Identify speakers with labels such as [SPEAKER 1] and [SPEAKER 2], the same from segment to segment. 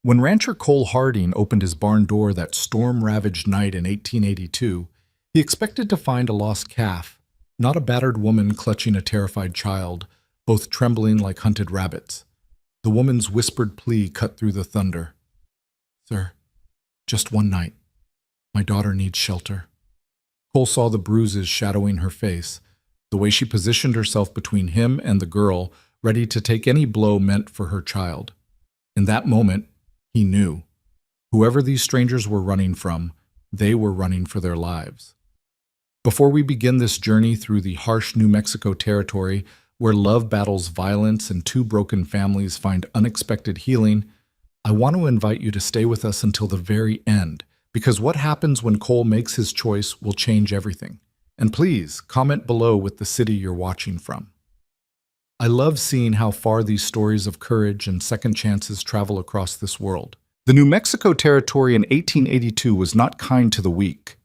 [SPEAKER 1] When rancher Cole Harding opened his barn door that storm-ravaged night in 1882, he expected to find a lost calf, not a battered woman clutching a terrified child, both trembling like hunted rabbits. The woman's whispered plea cut through the thunder. "Sir, just one night. My daughter needs shelter." Cole saw the bruises shadowing her face, the way she positioned herself between him and the girl, ready to take any blow meant for her child. In that moment, he knew. Whoever these strangers were running from, they were running for their lives. Before we begin this journey through the harsh New Mexico territory, where love battles violence and two broken families find unexpected healing, I want to invite you to stay with us until the very end, because what happens when Cole makes his choice will change everything. And please, comment below with the city you're watching from. I love seeing how far these stories of courage and second chances travel across this world. The New Mexico territory in 1882 was not kind to the weak.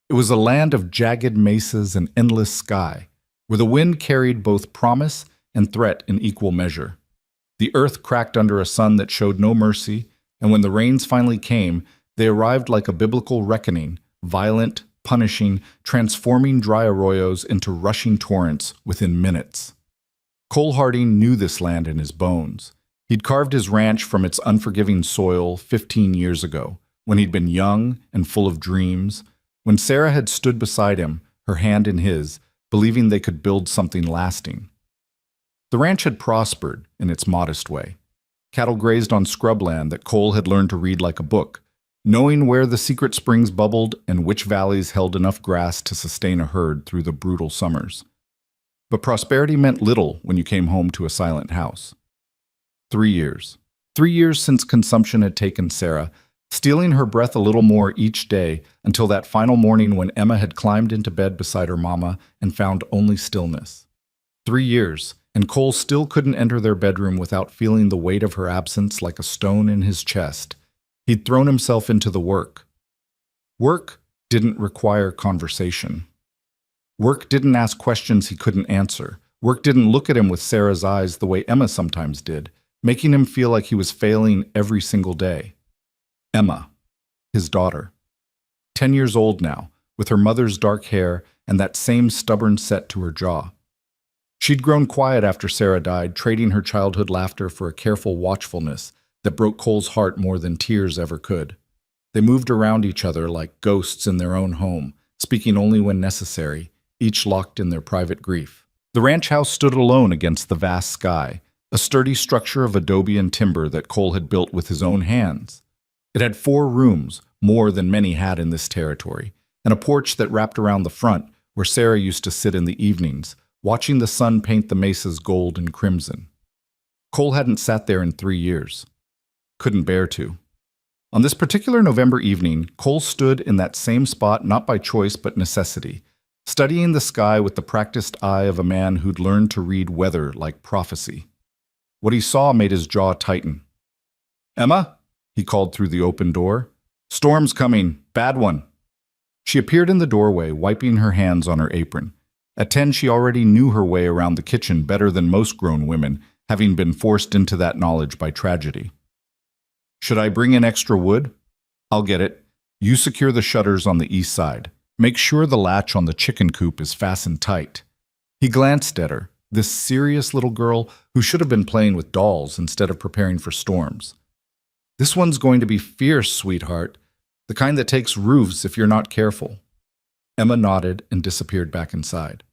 [SPEAKER 1] It was a land of jagged mesas and endless sky, where the wind carried both promise and threat in equal measure. The earth cracked under a sun that showed no mercy, and when the rains finally came, they arrived like a biblical reckoning, violent, punishing, transforming dry arroyos into rushing torrents within minutes. Cole Harding knew this land in his bones. He'd carved his ranch from its unforgiving soil 15 years ago, when he'd been young and full of dreams, when Sarah had stood beside him, her hand in his, believing they could build something lasting. The ranch had prospered in its modest way. Cattle grazed on scrubland that Cole had learned to read like a book, knowing where the secret springs bubbled and which valleys held enough grass to sustain a herd through the brutal summers. But prosperity meant little when you came home to a silent house. 3 years. 3 years since consumption had taken Sarah, stealing her breath a little more each day until that final morning when Emma had climbed into bed beside her mama and found only stillness. 3 years, and Cole still couldn't enter their bedroom without feeling the weight of her absence like a stone in his chest. He'd thrown himself into the work. Work didn't require conversation. Work didn't ask questions he couldn't answer. Work didn't look at him with Sarah's eyes the way Emma sometimes did, making him feel like he was failing every single day. Emma, his daughter. 10 years old now, with her mother's dark hair and that same stubborn set to her jaw. She'd grown quiet after Sarah died, trading her childhood laughter for a careful watchfulness that broke Cole's heart more than tears ever could. They moved around each other like ghosts in their own home, speaking only when necessary, each locked in their private grief. The ranch house stood alone against the vast sky, a sturdy structure of adobe and timber that Cole had built with his own hands. It had 4 rooms, more than many had in this territory, and a porch that wrapped around the front, where Sarah used to sit in the evenings, watching the sun paint the mesas gold and crimson. Cole hadn't sat there in 3 years. Couldn't bear to. On this particular November evening, Cole stood in that same spot not by choice but necessity, studying the sky with the practiced eye of a man who'd learned to read weather like prophecy. What he saw made his jaw tighten. "Emma?" he called through the open door. "Storm's coming. Bad one." She appeared in the doorway, wiping her hands on her apron. At 10, she already knew her way around the kitchen better than most grown women, having been forced into that knowledge by tragedy. "Should I bring in extra wood?" "I'll get it. You secure the shutters on the east side. Make sure the latch on the chicken coop is fastened tight." He glanced at her, this serious little girl who should have been playing with dolls instead of preparing for storms. "This one's going to be fierce, sweetheart. The kind that takes roofs if you're not careful." Emma nodded and disappeared back inside.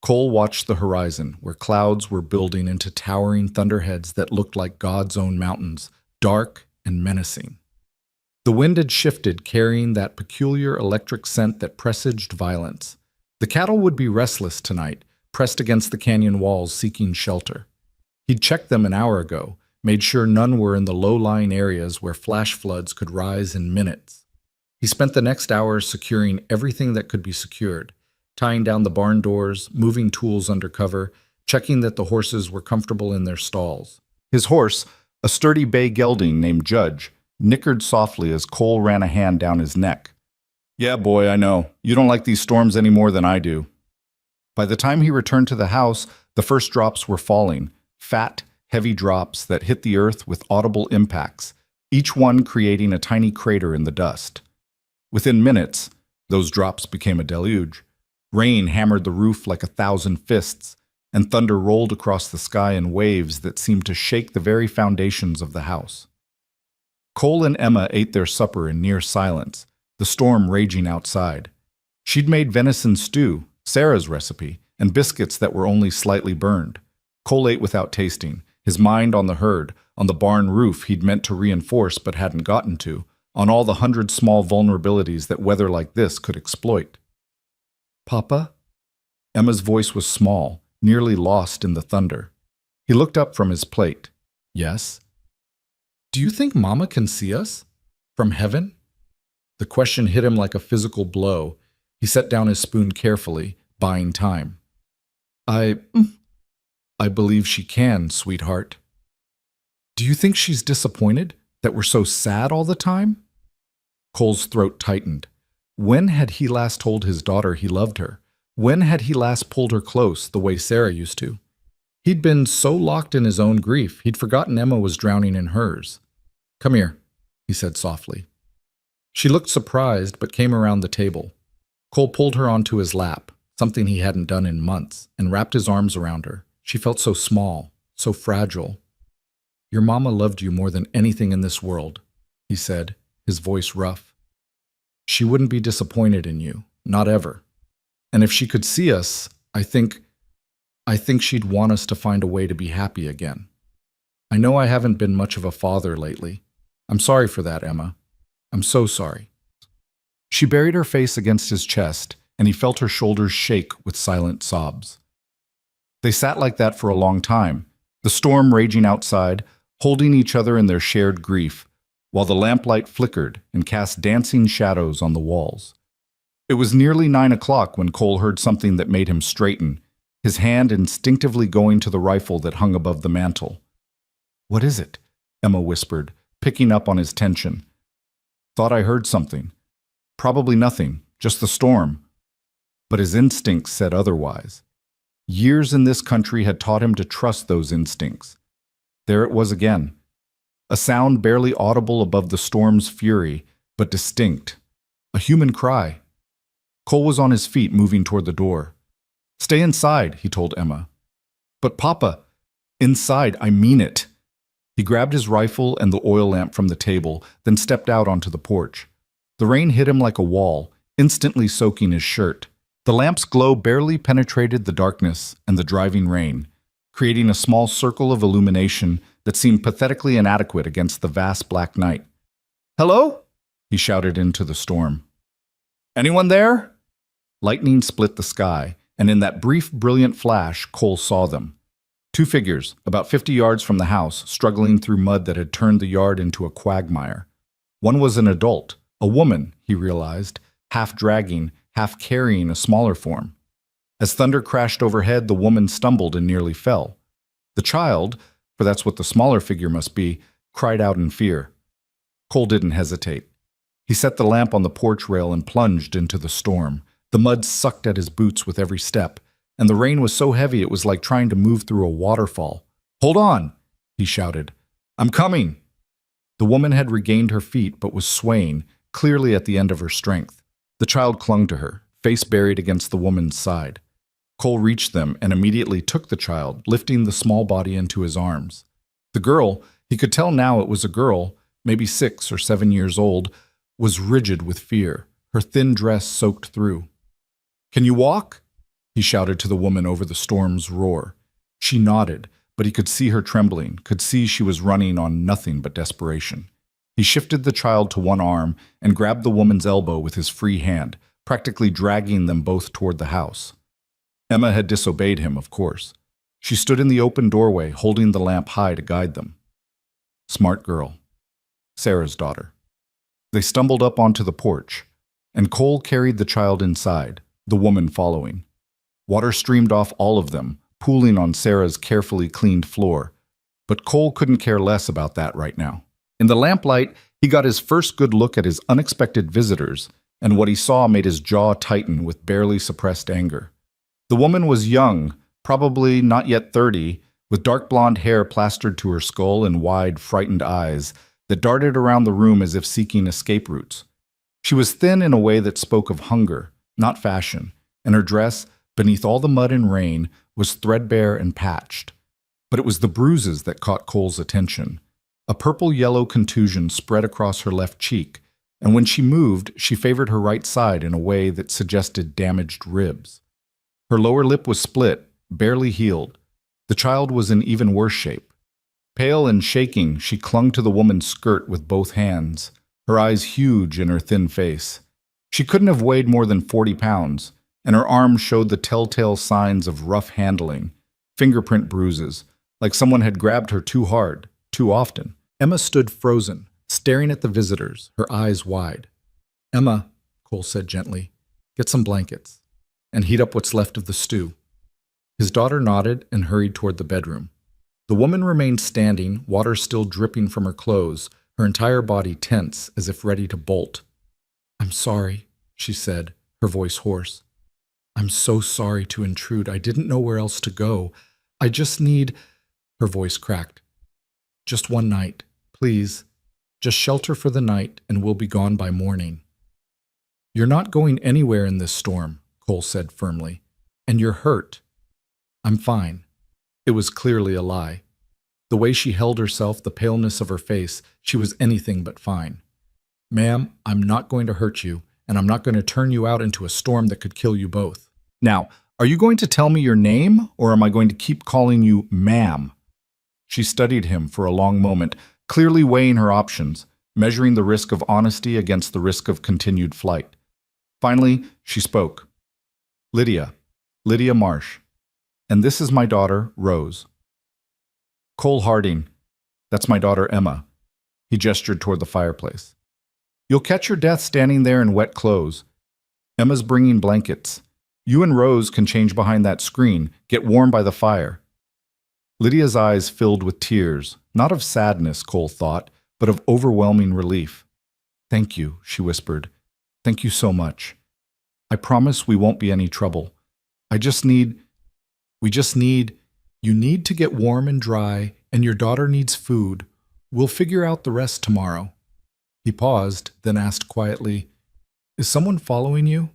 [SPEAKER 1] Cole watched the horizon, where clouds were building into towering thunderheads that looked like God's own mountains, dark and menacing. The wind had shifted, carrying that peculiar electric scent that presaged violence. The cattle would be restless tonight, pressed against the canyon walls seeking shelter. He'd checked them an hour ago, made sure none were in the low-lying areas where flash floods could rise in minutes. He spent the next hour securing everything that could be secured, tying down the barn doors, moving tools under cover, checking that the horses were comfortable in their stalls. His horse, a sturdy bay gelding named Judge, nickered softly as Cole ran a hand down his neck. "Yeah, boy, I know. You don't like these storms any more than I do." By the time he returned to the house, the first drops were falling, fat, heavy drops that hit the earth with audible impacts, each one creating a tiny crater in the dust. Within minutes, those drops became a deluge. Rain hammered the roof like 1,000 fists, and thunder rolled across the sky in waves that seemed to shake the very foundations of the house. Cole and Emma ate their supper in near silence, the storm raging outside. She'd made venison stew, Sarah's recipe, and biscuits that were only slightly burned. Cole ate without tasting, his mind on the herd, on the barn roof he'd meant to reinforce but hadn't gotten to, on all the 100 small vulnerabilities that weather like this could exploit. "Papa?" Emma's voice was small, nearly lost in the thunder. He looked up from his plate. "Yes?" "Do you think Mama can see us? From heaven?" The question hit him like a physical blow. He set down his spoon carefully, buying time. I believe she can, sweetheart." "Do you think she's disappointed that we're so sad all the time?" Cole's throat tightened. When had he last told his daughter he loved her? When had he last pulled her close the way Sarah used to? He'd been so locked in his own grief, he'd forgotten Emma was drowning in hers. "Come here," he said softly. She looked surprised, but came around the table. Cole pulled her onto his lap, something he hadn't done in months, and wrapped his arms around her. She felt so small, so fragile. "Your mama loved you more than anything in this world," he said, his voice rough. "She wouldn't be disappointed in you, not ever. And if she could see us, I think she'd want us to find a way to be happy again. I know I haven't been much of a father lately. I'm sorry for that, Emma. I'm so sorry." She buried her face against his chest, and he felt her shoulders shake with silent sobs. They sat like that for a long time, the storm raging outside, holding each other in their shared grief, while the lamplight flickered and cast dancing shadows on the walls. It was nearly 9 o'clock when Cole heard something that made him straighten, his hand instinctively going to the rifle that hung above the mantel. "What is it?" Emma whispered, picking up on his tension. "Thought I heard something. Probably nothing, just the storm." But his instincts said otherwise. Years in this country had taught him to trust those instincts. There it was again. A sound barely audible above the storm's fury, but distinct. A human cry. Cole was on his feet, moving toward the door. "Stay inside," he told Emma. "But Papa," "Inside, I mean it." He grabbed his rifle and the oil lamp from the table, then stepped out onto the porch. The rain hit him like a wall, instantly soaking his shirt. The lamp's glow barely penetrated the darkness and the driving rain, creating a small circle of illumination that seemed pathetically inadequate against the vast black night. "Hello?" he shouted into the storm. "Anyone there?" Lightning split the sky, and in that brief, brilliant flash, Cole saw them. 2 figures, about 50 yards from the house, struggling through mud that had turned the yard into a quagmire. One was an adult, a woman, he realized, half dragging, half carrying a smaller form. As thunder crashed overhead, the woman stumbled and nearly fell. The child, for that's what the smaller figure must be, cried out in fear. Cole didn't hesitate. He set the lamp on the porch rail and plunged into the storm. The mud sucked at his boots with every step, and the rain was so heavy it was like trying to move through a waterfall. "Hold on!" he shouted. "I'm coming!" The woman had regained her feet but was swaying, clearly at the end of her strength. The child clung to her, face buried against the woman's side. Cole reached them and immediately took the child, lifting the small body into his arms. The girl, he could tell now it was a girl, maybe 6 or 7 years old, was rigid with fear, her thin dress soaked through. "Can you walk?" he shouted to the woman over the storm's roar. She nodded, but he could see her trembling, could see she was running on nothing but desperation. He shifted the child to one arm and grabbed the woman's elbow with his free hand, practically dragging them both toward the house. Emma had disobeyed him, of course. She stood in the open doorway, holding the lamp high to guide them. Smart girl. Sarah's daughter. They stumbled up onto the porch, and Cole carried the child inside, the woman following. Water streamed off all of them, pooling on Sarah's carefully cleaned floor. But Cole couldn't care less about that right now. In the lamplight, he got his first good look at his unexpected visitors, and what he saw made his jaw tighten with barely suppressed anger. The woman was young, probably not yet 30, with dark blonde hair plastered to her skull and wide, frightened eyes that darted around the room as if seeking escape routes. She was thin in a way that spoke of hunger, not fashion, and her dress, beneath all the mud and rain, was threadbare and patched. But it was the bruises that caught Cole's attention. A purple-yellow contusion spread across her left cheek, and when she moved, she favored her right side in a way that suggested damaged ribs. Her lower lip was split, barely healed. The child was in even worse shape. Pale and shaking, she clung to the woman's skirt with both hands, her eyes huge in her thin face. She couldn't have weighed more than 40 pounds, and her arms showed the telltale signs of rough handling, fingerprint bruises, like someone had grabbed her too hard, too often. Emma stood frozen, staring at the visitors, her eyes wide. "Emma," Cole said gently, "get some blankets, and heat up what's left of the stew." His daughter nodded and hurried toward the bedroom. The woman remained standing, water still dripping from her clothes, her entire body tense as if ready to bolt. "I'm sorry," she said, her voice hoarse. "I'm so sorry to intrude. I didn't know where else to go. I just need—" Her voice cracked. "Just one night, please. Just shelter for the night, and we'll be gone by morning." "You're not going anywhere in this storm," Cole said firmly. "And you're hurt." "I'm fine." It was clearly a lie. The way she held herself, the paleness of her face, she was anything but fine. "Ma'am, I'm not going to hurt you, and I'm not going to turn you out into a storm that could kill you both. Now, are you going to tell me your name, or am I going to keep calling you ma'am?" She studied him for a long moment, clearly weighing her options, measuring the risk of honesty against the risk of continued flight. Finally, she spoke. Lydia Marsh. And this is my daughter, Rose." "Cole Harding. That's my daughter, Emma." He gestured toward the fireplace. "You'll catch your death standing there in wet clothes. Emma's bringing blankets. You and Rose can change behind that screen, get warm by the fire." Lydia's eyes filled with tears, not of sadness, Cole thought, but of overwhelming relief. "Thank you," she whispered. "Thank you so much. I promise we won't be any trouble. We just need, you need to get warm and dry, and your daughter needs food. We'll figure out the rest tomorrow." He paused, then asked quietly, "Is someone following you?"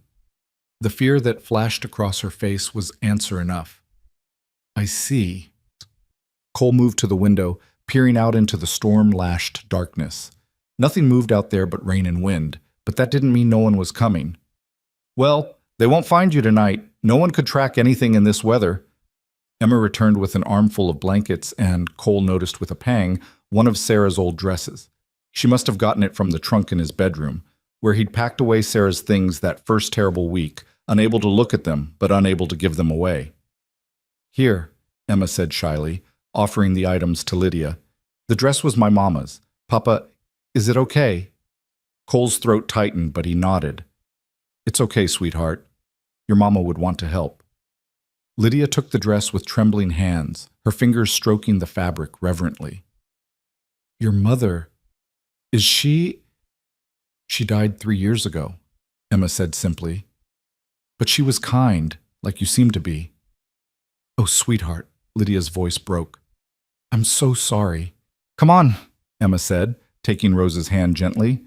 [SPEAKER 1] The fear that flashed across her face was answer enough. "I see." Cole moved to the window, peering out into the storm-lashed darkness. Nothing moved out there but rain and wind, but that didn't mean no one was coming. "Well, they won't find you tonight. No one could track anything in this weather." Emma returned with an armful of blankets and, Cole noticed with a pang, one of Sarah's old dresses. She must have gotten it from the trunk in his bedroom, where he'd packed away Sarah's things that first terrible week, unable to look at them, but unable to give them away. "Here," Emma said shyly, offering the items to Lydia. "The dress was my mama's. Papa, is it okay?" Cole's throat tightened, but he nodded. "It's okay, sweetheart. Your mama would want to help." Lydia took the dress with trembling hands, her fingers stroking the fabric reverently. "Your mother, is she—" "She died 3 years ago," Emma said simply. "But she was kind, like you seem to be." "Oh, sweetheart," Lydia's voice broke. "I'm so sorry." "Come on," Emma said, taking Rose's hand gently.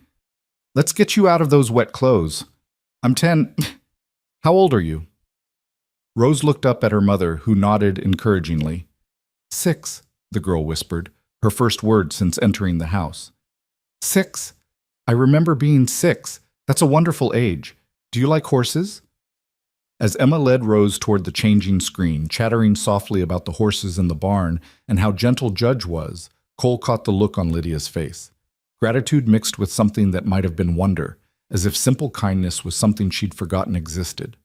[SPEAKER 1] "Let's get you out of those wet clothes. I'm 10. How old are you?" Rose looked up at her mother, who nodded encouragingly. 6, the girl whispered, her first word since entering the house. 6? I remember being 6. That's a wonderful age. Do you like horses?" As Emma led Rose toward the changing screen, chattering softly about the horses in the barn and how gentle Judge was, Cole caught the look on Lydia's face. Gratitude mixed with something that might have been wonder, as if simple kindness was something she'd forgotten existed.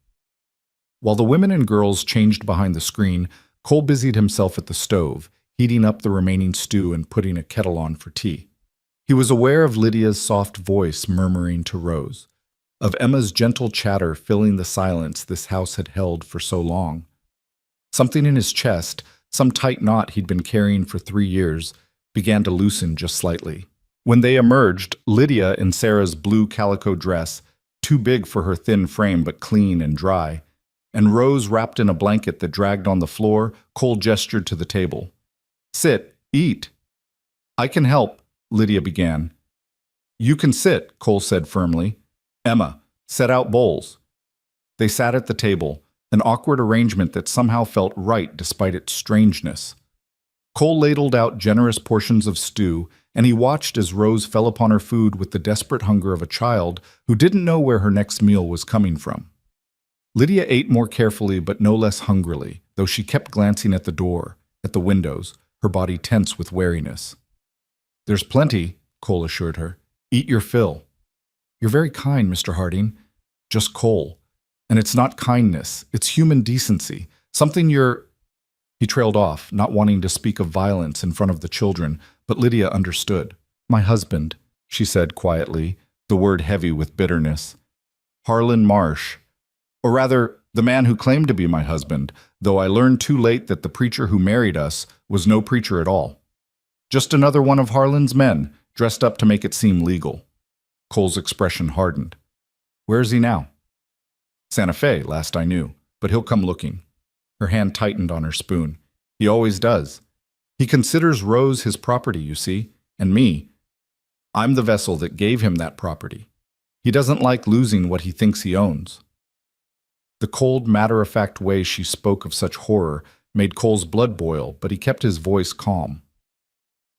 [SPEAKER 1] While the women and girls changed behind the screen, Cole busied himself at the stove, heating up the remaining stew and putting a kettle on for tea. He was aware of Lydia's soft voice murmuring to Rose, of Emma's gentle chatter filling the silence this house had held for so long. Something in his chest, some tight knot he'd been carrying for 3 years, began to loosen just slightly. When they emerged, Lydia in Sarah's blue calico dress, too big for her thin frame but clean and dry, and Rose wrapped in a blanket that dragged on the floor, Cole gestured to the table. "Sit, eat." "I can help," Lydia began. You can sit, Cole said firmly. Emma, set out bowls. They sat at the table, an awkward arrangement that somehow felt right despite its strangeness. Cole ladled out generous portions of stew, and he watched as Rose fell upon her food with the desperate hunger of a child who didn't know where her next meal was coming from. Lydia ate more carefully but no less hungrily, though she kept glancing at the door, at the windows, her body tense with wariness. There's plenty, Cole assured her. Eat your fill. You're very kind, Mr. Harding. Just Cole. And it's not kindness, it's human decency. Something you're... He trailed off, not wanting to speak of violence in front of the children, but Lydia understood. My husband, she said quietly, the word heavy with bitterness. Harlan Marsh. Or rather, the man who claimed to be my husband, though I learned too late that the preacher who married us was no preacher at all. Just another one of Harlan's men, dressed up to make it seem legal. Cole's expression hardened. Where is he now? Santa Fe, last I knew, but he'll come looking. Her hand tightened on her spoon. He always does. He considers Rose his property, you see, and me. I'm the vessel that gave him that property. He doesn't like losing what he thinks he owns. The cold, matter-of-fact way she spoke of such horror made Cole's blood boil, but he kept his voice calm.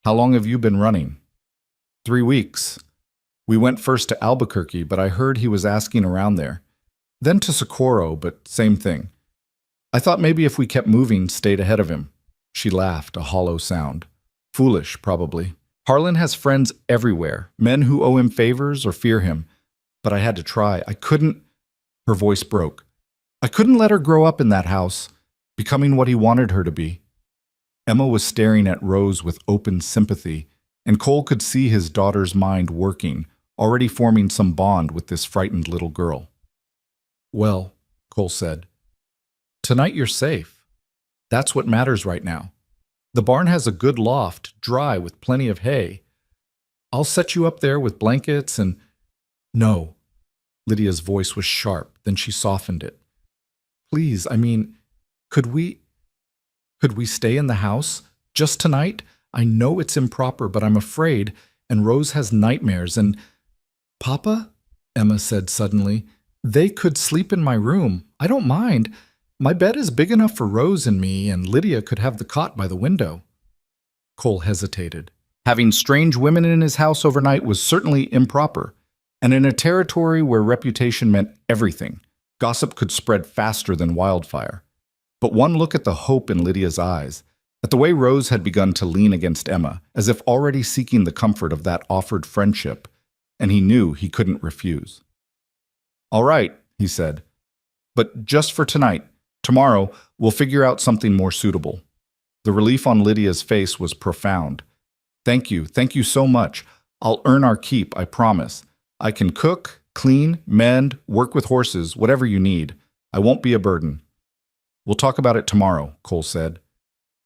[SPEAKER 1] How long have you been running? 3 weeks. We went first to Albuquerque, but I heard he was asking around there. Then to Socorro, but same thing. I thought maybe if we kept moving, stayed ahead of him. She laughed, a hollow sound. Foolish, probably. Harlan has friends everywhere, men who owe him favors or fear him. But I had to try. I couldn't... Her voice broke. I couldn't let her grow up in that house, becoming what he wanted her to be. Emma was staring at Rose with open sympathy, and Cole could see his daughter's mind working, already forming some bond with this frightened little girl. Well, Cole said, tonight you're safe. That's what matters right now. The barn has a good loft, dry with plenty of hay. I'll set you up there with blankets and... No. Lydia's voice was sharp, then she softened it. Please, I mean, could we stay in the house? Just tonight? I know it's improper, but I'm afraid, and Rose has nightmares, and... Papa? Emma said suddenly. They could sleep in my room. I don't mind. My bed is big enough for Rose and me, and Lydia could have the cot by the window. Cole hesitated. Having strange women in his house overnight was certainly improper, and in a territory where reputation meant everything, gossip could spread faster than wildfire. But one look at the hope in Lydia's eyes, at the way Rose had begun to lean against Emma, as if already seeking the comfort of that offered friendship, and he knew he couldn't refuse. All right, he said, but just for tonight. Tomorrow, we'll figure out something more suitable. The relief on Lydia's face was profound. Thank you so much. I'll earn our keep, I promise. I can cook, clean, mend, work with horses, whatever you need. I won't be a burden. We'll talk about it tomorrow, Cole said.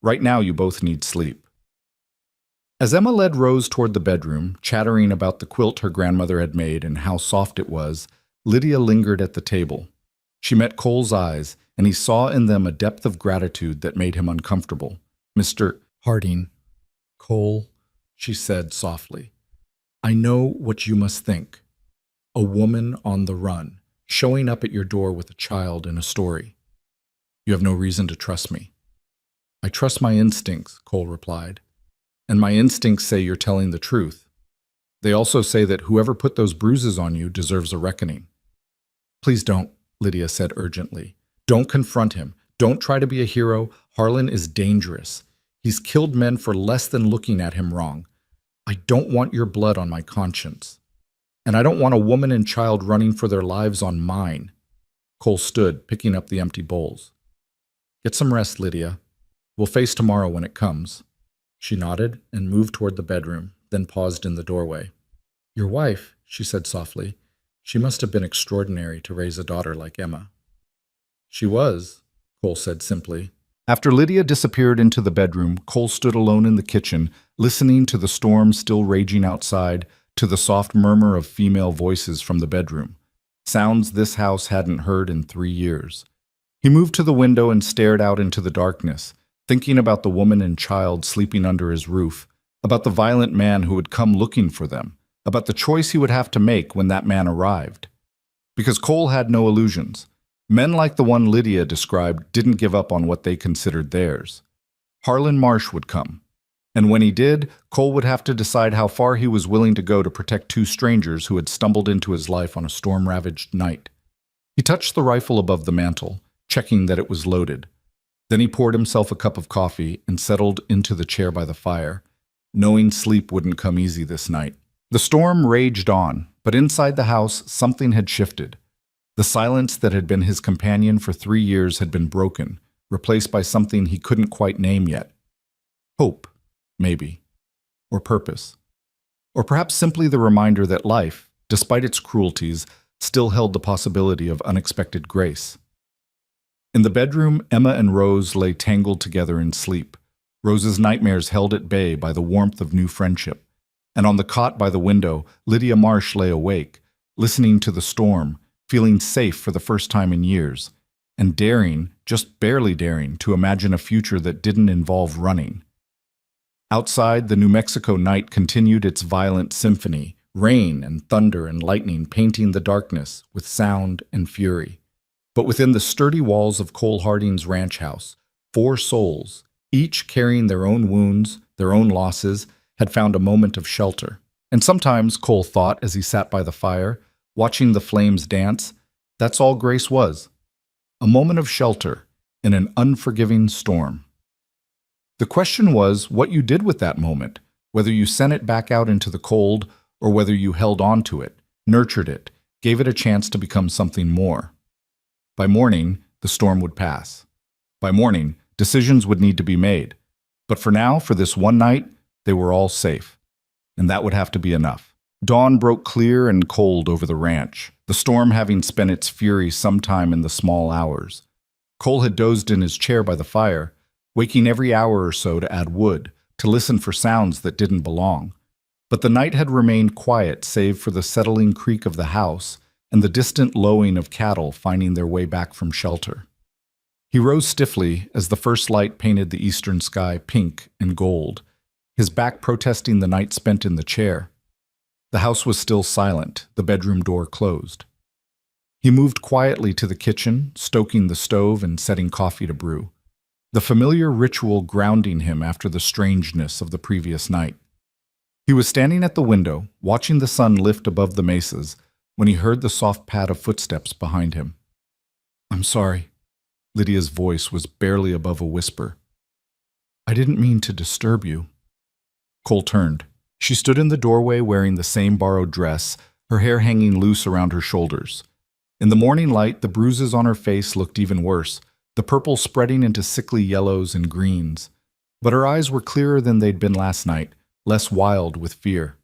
[SPEAKER 1] Right now you both need sleep. As Emma led Rose toward the bedroom, chattering about the quilt her grandmother had made and how soft it was, Lydia lingered at the table. She met Cole's eyes, and he saw in them a depth of gratitude that made him uncomfortable. Mr. Harding, Cole, she said softly, I know what you must think. A woman on the run, showing up at your door with a child and a story. You have no reason to trust me. I trust my instincts, Cole replied. And my instincts say you're telling the truth. They also say that whoever put those bruises on you deserves a reckoning. Please don't, Lydia said urgently. Don't confront him. Don't try to be a hero. Harlan is dangerous. He's killed men for less than looking at him wrong. I don't want your blood on my conscience. And I don't want a woman and child running for their lives on mine. Cole stood, picking up the empty bowls. Get some rest, Lydia. We'll face tomorrow when it comes. She nodded and moved toward the bedroom, then paused in the doorway. Your wife, she said softly. She must have been extraordinary to raise a daughter like Emma. She was, Cole said simply. After Lydia disappeared into the bedroom, Cole stood alone in the kitchen, listening to the storm still raging outside, to the soft murmur of female voices from the bedroom, sounds this house hadn't heard in 3 years. He moved to the window and stared out into the darkness, thinking about the woman and child sleeping under his roof, about the violent man who would come looking for them, about the choice he would have to make when that man arrived. Because Cole had no illusions. Men like the one Lydia described didn't give up on what they considered theirs. Harlan Marsh would come. And when he did, Cole would have to decide how far he was willing to go to protect two strangers who had stumbled into his life on a storm-ravaged night. He touched the rifle above the mantel, checking that it was loaded. Then he poured himself a cup of coffee and settled into the chair by the fire, knowing sleep wouldn't come easy this night. The storm raged on, but inside the house something had shifted. The silence that had been his companion for 3 years had been broken, replaced by something he couldn't quite name yet. Hope, maybe. Or purpose. Or perhaps simply the reminder that life, despite its cruelties, still held the possibility of unexpected grace. In the bedroom, Emma and Rose lay tangled together in sleep, Rose's nightmares held at bay by the warmth of new friendship. And on the cot by the window, Lydia Marsh lay awake, listening to the storm, feeling safe for the first time in years, and daring, just barely daring, to imagine a future that didn't involve running. Outside, the New Mexico night continued its violent symphony, rain and thunder and lightning painting the darkness with sound and fury. But within the sturdy walls of Cole Harding's ranch house, 4 souls, each carrying their own wounds, their own losses, had found a moment of shelter. And sometimes, Cole thought as he sat by the fire, watching the flames dance, that's all Grace was. A moment of shelter in an unforgiving storm. The question was what you did with that moment, whether you sent it back out into the cold or whether you held on to it, nurtured it, gave it a chance to become something more. By morning, the storm would pass. By morning, decisions would need to be made. But for now, for this one night, they were all safe. And that would have to be enough. Dawn broke clear and cold over the ranch, the storm having spent its fury sometime in the small hours. Cole had dozed in his chair by the fire, waking every hour or so to add wood, to listen for sounds that didn't belong. But the night had remained quiet save for the settling creak of the house and the distant lowing of cattle finding their way back from shelter. He rose stiffly as the first light painted the eastern sky pink and gold, his back protesting the night spent in the chair. The house was still silent, the bedroom door closed. He moved quietly to the kitchen, stoking the stove and setting coffee to brew, the familiar ritual grounding him after the strangeness of the previous night. He was standing at the window, watching the sun lift above the mesas, when he heard the soft pad of footsteps behind him. "I'm sorry." Lydia's voice was barely above a whisper. "I didn't mean to disturb you." Cole turned. She stood in the doorway wearing the same borrowed dress, her hair hanging loose around her shoulders. In the morning light, the bruises on her face looked even worse, the purple spreading into sickly yellows and greens. But her eyes were clearer than they'd been last night, less wild with fear.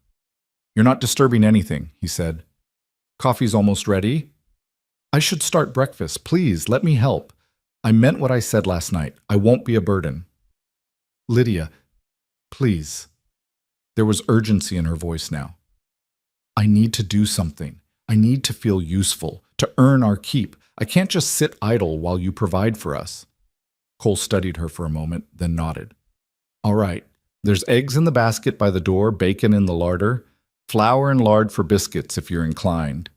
[SPEAKER 1] "You're not disturbing anything," he said. "Coffee's almost ready." "I should start breakfast. Please, let me help. I meant what I said last night. I won't be a burden." "Lydia, please." There was urgency in her voice now. "I need to do something. I need to feel useful, to earn our keep. I can't just sit idle while you provide for us." Cole studied her for a moment, then nodded. "All right. There's eggs in the basket by the door, bacon in the larder, flour and lard for biscuits if you're inclined."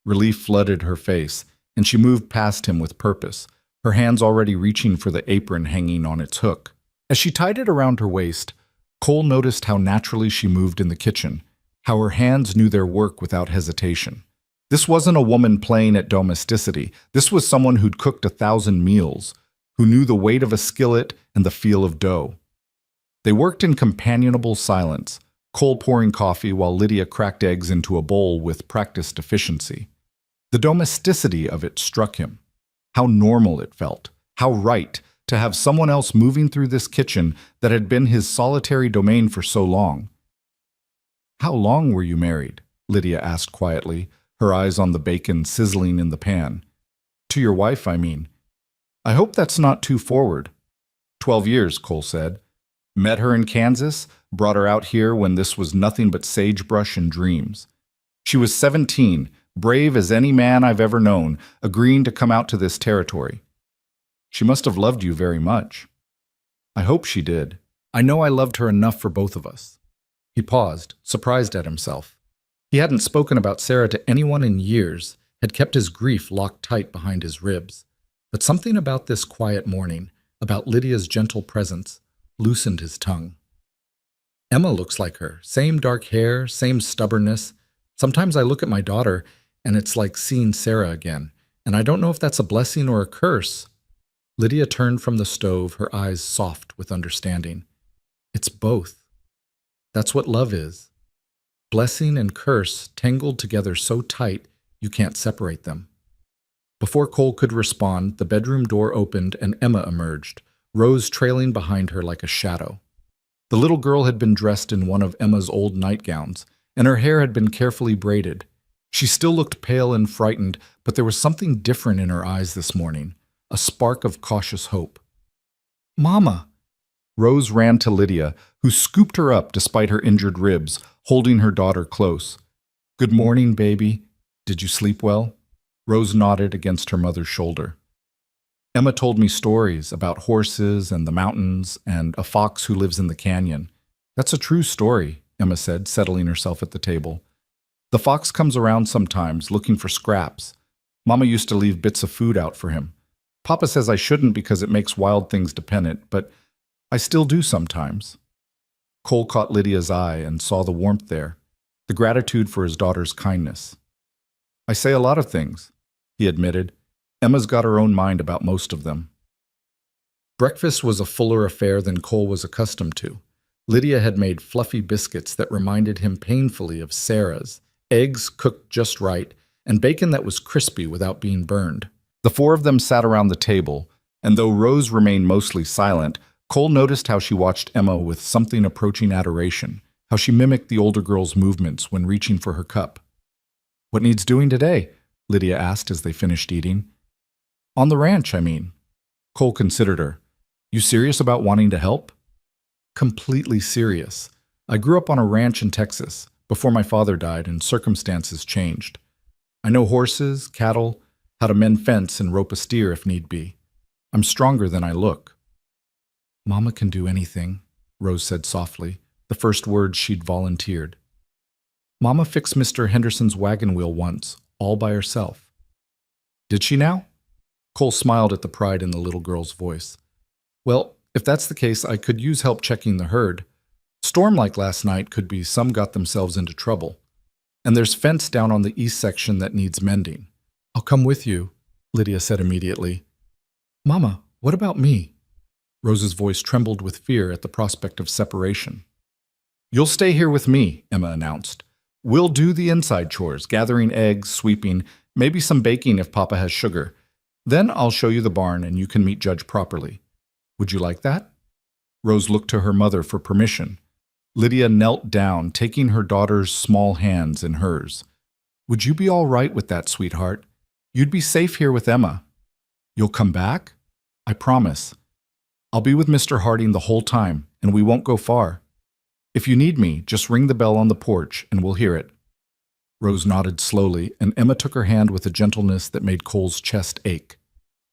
[SPEAKER 1] Relief flooded her face, and she moved past him with purpose, her hands already reaching for the apron hanging on its hook. As she tied it around her waist, Cole noticed how naturally she moved in the kitchen, how her hands knew their work without hesitation. This wasn't a woman playing at domesticity. This was someone who'd cooked 1,000 meals, who knew the weight of a skillet and the feel of dough. They worked in companionable silence, Cole pouring coffee while Lydia cracked eggs into a bowl with practiced efficiency. The domesticity of it struck him. How normal it felt, how right, to have someone else moving through this kitchen that had been his solitary domain for so long. "How long were you married?" Lydia asked quietly, her eyes on the bacon sizzling in the pan. "To your wife, I mean." "I hope that's not too forward." 12 years, Cole said. "Met her in Kansas, brought her out here when this was nothing but sagebrush and dreams. She was 17, brave as any man I've ever known, agreeing to come out to this territory. She must have loved you very much." "I hope she did. I know I loved her enough for both of us." He paused, surprised at himself. He hadn't spoken about Sarah to anyone in years, had kept his grief locked tight behind his ribs. But something about this quiet morning, about Lydia's gentle presence, loosened his tongue. "Emma looks like her. Same dark hair, same stubbornness. Sometimes I look at my daughter, and it's like seeing Sarah again, and I don't know if that's a blessing or a curse." Lydia turned from the stove, her eyes soft with understanding. "It's both. That's what love is. Blessing and curse tangled together so tight you can't separate them." Before Cole could respond, the bedroom door opened and Emma emerged, Rose trailing behind her like a shadow. The little girl had been dressed in one of Emma's old nightgowns, and her hair had been carefully braided. She still looked pale and frightened, but there was something different in her eyes this morning, a spark of cautious hope. "Mama!" Rose ran to Lydia, who scooped her up despite her injured ribs, holding her daughter close. "Good morning, baby. Did you sleep well?" Rose nodded against her mother's shoulder. "Emma told me stories about horses and the mountains and a fox who lives in the canyon. That's a true story," Emma said, settling herself at the table. "The fox comes around sometimes, looking for scraps. Mama used to leave bits of food out for him. Papa says I shouldn't because it makes wild things dependent, but I still do sometimes." Cole caught Lydia's eye and saw the warmth there, the gratitude for his daughter's kindness. "I say a lot of things," he admitted. "Emma's got her own mind about most of them." Breakfast was a fuller affair than Cole was accustomed to. Lydia had made fluffy biscuits that reminded him painfully of Sarah's, eggs cooked just right, and bacon that was crispy without being burned. The four of them sat around the table, and though Rose remained mostly silent, Cole noticed how she watched Emma with something approaching adoration, how she mimicked the older girl's movements when reaching for her cup. "What needs doing today?" Lydia asked as they finished eating. "On the ranch, I mean." Cole considered her. "You serious about wanting to help?" "Completely serious. I grew up on a ranch in Texas, before my father died and circumstances changed. I know horses, cattle, how to mend fence and rope a steer if need be. I'm stronger than I look." "Mama can do anything," Rose said softly, the first words she'd volunteered. "Mama fixed Mr. Henderson's wagon wheel once, all by herself." "Did she now?" Cole smiled at the pride in the little girl's voice. "Well, if that's the case, I could use help checking the herd. Storm like last night could be some got themselves into trouble. And there's fence down on the east section that needs mending." "I'll come with you," Lydia said immediately. "Mama, what about me?" Rose's voice trembled with fear at the prospect of separation. "You'll stay here with me," Emma announced. "We'll do the inside chores, gathering eggs, sweeping, maybe some baking if Papa has sugar. Then I'll show you the barn and you can meet Judge properly. Would you like that?" Rose looked to her mother for permission. Lydia knelt down, taking her daughter's small hands in hers. "Would you be all right with that, sweetheart? You'd be safe here with Emma. You'll come back? I promise. I'll be with Mr. Harding the whole time, and we won't go far. If you need me, just ring the bell on the porch, and we'll hear it." Rose nodded slowly, and Emma took her hand with a gentleness that made Cole's chest ache.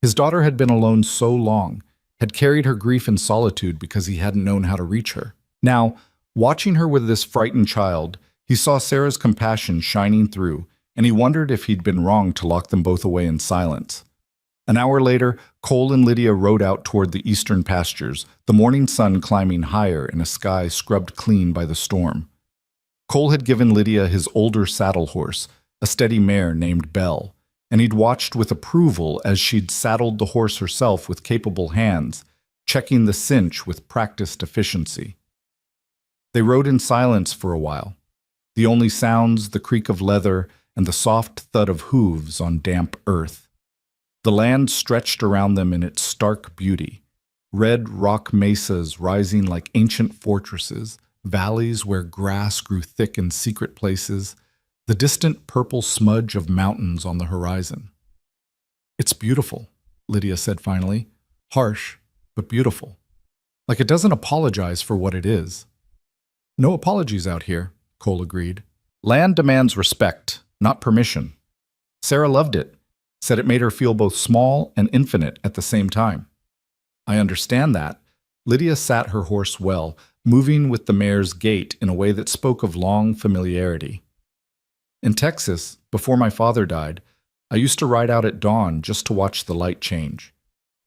[SPEAKER 1] His daughter had been alone so long, had carried her grief in solitude because he hadn't known how to reach her. Now, watching her with this frightened child, he saw Sarah's compassion shining through, and he wondered if he'd been wrong to lock them both away in silence. An hour later, Cole and Lydia rode out toward the eastern pastures, the morning sun climbing higher in a sky scrubbed clean by the storm. Cole had given Lydia his older saddle horse, a steady mare named Belle, and he'd watched with approval as she'd saddled the horse herself with capable hands, checking the cinch with practiced efficiency. They rode in silence for a while, the only sounds the creak of leather and the soft thud of hooves on damp earth. The land stretched around them in its stark beauty, red rock mesas rising like ancient fortresses, valleys where grass grew thick in secret places, the distant purple smudge of mountains on the horizon. "It's beautiful," Lydia said finally. "Harsh, but beautiful. Like it doesn't apologize for what it is." "No apologies out here," Cole agreed. "Land demands respect, not permission. Sarah loved it, said it made her feel both small and infinite at the same time." "I understand that, Lydia sat her horse well, moving with the mare's gait in a way that spoke of long familiarity. In Texas, before my father died, I used to ride out at dawn just to watch the light change.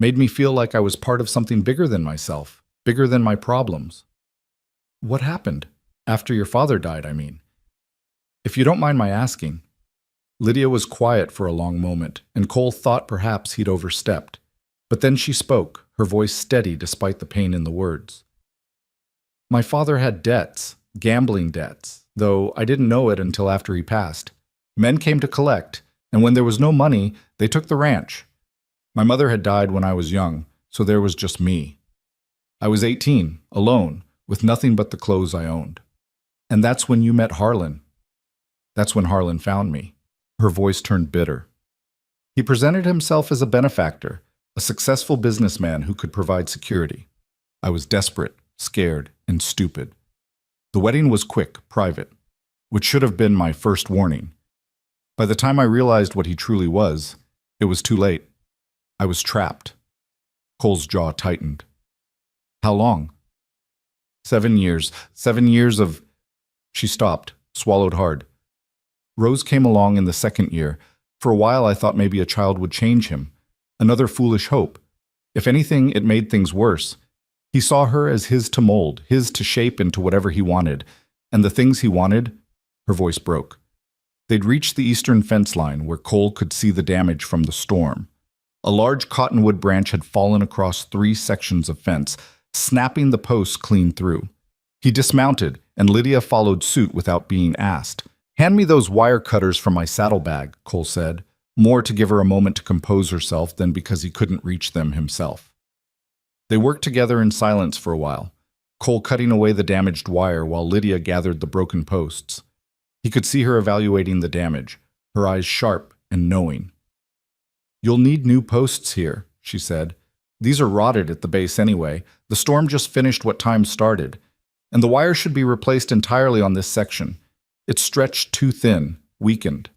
[SPEAKER 1] Made me feel like I was part of something bigger than myself, bigger than my problems. What happened? After your father died, I mean. If you don't mind my asking. Lydia was quiet for a long moment, and Cole thought perhaps he'd overstepped. But then she spoke, her voice steady despite the pain in the words. My father had debts, gambling debts, though I didn't know it until after he passed. Men came to collect, and when there was no money, they took the ranch. My mother had died when I was young, so there was just me. I was 18, alone, with nothing but the clothes I owned. And that's when you met Harlan. That's when Harlan found me. Her voice turned bitter. He presented himself as a benefactor, a successful businessman who could provide security. I was desperate, scared, and stupid. The wedding was quick, private, which should have been my first warning. By the time I realized what he truly was, it was too late. I was trapped. Cole's jaw tightened. How long? 7 years. 7 years of... She stopped, swallowed hard. Rose came along in the second year. For a while I thought maybe a child would change him. Another foolish hope. If anything, it made things worse. He saw her as his to mold, his to shape into whatever he wanted. And the things he wanted, her voice broke. They'd reached the eastern fence line where Cole could see the damage from the storm. A large cottonwood branch had fallen across 3 sections of fence, snapping the posts clean through. He dismounted, and Lydia followed suit without being asked. Hand me those wire cutters from my saddlebag, Cole said, more to give her a moment to compose herself than because he couldn't reach them himself. They worked together in silence for a while, Cole cutting away the damaged wire while Lydia gathered the broken posts. He could see her evaluating the damage, her eyes sharp and knowing. You'll need new posts here, she said. These are rotted at the base anyway. The storm just finished what time started, and the wire should be replaced entirely on this section. It's stretched too thin, weakened.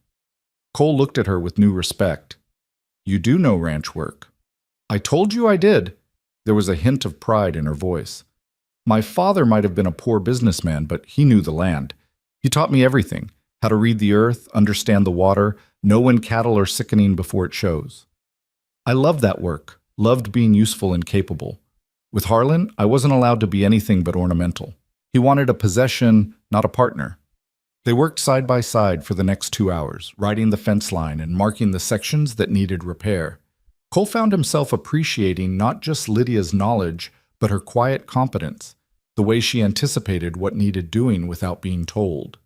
[SPEAKER 1] Cole looked at her with new respect. You do know ranch work. I told you I did. There was a hint of pride in her voice. My father might have been a poor businessman, but he knew the land. He taught me everything, how to read the earth, understand the water, know when cattle are sickening before it shows. I loved that work, loved being useful and capable. With Harlan, I wasn't allowed to be anything but ornamental. He wanted a possession, not a partner. They worked side by side for the next 2 hours, riding the fence line and marking the sections that needed repair. Cole found himself appreciating not just Lydia's knowledge, but her quiet competence, the way she anticipated what needed doing without being told.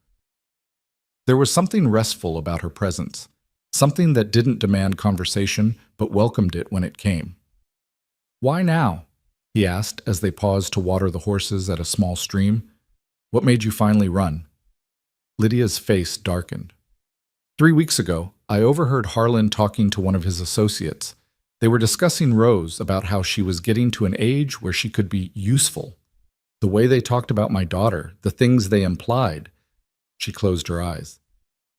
[SPEAKER 1] There was something restful about her presence, something that didn't demand conversation, but welcomed it when it came. Why now? He asked as they paused to water the horses at a small stream. What made you finally run? Lydia's face darkened. 3 weeks ago, I overheard Harlan talking to one of his associates. They were discussing Rose, about how she was getting to an age where she could be useful. The way they talked about my daughter, the things they implied. She closed her eyes.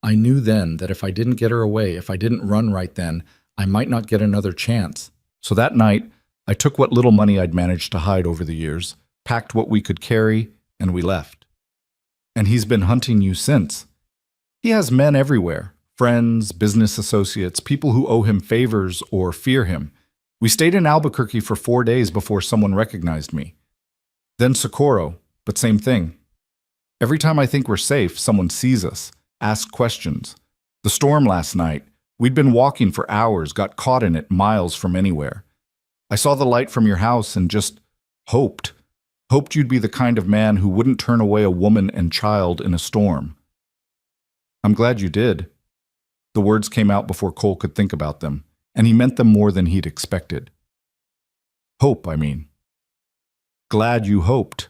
[SPEAKER 1] I knew then that if I didn't get her away, if I didn't run right then, I might not get another chance. So that night, I took what little money I'd managed to hide over the years, packed what we could carry, and we left. And he's been hunting you since. He has men everywhere, friends, business associates, people who owe him favors or fear him. We stayed in Albuquerque for 4 days before someone recognized me. Then Socorro, but same thing. Every time I think we're safe, someone sees us, asks questions. The storm last night, we'd been walking for hours, got caught in it miles from anywhere. I saw the light from your house and just hoped you'd be the kind of man who wouldn't turn away a woman and child in a storm. I'm glad you did. The words came out before Cole could think about them, and he meant them more than he'd expected. Hope, I mean. Glad you hoped.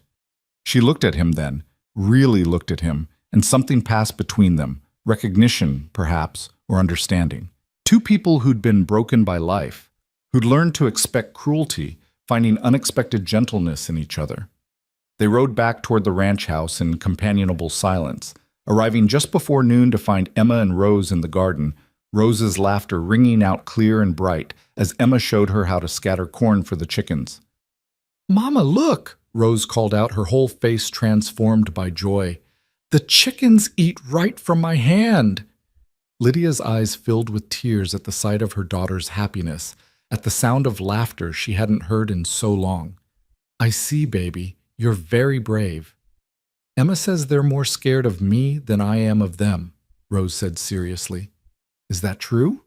[SPEAKER 1] She looked at him then, really looked at him, and something passed between them, recognition, perhaps, or understanding. 2 people who'd been broken by life, who'd learned to expect cruelty, finding unexpected gentleness in each other. They rode back toward the ranch house in companionable silence, arriving just before noon to find Emma and Rose in the garden, Rose's laughter ringing out clear and bright as Emma showed her how to scatter corn for the chickens. Mama, look! Rose called out, her whole face transformed by joy. The chickens eat right from my hand! Lydia's eyes filled with tears at the sight of her daughter's happiness, at the sound of laughter she hadn't heard in so long. I see, baby. You're very brave. Emma says they're more scared of me than I am of them, Rose said seriously. Is that true?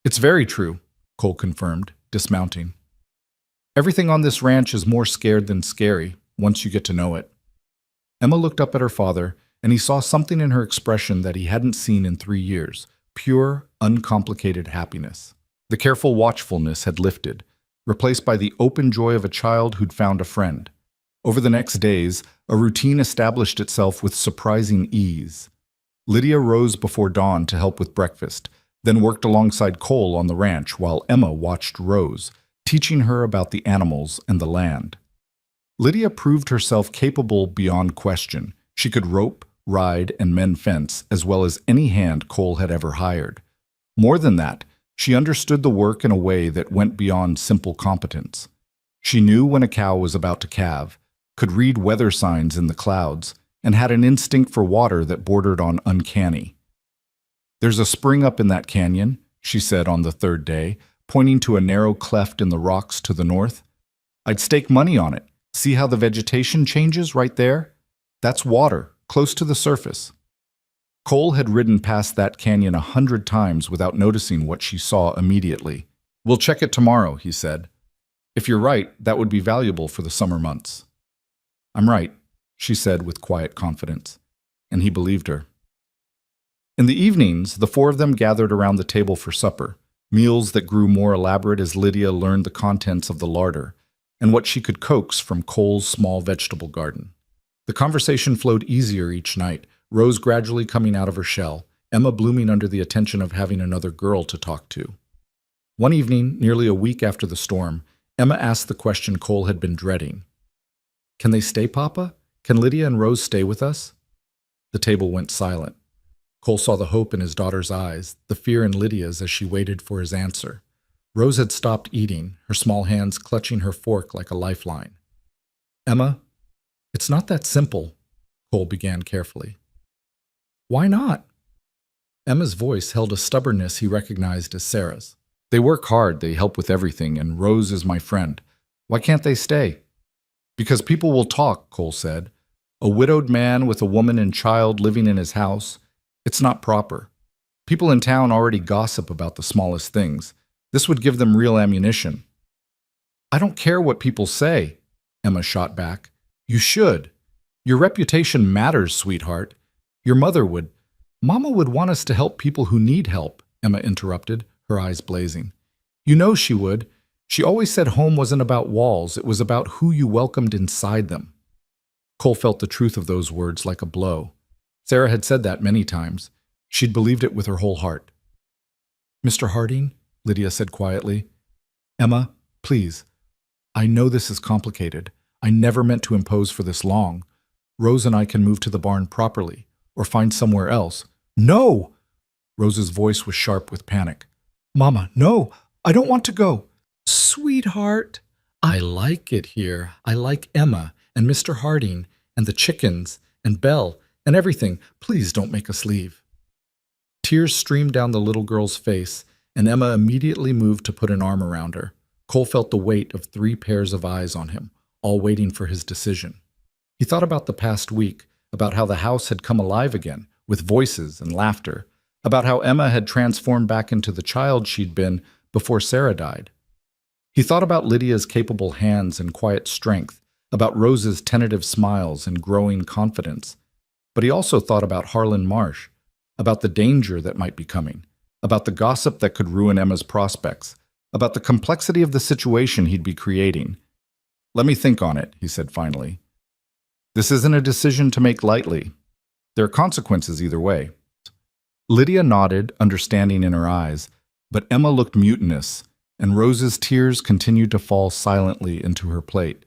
[SPEAKER 1] It's very true, Cole confirmed, dismounting. Everything on this ranch is more scared than scary, once you get to know it. Emma looked up at her father, and he saw something in her expression that he hadn't seen in 3 years, pure, uncomplicated happiness. The careful watchfulness had lifted, replaced by the open joy of a child who'd found a friend. Over the next days, a routine established itself with surprising ease. Lydia rose before dawn to help with breakfast, then worked alongside Cole on the ranch while Emma watched Rose, teaching her about the animals and the land. Lydia proved herself capable beyond question. She could rope, ride, and mend fence as well as any hand Cole had ever hired. More than that, she understood the work in a way that went beyond simple competence. She knew when a cow was about to calve, could read weather signs in the clouds, and had an instinct for water that bordered on uncanny. There's a spring up in that canyon, she said on the third day, pointing to a narrow cleft in the rocks to the north. I'd stake money on it. See how the vegetation changes right there? That's water, close to the surface. Cole had ridden past that canyon 100 times without noticing what she saw immediately. We'll check it tomorrow, he said. If you're right, that would be valuable for the summer months. I'm right, she said with quiet confidence, and he believed her. In the evenings, the four of them gathered around the table for supper, meals that grew more elaborate as Lydia learned the contents of the larder and what she could coax from Cole's small vegetable garden. The conversation flowed easier each night, Rose gradually coming out of her shell, Emma blooming under the attention of having another girl to talk to. One evening, nearly a week after the storm, Emma asked the question Cole had been dreading. Can they stay, Papa? Can Lydia and Rose stay with us? The table went silent. Cole saw the hope in his daughter's eyes, the fear in Lydia's as she waited for his answer. Rose had stopped eating, her small hands clutching her fork like a lifeline. Emma, it's not that simple, Cole began carefully. Why not? Emma's voice held a stubbornness he recognized as Sarah's. They work hard, they help with everything, and Rose is my friend. Why can't they stay? Because people will talk, Cole said. A widowed man with a woman and child living in his house. It's not proper. People in town already gossip about the smallest things. This would give them real ammunition. I don't care what people say, Emma shot back. You should. Your reputation matters, sweetheart. Your mother would. Mama would want us to help people who need help, Emma interrupted, her eyes blazing. You know she would. She always said home wasn't about walls, it was about who you welcomed inside them. Cole felt the truth of those words like a blow. Sarah had said that many times. She'd believed it with her whole heart. Mr. Harding, Lydia said quietly. Emma, please. I know this is complicated. I never meant to impose for this long. Rose and I can move to the barn properly, or find somewhere else. No! Rose's voice was sharp with panic. Mama, no! I don't want to go. Sweetheart, I like it here. I like Emma and Mr. Harding and the chickens and Belle and everything. Please don't make us leave. Tears streamed down the little girl's face, and Emma immediately moved to put an arm around her. Cole felt the weight of 3 pairs of eyes on him, all waiting for his decision. He thought about the past week, about how the house had come alive again, with voices and laughter, about how Emma had transformed back into the child she'd been before Sarah died. He thought about Lydia's capable hands and quiet strength, about Rose's tentative smiles and growing confidence. But he also thought about Harlan Marsh, about the danger that might be coming, about the gossip that could ruin Emma's prospects, about the complexity of the situation he'd be creating. Let me think on it, he said finally. This isn't a decision to make lightly. There are consequences either way. Lydia nodded, understanding in her eyes, but Emma looked mutinous, and Rose's tears continued to fall silently into her plate.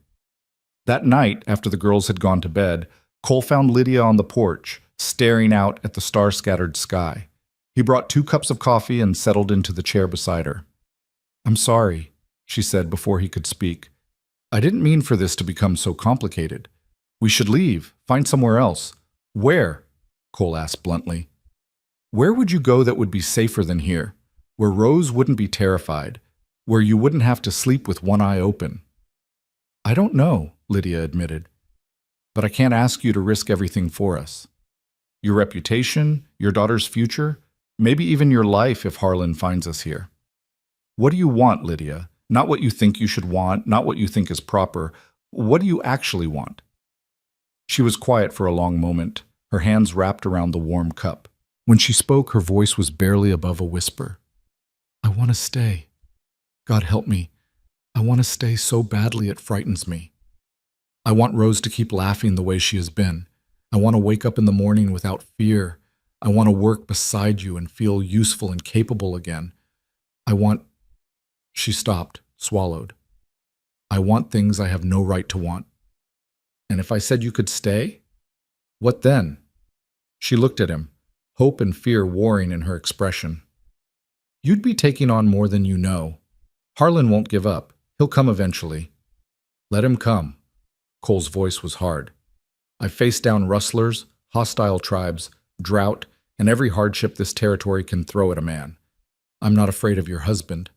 [SPEAKER 1] That night, after the girls had gone to bed, Cole found Lydia on the porch, staring out at the star-scattered sky. He brought 2 cups of coffee and settled into the chair beside her. I'm sorry, she said before he could speak. I didn't mean for this to become so complicated. We should leave, find somewhere else. Where? Cole asked bluntly. Where would you go that would be safer than here? Where Rose wouldn't be terrified, where you wouldn't have to sleep with one eye open. I don't know, Lydia admitted, but I can't ask you to risk everything for us. Your reputation, your daughter's future, maybe even your life if Harlan finds us here. What do you want, Lydia? Not what you think you should want, not what you think is proper. What do you actually want? She was quiet for a long moment, her hands wrapped around the warm cup. When she spoke, her voice was barely above a whisper. I want to stay. God help me. I want to stay so badly it frightens me. I want Rose to keep laughing the way she has been. I want to wake up in the morning without fear. I want to work beside you and feel useful and capable again. I want... She stopped, swallowed. I want things I have no right to want. And if I said you could stay? What then? She looked at him, hope and fear warring in her expression. You'd be taking on more than you know. Harlan won't give up. He'll come eventually. Let him come. Cole's voice was hard. I've faced down rustlers, hostile tribes, drought, and every hardship this territory can throw at a man. I'm not afraid of your husband.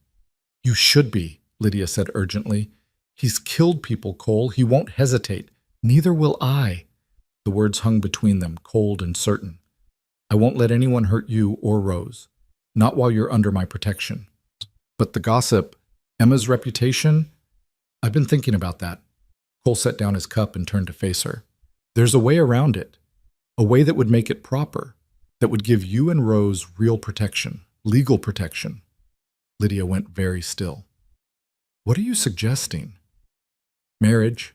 [SPEAKER 1] You should be, Lydia said urgently. He's killed people, Cole. He won't hesitate. Neither will I. The words hung between them, cold and certain. I won't let anyone hurt you or Rose. Not while you're under my protection. But the gossip, Emma's reputation? I've been thinking about that. Cole set down his cup and turned to face her. There's a way around it. A way that would make it proper. That would give you and Rose real protection. Legal protection. Lydia went very still. What are you suggesting? Marriage.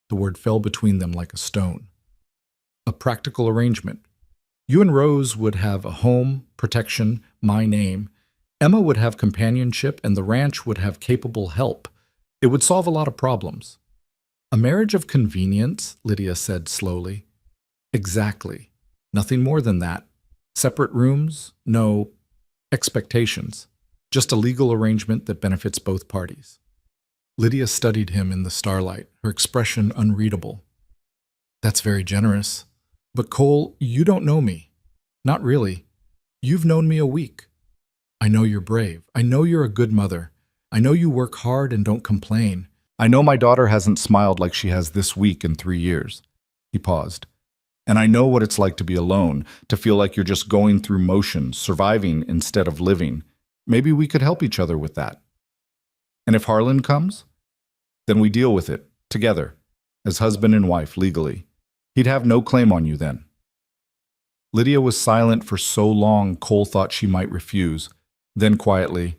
[SPEAKER 1] The word fell between them like a stone. A practical arrangement. You and Rose would have a home, protection, my name. Emma would have companionship, and the ranch would have capable help. It would solve a lot of problems. A marriage of convenience, Lydia said slowly. Exactly. Nothing more than that. Separate rooms, no expectations. Just a legal arrangement that benefits both parties. Lydia studied him in the starlight, her expression unreadable. That's very generous. But Cole, you don't know me. Not really. You've known me a week. I know you're brave. I know you're a good mother. I know you work hard and don't complain. I know my daughter hasn't smiled like she has this week in 3 years. He paused. And I know what it's like to be alone, to feel like you're just going through motions, surviving instead of living. Maybe we could help each other with that. And if Harlan comes, then we deal with it, together, as husband and wife legally. He'd have no claim on you then. Lydia was silent for so long Cole thought she might refuse. Then quietly,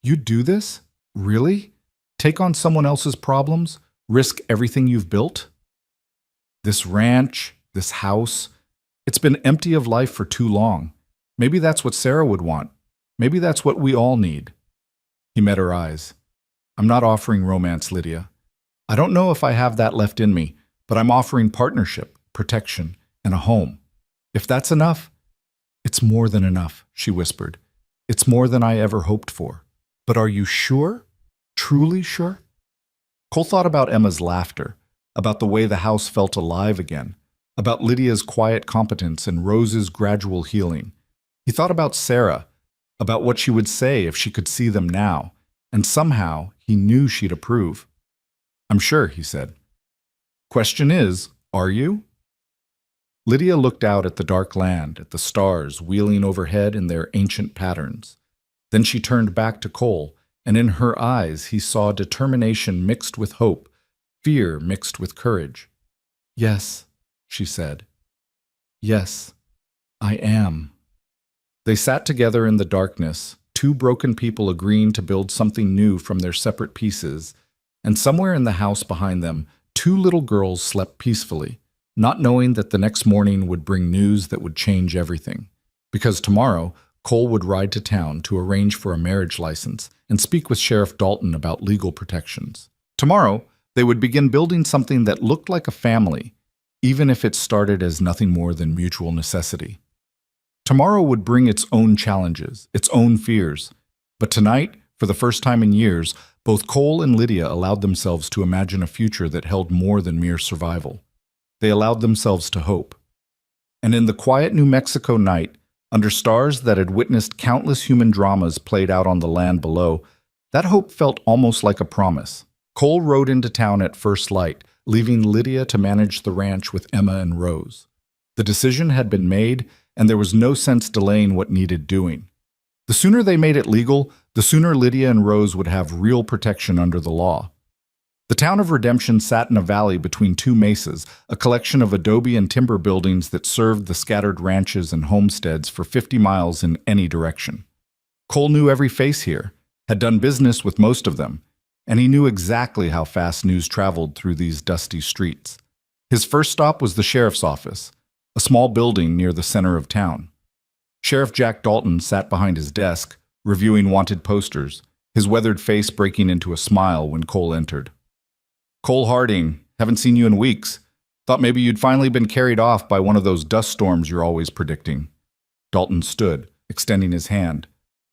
[SPEAKER 1] You'd do this? Really? Take on someone else's problems? Risk everything you've built? This ranch, this house, it's been empty of life for too long. Maybe that's what Sarah would want. Maybe that's what we all need. He met her eyes. I'm not offering romance, Lydia. I don't know if I have that left in me, but I'm offering partnership, protection, and a home. If that's enough, it's more than enough, she whispered. It's more than I ever hoped for. But are you sure? Truly sure? Cole thought about Emma's laughter, about the way the house felt alive again, about Lydia's quiet competence and Rose's gradual healing. He thought about Sarah, about what she would say if she could see them now, and somehow he knew she'd approve. I'm sure, he said. Question is, are you? Lydia looked out at the dark land, at the stars wheeling overhead in their ancient patterns. Then she turned back to Cole, and in her eyes he saw determination mixed with hope, fear mixed with courage. Yes, she said. Yes, I am. They sat together in the darkness, two broken people agreeing to build something new from their separate pieces, and somewhere in the house behind them, two little girls slept peacefully, not knowing that the next morning would bring news that would change everything. Because tomorrow, Cole would ride to town to arrange for a marriage license and speak with Sheriff Dalton about legal protections. Tomorrow, they would begin building something that looked like a family, even if it started as nothing more than mutual necessity. Tomorrow would bring its own challenges, its own fears, but tonight, For the first time in years, both Cole and Lydia allowed themselves to imagine a future that held more than mere survival. They allowed themselves to hope. And in the quiet New Mexico night, under stars that had witnessed countless human dramas played out on the land below, that hope felt almost like a promise. Cole rode into town at first light, leaving Lydia to manage the ranch with Emma and Rose. The decision had been made, and there was no sense delaying what needed doing. The sooner they made it legal, the sooner Lydia and Rose would have real protection under the law. The town of Redemption sat in a valley between two mesas, a collection of adobe and timber buildings that served the scattered ranches and homesteads for 50 miles in any direction. Cole knew every face here, had done business with most of them, and he knew exactly how fast news traveled through these dusty streets. His first stop was the sheriff's office, a small building near the center of town. Sheriff Jack Dalton sat behind his desk, reviewing wanted posters, his weathered face breaking into a smile when Cole entered. "Cole Harding, haven't seen you in weeks. Thought maybe you'd finally been carried off by one of those dust storms you're always predicting." Dalton stood, extending his hand.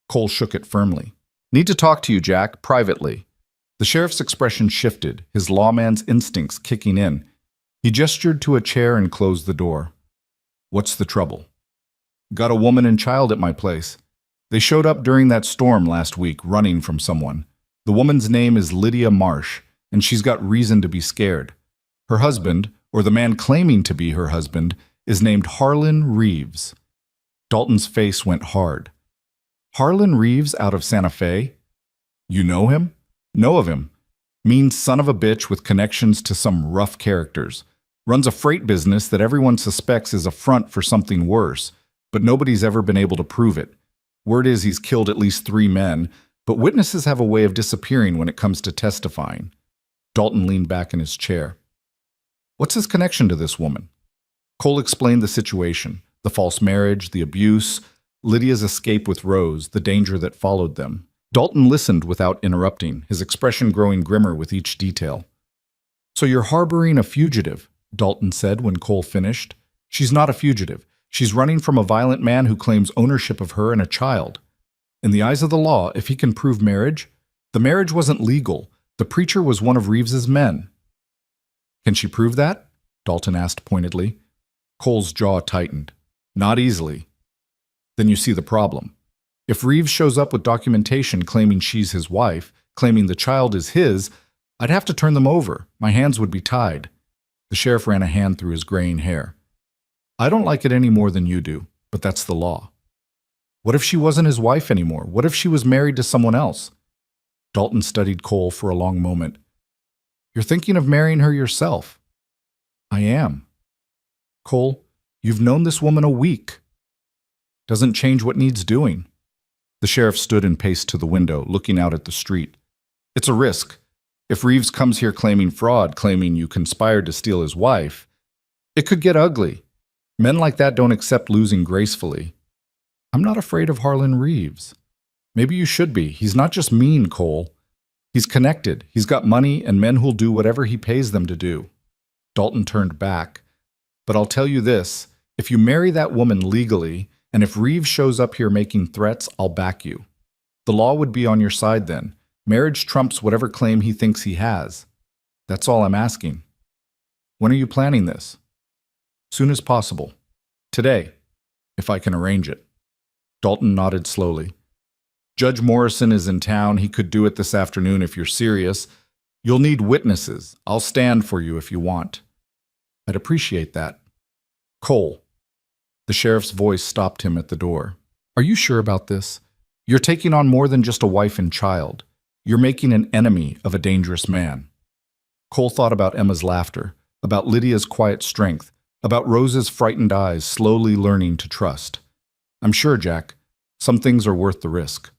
[SPEAKER 1] Cole shook it firmly. "Need to talk to you, Jack, privately." The sheriff's expression shifted, his lawman's instincts kicking in. He gestured to a chair and closed the door. "What's the trouble?" "Got a woman and child at my place. They showed up during that storm last week, running from someone. The woman's name is Lydia Marsh, and she's got reason to be scared. Her husband, or the man claiming to be her husband, is named Harlan Reeves." Dalton's face went hard. "Harlan Reeves out of Santa Fe? You know him?" "Know of him. Mean son of a bitch with connections to some rough characters. Runs a freight business that everyone suspects is a front for something worse, but nobody's ever been able to prove it. Word is he's killed at least 3 men, but witnesses have a way of disappearing when it comes to testifying." Dalton leaned back in his chair. "What's his connection to this woman?" Cole explained the situation, the false marriage, the abuse, Lydia's escape with Rose, the danger that followed them. Dalton listened without interrupting, his expression growing grimmer with each detail. "So you're harboring a fugitive," Dalton said when Cole finished. "She's not a fugitive. She's running from a violent man who claims ownership of her and a child. In the eyes of the law, if he can prove marriage, the marriage wasn't legal. The preacher was one of Reeves's men." "Can she prove that?" Dalton asked pointedly. Cole's jaw tightened. "Not easily." "Then you see the problem. If Reeves shows up with documentation claiming she's his wife, claiming the child is his, I'd have to turn them over. My hands would be tied." The sheriff ran a hand through his graying hair. "I don't like it any more than you do, but that's the law." "What if she wasn't his wife anymore? What if she was married to someone else?" Dalton studied Cole for a long moment. "You're thinking of marrying her yourself." "I am." "Cole, you've known this woman a week." "Doesn't change what needs doing." The sheriff stood and paced to the window, looking out at the street. "It's a risk. If Reeves comes here claiming fraud, claiming you conspired to steal his wife, it could get ugly. Men like that don't accept losing gracefully." "I'm not afraid of Harlan Reeves." "Maybe you should be. He's not just mean, Cole. He's connected. He's got money and men who'll do whatever he pays them to do." Dalton turned back. "But I'll tell you this. If you marry that woman legally, and if Reeves shows up here making threats, I'll back you. The law would be on your side then. Marriage trumps whatever claim he thinks he has. That's all I'm asking." "When are you planning this?" "Soon as possible. Today, if I can arrange it." Dalton nodded slowly. "Judge Morrison is in town. He could do it this afternoon if you're serious. You'll need witnesses. I'll stand for you if you want." "I'd appreciate that." "Cole." The sheriff's voice stopped him at the door. "Are you sure about this? You're taking on more than just a wife and child. You're making an enemy of a dangerous man." Cole thought about Emma's laughter, about Lydia's quiet strength, about Rose's frightened eyes slowly learning to trust. "I'm sure, Jack. Some things are worth the risk."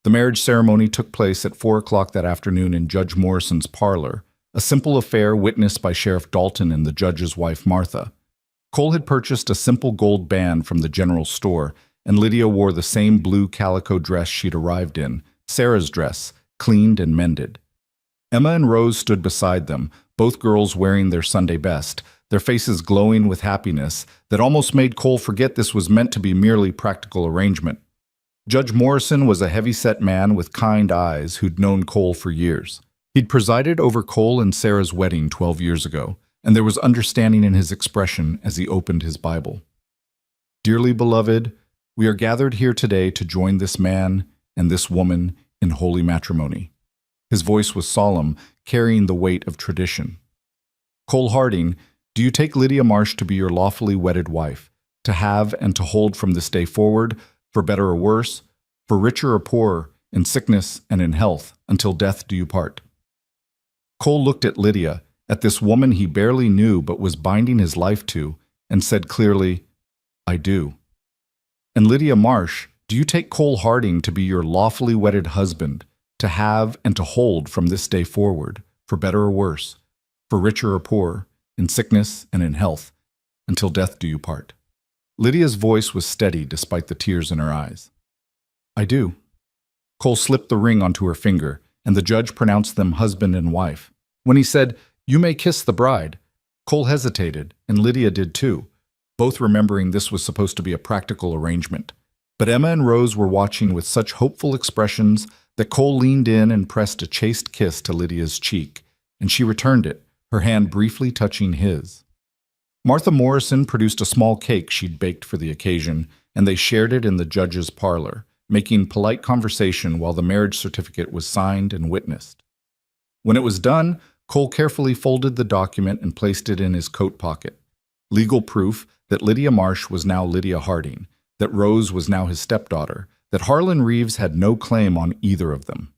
[SPEAKER 1] The marriage ceremony took place at 4 o'clock that afternoon in Judge Morrison's parlor, a simple affair witnessed by Sheriff Dalton and the judge's wife, Martha. Cole had purchased a simple gold band from the general store, and Lydia wore the same blue calico dress she'd arrived in, Sarah's dress, cleaned and mended. Emma and Rose stood beside them, both girls wearing their Sunday best, their faces glowing with happiness that almost made Cole forget this was meant to be merely practical arrangement. Judge Morrison was a heavy-set man with kind eyes who'd known Cole for years. He'd presided over Cole and Sarah's wedding 12 years ago, and there was understanding in his expression as he opened his Bible. Dearly beloved, we are gathered here today to join this man and this woman in holy matrimony. His voice was solemn, carrying the weight of tradition. Cole Harding, do you take Lydia Marsh to be your lawfully wedded wife, to have and to hold from this day forward, for better or worse, for richer or poorer, in sickness and in health, until death do you part? Cole looked at Lydia, at this woman he barely knew but was binding his life to, and said clearly, I do. And Lydia Marsh, do you take Cole Harding to be your lawfully wedded husband, to have and to hold from this day forward, for better or worse, for richer or poorer, in sickness and in health, until death do you part? Lydia's voice was steady despite the tears in her eyes. I do. Cole slipped the ring onto her finger, and the judge pronounced them husband and wife. When he said, you may kiss the bride, Cole hesitated, and Lydia did too, both remembering this was supposed to be a practical arrangement. But Emma and Rose were watching with such hopeful expressions that Cole leaned in and pressed a chaste kiss to Lydia's cheek, and she returned it, her hand briefly touching his. Martha Morrison produced a small cake she'd baked for the occasion, and they shared it in the judge's parlor, making polite conversation while the marriage certificate was signed and witnessed. When it was done, Cole carefully folded the document and placed it in his coat pocket. Legal proof that Lydia Marsh was now Lydia Harding, that Rose was now his stepdaughter, that Harlan Reeves had no claim on either of them.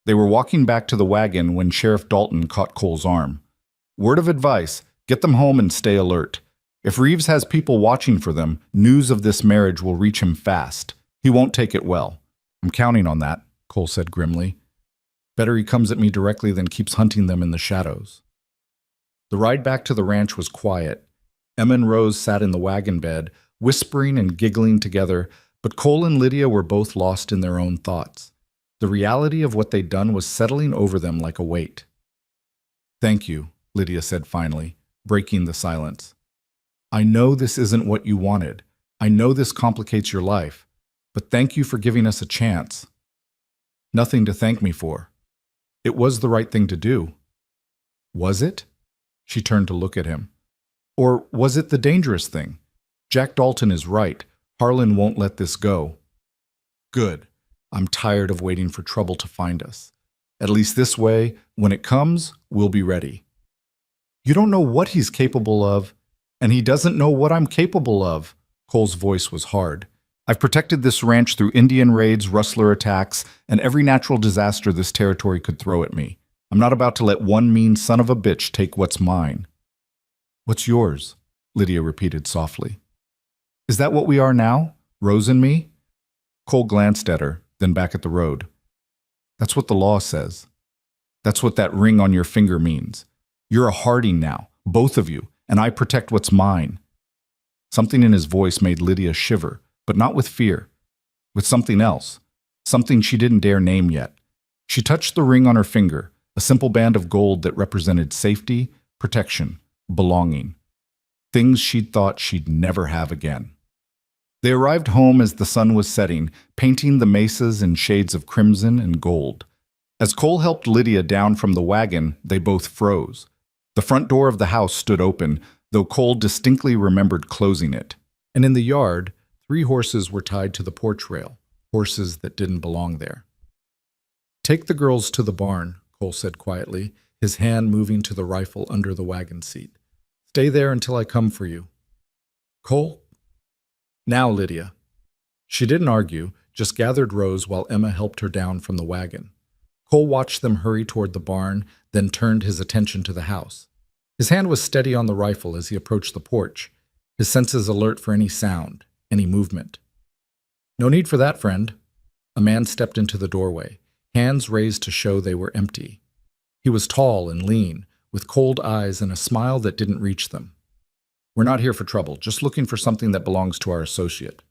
[SPEAKER 1] They were walking back to the wagon when Sheriff Dalton caught Cole's arm. Word of advice, get them home and stay alert. If Reeves has people watching for them, news of this marriage will reach him fast. He won't take it well. I'm counting on that, Cole said grimly. Better he comes at me directly than keeps hunting them in the shadows. The ride back to the ranch was quiet. Emma and Rose sat in the wagon bed, whispering and giggling together, but Cole and Lydia were both lost in their own thoughts. The reality of what they'd done was settling over them like a weight. Thank you, Lydia said finally, breaking the silence. I know this isn't what you wanted. I know this complicates your life, but thank you for giving us a chance. Nothing to thank me for. It was the right thing to do. Was it? She turned to look at him. Or was it the dangerous thing? Jack Dalton is right. Harlan won't let this go. Good. I'm tired of waiting for trouble to find us. At least this way, when it comes, we'll be ready. You don't know what he's capable of, and he doesn't know what I'm capable of. Cole's voice was hard. I've protected this ranch through Indian raids, rustler attacks, and every natural disaster this territory could throw at me. I'm not about to let one mean son of a bitch take what's mine. What's yours? Lydia repeated softly. Is that what we are now? Rose and me? Cole glanced at her, then back at the road. That's what the law says. That's what that ring on your finger means. You're a Harding now, both of you, and I protect what's mine. Something in his voice made Lydia shiver, but not with fear, with something else, something she didn't dare name yet. She touched the ring on her finger, a simple band of gold that represented safety, protection, belonging, things she'd thought she'd never have again. They arrived home as the sun was setting, painting the mesas in shades of crimson and gold. As Cole helped Lydia down from the wagon, they both froze. The front door of the house stood open, though Cole distinctly remembered closing it. And in the yard, 3 horses were tied to the porch rail, horses that didn't belong there. Take the girls to the barn, Cole said quietly, his hand moving to the rifle under the wagon seat. Stay there until I come for you. Cole? Now, Lydia. She didn't argue, just gathered Rose while Emma helped her down from the wagon. Cole watched them hurry toward the barn, then turned his attention to the house. His hand was steady on the rifle as he approached the porch, his senses alert for any sound, any movement. No need for that, friend. A man stepped into the doorway, hands raised to show they were empty. He was tall and lean, with cold eyes and a smile that didn't reach them. We're not here for trouble, just looking for something that belongs to our associate.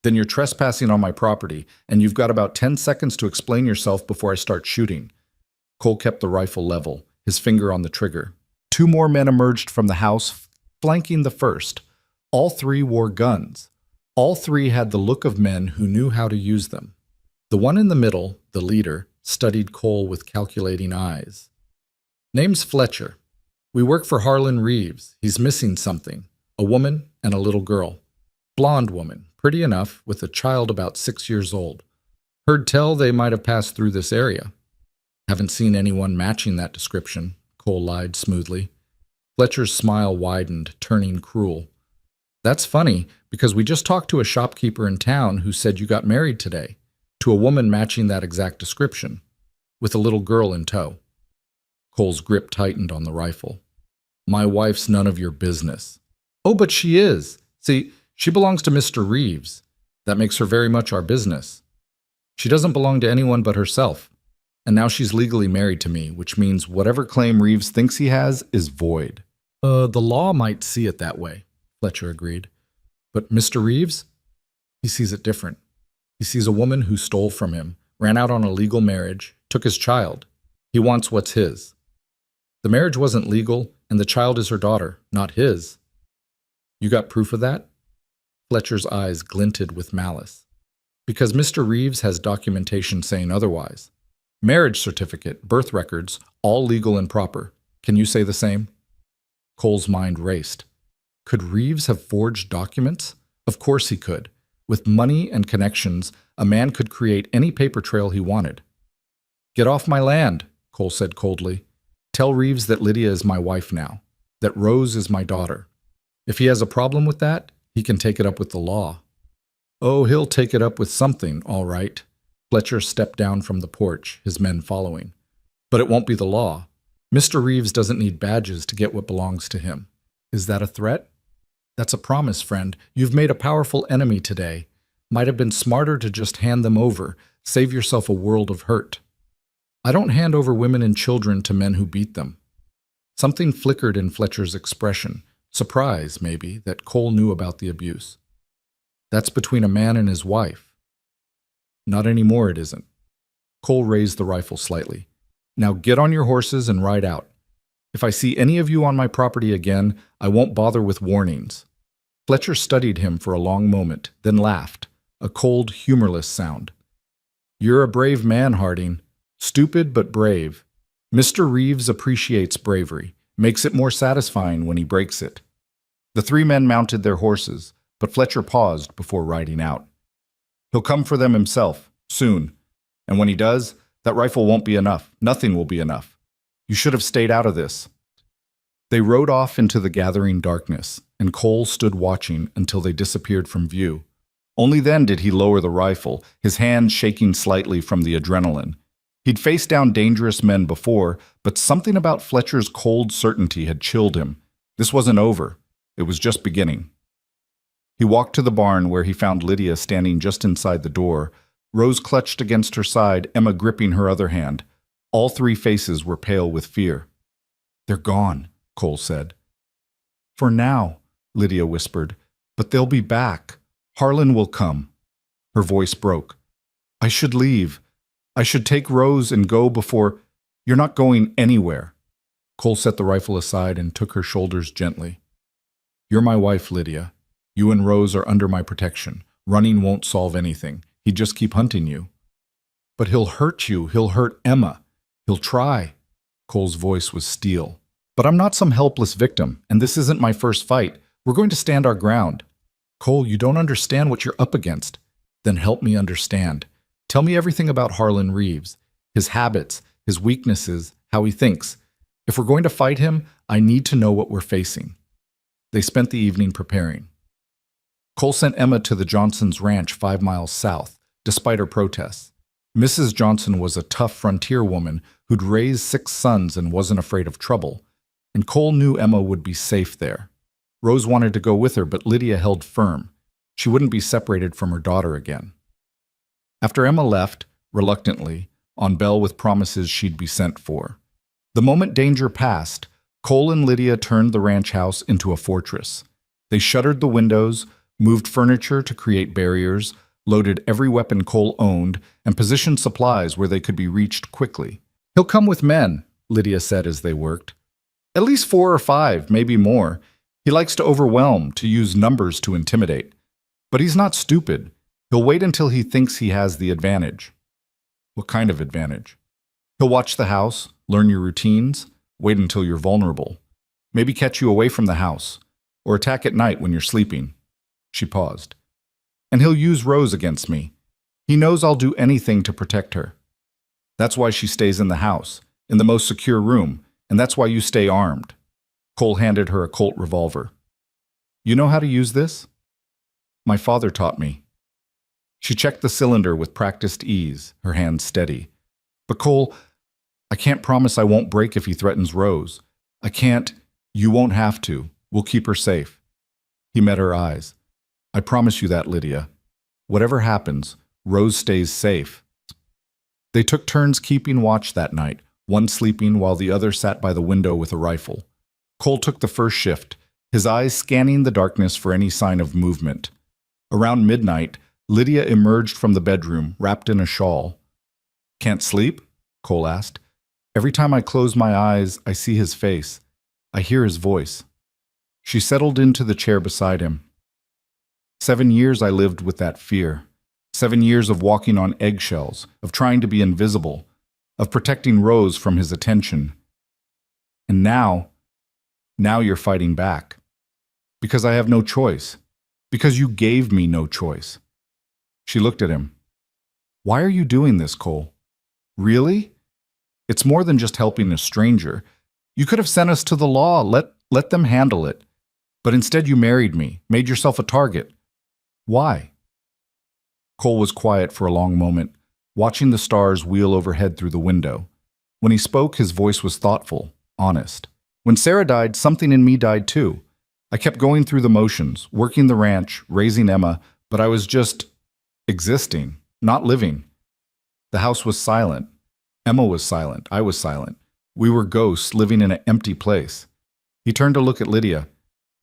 [SPEAKER 1] Then you're trespassing on my property, and you've got about 10 seconds to explain yourself before I start shooting. Cole kept the rifle level, his finger on the trigger. 2 more men emerged from the house, flanking the first. All 3 wore guns. All three had the look of men who knew how to use them. The one in the middle, the leader, studied Cole with calculating eyes. Name's Fletcher. We work for Harlan Reeves. He's missing something. A woman and a little girl. Blonde woman, pretty enough, with a child about 6 years old. Heard tell they might have passed through this area. Haven't seen anyone matching that description, Cole lied smoothly. Fletcher's smile widened, turning cruel. That's funny, because we just talked to a shopkeeper in town who said you got married today, to a woman matching that exact description, with a little girl in tow. Cole's grip tightened on the rifle. My wife's none of your business. Oh, but she is. See, she belongs to Mr. Reeves. That makes her very much our business. She doesn't belong to anyone but herself. And now she's legally married to me, which means whatever claim Reeves thinks he has is void. The law might see it that way, Fletcher agreed. But Mr. Reeves? He sees it different. He sees a woman who stole from him, ran out on a legal marriage, took his child. He wants what's his. The marriage wasn't legal, and the child is her daughter, not his. You got proof of that? Fletcher's eyes glinted with malice. Because Mr. Reeves has documentation saying otherwise. Marriage certificate, birth records, all legal and proper. Can you say the same? Cole's mind raced. Could Reeves have forged documents? Of course he could. With money and connections, a man could create any paper trail he wanted. Get off my land, Cole said coldly. Tell Reeves that Lydia is my wife now, that Rose is my daughter. If he has a problem with that, he can take it up with the law. Oh, he'll take it up with something, all right. Fletcher stepped down from the porch, his men following. But it won't be the law. Mr. Reeves doesn't need badges to get what belongs to him. Is that a threat? That's a promise, friend. You've made a powerful enemy today. Might have been smarter to just hand them over, save yourself a world of hurt. I don't hand over women and children to men who beat them. Something flickered in Fletcher's expression, surprise, maybe, that Cole knew about the abuse. That's between a man and his wife. Not anymore, it isn't. Cole raised the rifle slightly. Now get on your horses and ride out. If I see any of you on my property again, I won't bother with warnings. Fletcher studied him for a long moment, then laughed, a cold, humorless sound. You're a brave man, Harding. Stupid but brave. Mr. Reeves appreciates bravery, makes it more satisfying when he breaks it. The three men mounted their horses, but Fletcher paused before riding out. He'll come for them himself, soon. And when he does, that rifle won't be enough. Nothing will be enough. You should have stayed out of this. They rode off into the gathering darkness, and Cole stood watching until they disappeared from view. Only then did he lower the rifle, his hand shaking slightly from the adrenaline. He'd faced down dangerous men before, but something about Fletcher's cold certainty had chilled him. This wasn't over. It was just beginning. He walked to the barn where he found Lydia standing just inside the door, Rose clutched against her side, Emma gripping her other hand. All three faces were pale with fear. They're gone, Cole said. For now, Lydia whispered, but they'll be back. Harlan will come. Her voice broke. I should leave. I should take Rose and go before... You're not going anywhere. Cole set the rifle aside and took her shoulders gently. You're my wife, Lydia. You and Rose are under my protection. Running won't solve anything. He'd just keep hunting you. But he'll hurt you. He'll hurt Emma. He'll try. Cole's voice was steel. But I'm not some helpless victim, and this isn't my first fight. We're going to stand our ground. Cole, you don't understand what you're up against. Then help me understand. Tell me everything about Harlan Reeves, his habits, his weaknesses, how he thinks. If we're going to fight him, I need to know what we're facing. They spent the evening preparing. Cole sent Emma to the Johnsons' ranch 5 miles south, despite her protests. Mrs. Johnson was a tough frontier woman who'd raised 6 sons and wasn't afraid of trouble, and Cole knew Emma would be safe there. Rose wanted to go with her, but Lydia held firm. She wouldn't be separated from her daughter again. After Emma left, reluctantly, on Bell with promises she'd be sent for. The moment danger passed, Cole and Lydia turned the ranch house into a fortress. They shuttered the windows, moved furniture to create barriers, loaded every weapon Cole owned, and positioned supplies where they could be reached quickly. He'll come with men, Lydia said as they worked. At least 4 or 5, maybe more. He likes to overwhelm, to use numbers to intimidate. But he's not stupid. He'll wait until he thinks he has the advantage. What kind of advantage? He'll watch the house, learn your routines, wait until you're vulnerable. Maybe catch you away from the house, or attack at night when you're sleeping. She paused. And he'll use Rose against me. He knows I'll do anything to protect her. That's why she stays in the house, in the most secure room, and that's why you stay armed. Cole handed her a Colt revolver. You know how to use this? My father taught me. She checked the cylinder with practiced ease, her hands steady. But Cole, I can't promise I won't break if he threatens Rose. I can't. You won't have to. We'll keep her safe. He met her eyes. I promise you that, Lydia. Whatever happens, Rose stays safe. They took turns keeping watch that night, one sleeping while the other sat by the window with a rifle. Cole took the first shift, his eyes scanning the darkness for any sign of movement. Around midnight, Lydia emerged from the bedroom, wrapped in a shawl. Can't sleep? Cole asked. Every time I close my eyes, I see his face. I hear his voice. She settled into the chair beside him. 7 years I lived with that fear. 7 years of walking on eggshells, of trying to be invisible, of protecting Rose from his attention. And now you're fighting back. Because I have no choice. Because you gave me no choice. She looked at him. Why are you doing this, Cole? Really? It's more than just helping a stranger. You could have sent us to the law, let them handle it. But instead you married me, made yourself a target. Why? Cole was quiet for a long moment, watching the stars wheel overhead through the window. When he spoke, his voice was thoughtful, honest. When Sarah died, something in me died too. I kept going through the motions, working the ranch, raising Emma, but I was just existing, not living. The house was silent. Emma was silent. I was silent. We were ghosts living in an empty place. He turned to look at Lydia.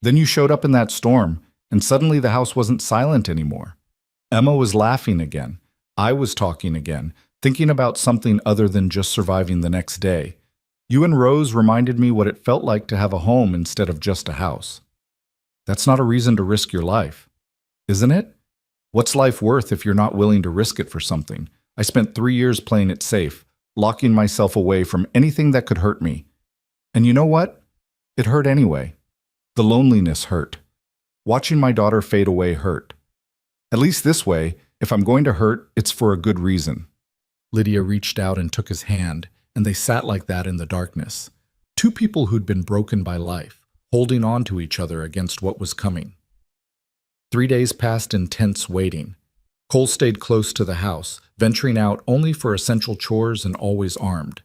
[SPEAKER 1] Then you showed up in that storm, and suddenly the house wasn't silent anymore. Emma was laughing again. I was talking again, thinking about something other than just surviving the next day. You and Rose reminded me what it felt like to have a home instead of just a house. That's not a reason to risk your life, isn't it? What's life worth if you're not willing to risk it for something? I spent 3 years playing it safe, locking myself away from anything that could hurt me. And you know what? It hurt anyway. The loneliness hurt. Watching my daughter fade away hurt. At least this way, if I'm going to hurt, it's for a good reason. Lydia reached out and took his hand, and they sat like that in the darkness. Two people who'd been broken by life, holding on to each other against what was coming. 3 days passed in tense waiting. Cole stayed close to the house, venturing out only for essential chores and always armed.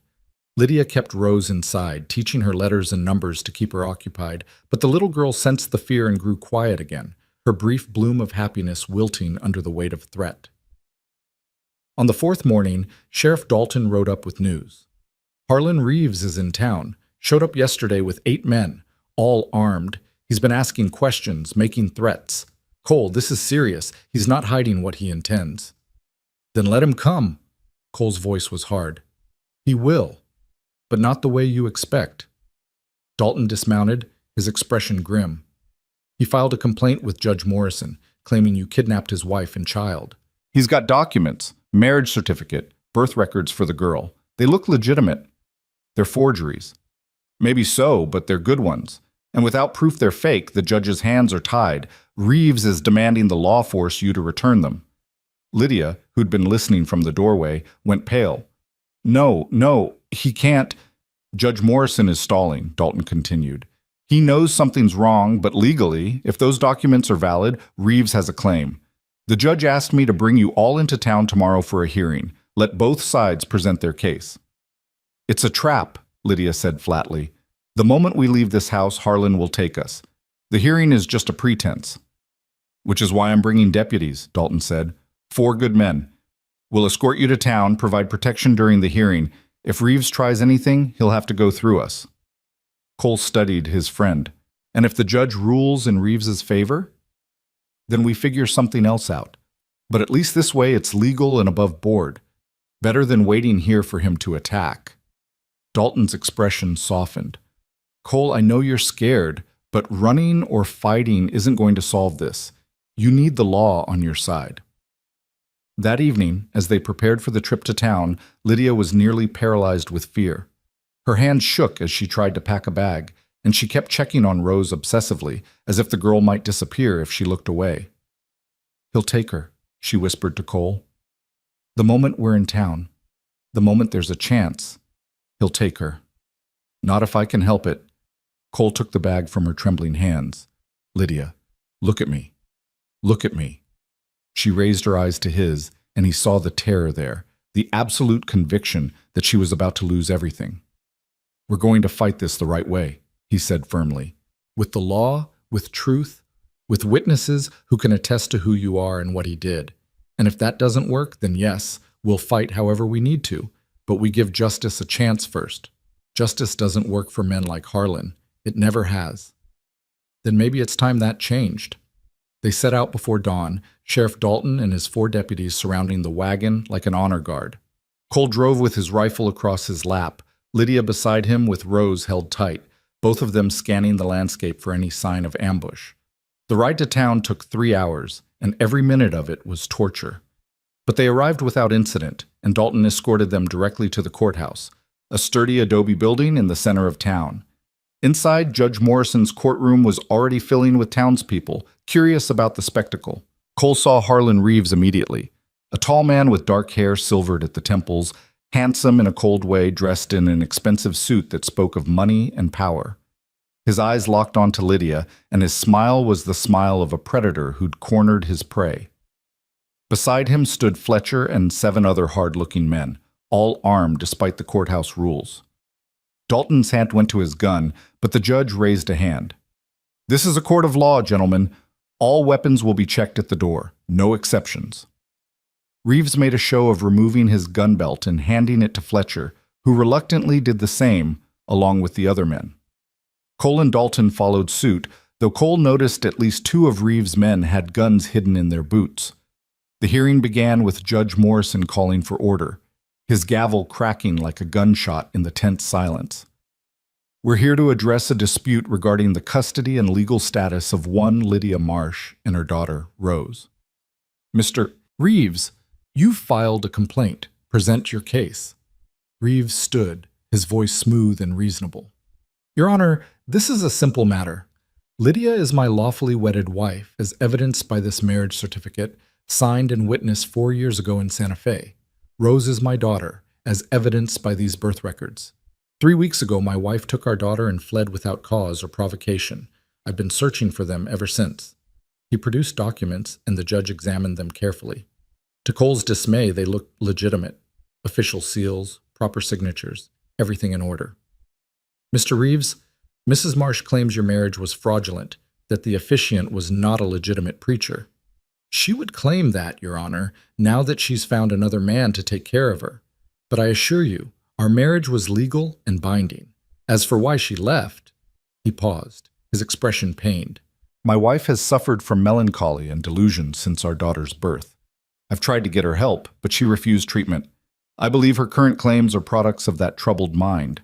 [SPEAKER 1] Lydia kept Rose inside, teaching her letters and numbers to keep her occupied, but the little girl sensed the fear and grew quiet again, her brief bloom of happiness wilting under the weight of threat. On the 4th morning, Sheriff Dalton rode up with news. Harlan Reeves is in town, showed up yesterday with 8 men, all armed. He's been asking questions, making threats. Cole, this is serious. He's not hiding what he intends. Then let him come. Cole's voice was hard. He will, but not the way you expect. Dalton dismounted, his expression grim. He filed a complaint with Judge Morrison, claiming you kidnapped his wife and child. He's got documents, marriage certificate, birth records for the girl. They look legitimate. They're forgeries. Maybe so, but they're good ones. And without proof they're fake, the judge's hands are tied. Reeves is demanding the law force you to return them. Lydia, who'd been listening from the doorway, went pale. No, he can't. Judge Morrison is stalling, Dalton continued. He knows something's wrong, but legally, if those documents are valid, Reeves has a claim. The judge asked me to bring you all into town tomorrow for a hearing. Let both sides present their case. It's a trap, Lydia said flatly. The moment we leave this house, Harlan will take us. The hearing is just a pretense. Which is why I'm bringing deputies, Dalton said. 4 good men. We'll escort you to town, provide protection during the hearing. If Reeves tries anything, he'll have to go through us. Cole studied his friend. And if the judge rules in Reeves's favor? Then we figure something else out. But at least this way it's legal and above board. Better than waiting here for him to attack. Dalton's expression softened. Cole, I know you're scared, but running or fighting isn't going to solve this. You need the law on your side. That evening, as they prepared for the trip to town, Lydia was nearly paralyzed with fear. Her hands shook as she tried to pack a bag, and she kept checking on Rose obsessively, as if the girl might disappear if she looked away. "He'll take her," she whispered to Cole. "The moment we're in town, the moment there's a chance, he'll take her." "Not if I can help it." Cole took the bag from her trembling hands. "Lydia, look at me. Look at me." She raised her eyes to his, and he saw the terror there, the absolute conviction that she was about to lose everything. "We're going to fight this the right way," he said firmly. "With the law, with truth, with witnesses who can attest to who you are and what he did. And if that doesn't work, then yes, we'll fight however we need to, but we give justice a chance first. Justice doesn't work for men like Harlan. It never has." Then maybe it's time that changed. They set out before dawn, Sheriff Dalton and his 4 deputies surrounding the wagon like an honor guard. Cole drove with his rifle across his lap, Lydia beside him with Rose held tight, both of them scanning the landscape for any sign of ambush. The ride to town took 3 hours, and every minute of it was torture. But they arrived without incident, and Dalton escorted them directly to the courthouse, a sturdy adobe building in the center of town. Inside, Judge Morrison's courtroom was already filling with townspeople, curious about the spectacle. Cole saw Harlan Reeves immediately, a tall man with dark hair silvered at the temples, handsome in a cold way, dressed in an expensive suit that spoke of money and power. His eyes locked onto Lydia, and his smile was the smile of a predator who'd cornered his prey. Beside him stood Fletcher and 7 other hard-looking men, all armed despite the courthouse rules. Dalton's hand went to his gun, but the judge raised a hand. "This is a court of law, gentlemen. All weapons will be checked at the door, no exceptions." Reeves made a show of removing his gun belt and handing it to Fletcher, who reluctantly did the same, along with the other men. Cole and Dalton followed suit, though Cole noticed at least 2 of Reeves' men had guns hidden in their boots. The hearing began with Judge Morrison calling for order, his gavel cracking like a gunshot in the tense silence. "We're here to address a dispute regarding the custody and legal status of one Lydia Marsh and her daughter, Rose." "Mr. Reeves, you've filed a complaint. Present your case." Reeves stood, his voice smooth and reasonable. "Your Honor, this is a simple matter. Lydia is my lawfully wedded wife, as evidenced by this marriage certificate, signed and witnessed 4 years ago in Santa Fe. Rose is my daughter, as evidenced by these birth records. 3 weeks ago, my wife took our daughter and fled without cause or provocation. I've been searching for them ever since." He produced documents, and the judge examined them carefully. To Cole's dismay, they looked legitimate. Official seals, proper signatures, everything in order. "Mr. Reeves, Mrs. Marsh claims your marriage was fraudulent, that the officiant was not a legitimate preacher." "She would claim that, Your Honor, now that she's found another man to take care of her. But I assure you, our marriage was legal and binding. As for why she left—" He paused, his expression pained. "My wife has suffered from melancholy and delusion since our daughter's birth. I've tried to get her help, but she refused treatment. I believe her current claims are products of that troubled mind."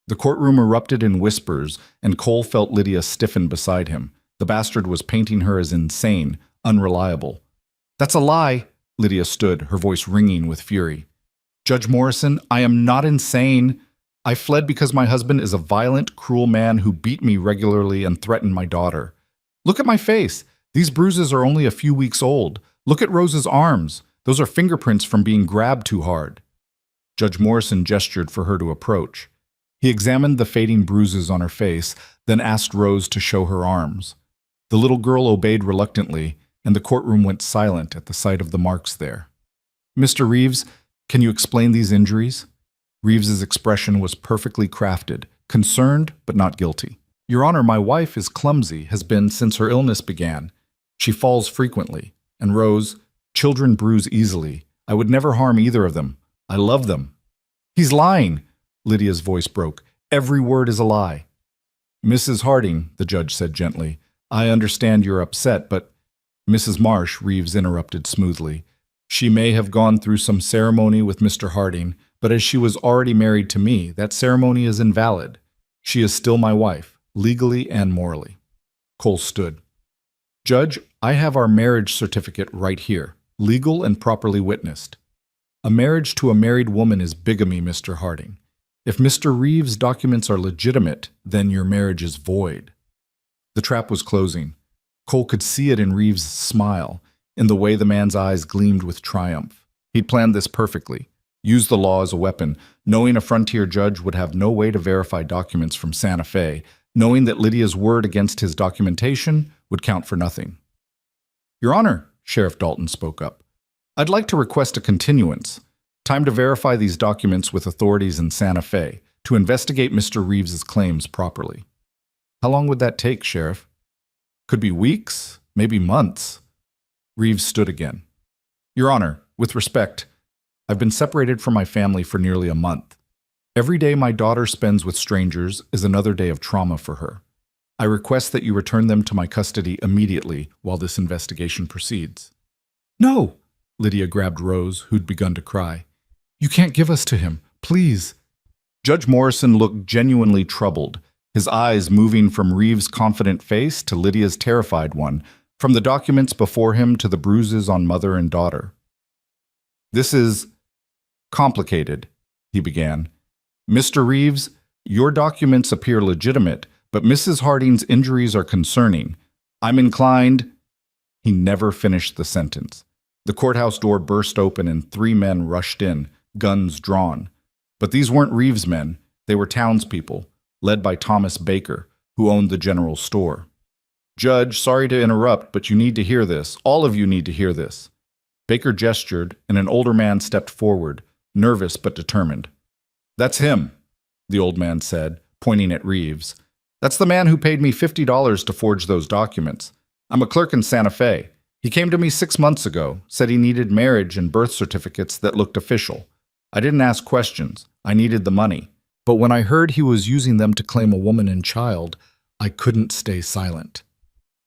[SPEAKER 1] The courtroom erupted in whispers, and Cole felt Lydia stiffen beside him. The bastard was painting her as insane, unreliable. "That's a lie!" Lydia stood, her voice ringing with fury. "Judge Morrison, I am not insane. I fled because my husband is a violent, cruel man who beat me regularly and threatened my daughter. Look at my face. These bruises are only a few weeks old. Look at Rose's arms. Those are fingerprints from being grabbed too hard." Judge Morrison gestured for her to approach. He examined the fading bruises on her face, then asked Rose to show her arms. The little girl obeyed reluctantly, and the courtroom went silent at the sight of the marks there. "Mr. Reeves, can you explain these injuries?" Reeves's expression was perfectly crafted, concerned but not guilty. "Your Honor, my wife is clumsy, has been since her illness began. She falls frequently. And Rose, children bruise easily. I would never harm either of them. I love them." "He's lying!" Lydia's voice broke. "Every word is a lie." "Mrs. Harding," the judge said gently, "I understand you're upset, but—" "Mrs. Marsh," Reeves interrupted smoothly. "She may have gone through some ceremony with Mr. Harding, but as she was already married to me, that ceremony is invalid. She is still my wife, legally and morally." Cole stood. "Judge, I have our marriage certificate right here, legal and properly witnessed. A marriage to a married woman is bigamy, Mr. Harding. If Mr. Reeves' documents are legitimate, then your marriage is void. The trap was closing. Cole could see it in Reeves' smile, in the way the man's eyes gleamed with triumph. He'd planned this perfectly. Use the law as a weapon, knowing a frontier judge would have no way to verify documents from Santa Fe, knowing that Lydia's word against his documentation would count for nothing. Your Honor, Sheriff Dalton spoke up, I'd like to request a continuance. Time to verify these documents with authorities in Santa Fe to investigate Mr. Reeves's claims properly. How long would that take, Sheriff? Could be weeks, maybe months. Reeves stood again. Your Honor, with respect, I've been separated from my family for nearly a month. Every day my daughter spends with strangers is another day of trauma for her. I request that you return them to my custody immediately while this investigation proceeds. No! Lydia grabbed Rose, who'd begun to cry. You can't give us to him, please. Judge Morrison looked genuinely troubled, his eyes moving from Reeves' confident face to Lydia's terrified one, from the documents before him to the bruises on mother and daughter. This is complicated, he began. Mr. Reeves, your documents appear legitimate, but Mrs. Harding's injuries are concerning. I'm inclined... He never finished the sentence. The courthouse door burst open and 3 men rushed in, guns drawn. But these weren't Reeves' men. They were townspeople, led by Thomas Baker, who owned the general store. Judge, sorry to interrupt, but you need to hear this. All of you need to hear this. Baker gestured, and an older man stepped forward, nervous but determined. That's him, the old man said, pointing at Reeves. That's the man who paid me $50 to forge those documents. I'm a clerk in Santa Fe. He came to me 6 months ago, said he needed marriage and birth certificates that looked official. I didn't ask questions. I needed the money. But when I heard he was using them to claim a woman and child, I couldn't stay silent.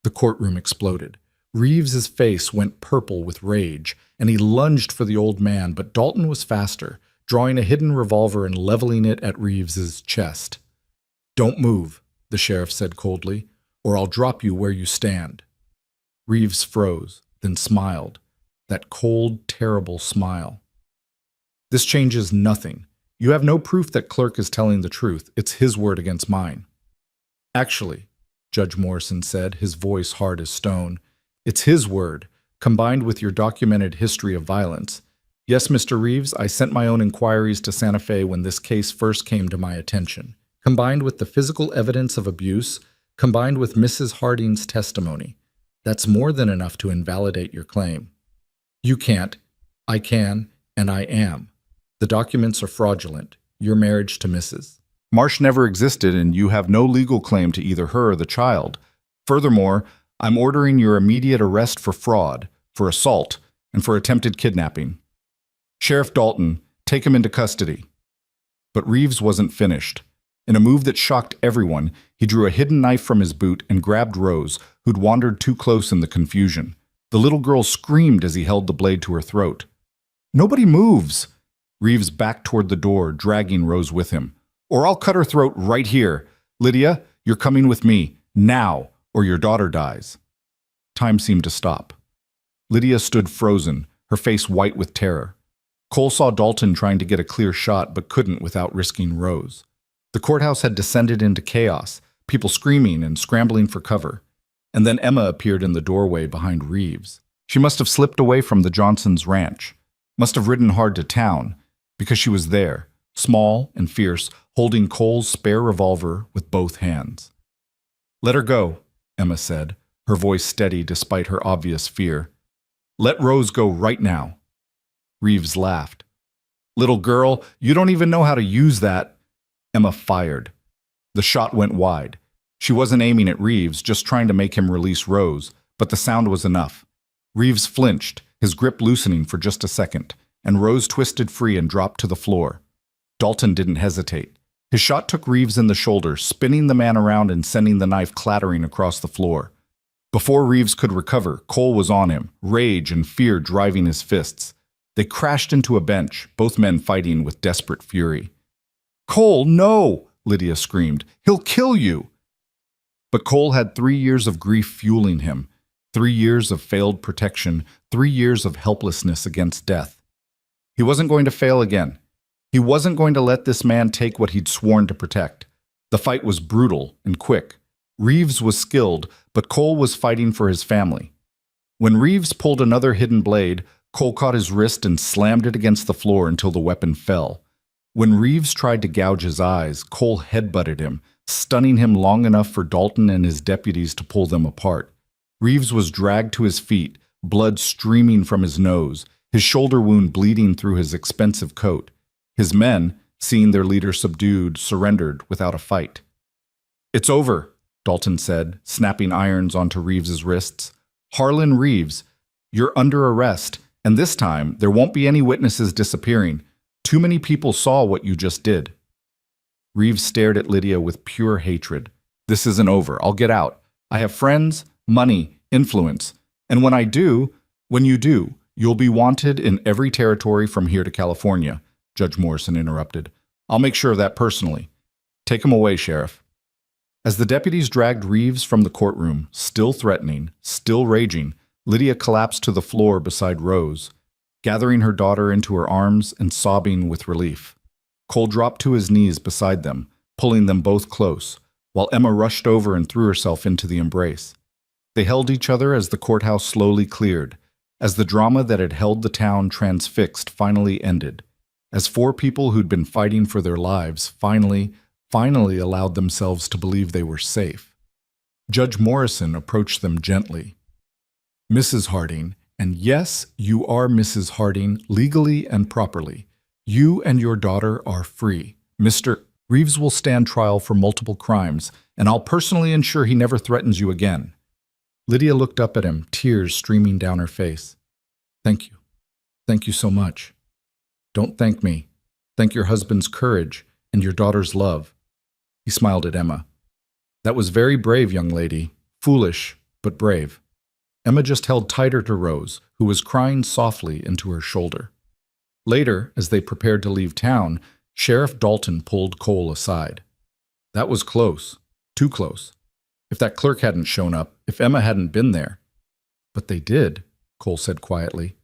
[SPEAKER 1] The courtroom exploded. Reeves's face went purple with rage, and he lunged for the old man, but Dalton was faster, drawing a hidden revolver and leveling it at Reeves's chest. Don't move, the sheriff said coldly, or I'll drop you where you stand. Reeves froze, then smiled, that cold, terrible smile. This changes nothing. You have no proof that Clerk is telling the truth. It's his word against mine. Actually, Judge Morrison said, his voice hard as stone, it's his word, combined with your documented history of violence. Yes, Mr. Reeves, I sent my own inquiries to Santa Fe when this case first came to my attention. Combined with the physical evidence of abuse, combined with Mrs. Harding's testimony, that's more than enough to invalidate your claim. You can't. I can, and I am. The documents are fraudulent. Your marriage to Mrs. Marsh never existed, and you have no legal claim to either her or the child. Furthermore, I'm ordering your immediate arrest for fraud, for assault, and for attempted kidnapping. Sheriff Dalton, take him into custody. But Reeves wasn't finished. In a move that shocked everyone, he drew a hidden knife from his boot and grabbed Rose, who'd wandered too close in the confusion. The little girl screamed as he held the blade to her throat. Nobody moves! Reeves backed toward the door, dragging Rose with him. Or I'll cut her throat right here. Lydia, you're coming with me, now, or your daughter dies. Time seemed to stop. Lydia stood frozen, her face white with terror. Cole saw Dalton trying to get a clear shot, but couldn't without risking Rose. The courthouse had descended into chaos, people screaming and scrambling for cover. And then Emma appeared in the doorway behind Reeves. She must have slipped away from the Johnsons' ranch, must have ridden hard to town, because she was there, small and fierce, holding Cole's spare revolver with both hands. Let her go, Emma said, her voice steady despite her obvious fear. Let Rose go right now. Reeves laughed. Little girl, you don't even know how to use that. Emma fired. The shot went wide. She wasn't aiming at Reeves, just trying to make him release Rose, but the sound was enough. Reeves flinched, his grip loosening for just a second, and Rose twisted free and dropped to the floor. Dalton didn't hesitate. His shot took Reeves in the shoulder, spinning the man around and sending the knife clattering across the floor. Before Reeves could recover, Cole was on him, rage and fear driving his fists. They crashed into a bench, both men fighting with desperate fury. Cole, no! Lydia screamed. He'll kill you! But Cole had 3 years of grief fueling him. 3 years of failed protection, 3 years of helplessness against death. He wasn't going to fail again. He wasn't going to let this man take what he'd sworn to protect. The fight was brutal and quick. Reeves was skilled, but Cole was fighting for his family. When Reeves pulled another hidden blade, Cole caught his wrist and slammed it against the floor until the weapon fell. When Reeves tried to gouge his eyes, Cole headbutted him, stunning him long enough for Dalton and his deputies to pull them apart. Reeves was dragged to his feet, blood streaming from his nose, his shoulder wound bleeding through his expensive coat. His men, seeing their leader subdued, surrendered without a fight. "It's over," Dalton said, snapping irons onto Reeves's wrists. "Harlan Reeves, you're under arrest, and this time there won't be any witnesses disappearing. Too many people saw what you just did." Reeves stared at Lydia with pure hatred. "This isn't over. I'll get out. I have friends, money, influence. And when you do, you'll be wanted in every territory from here to California," Judge Morrison interrupted. "I'll make sure of that personally. Take him away, Sheriff." As the deputies dragged Reeves from the courtroom, still threatening, still raging, Lydia collapsed to the floor beside Rose, gathering her daughter into her arms and sobbing with relief. Cole dropped to his knees beside them, pulling them both close, while Emma rushed over and threw herself into the embrace. They held each other as the courthouse slowly cleared, as the drama that had held the town transfixed finally ended, as 4 people who'd been fighting for their lives finally allowed themselves to believe they were safe. Judge Morrison approached them gently. "Mrs. Harding, and yes, you are Mrs. Harding, legally and properly. You and your daughter are free. Mr. Reeves will stand trial for multiple crimes, and I'll personally ensure he never threatens you again." Lydia looked up at him, tears streaming down her face. "Thank you. Thank you so much." "Don't thank me. Thank your husband's courage and your daughter's love." He smiled at Emma. "That was very brave, young lady. Foolish, but brave." Emma just held tighter to Rose, who was crying softly into her shoulder. Later, as they prepared to leave town, Sheriff Dalton pulled Cole aside. "That was close. Too close. If that clerk hadn't shown up, if Emma hadn't been there." "But they did," Cole said quietly.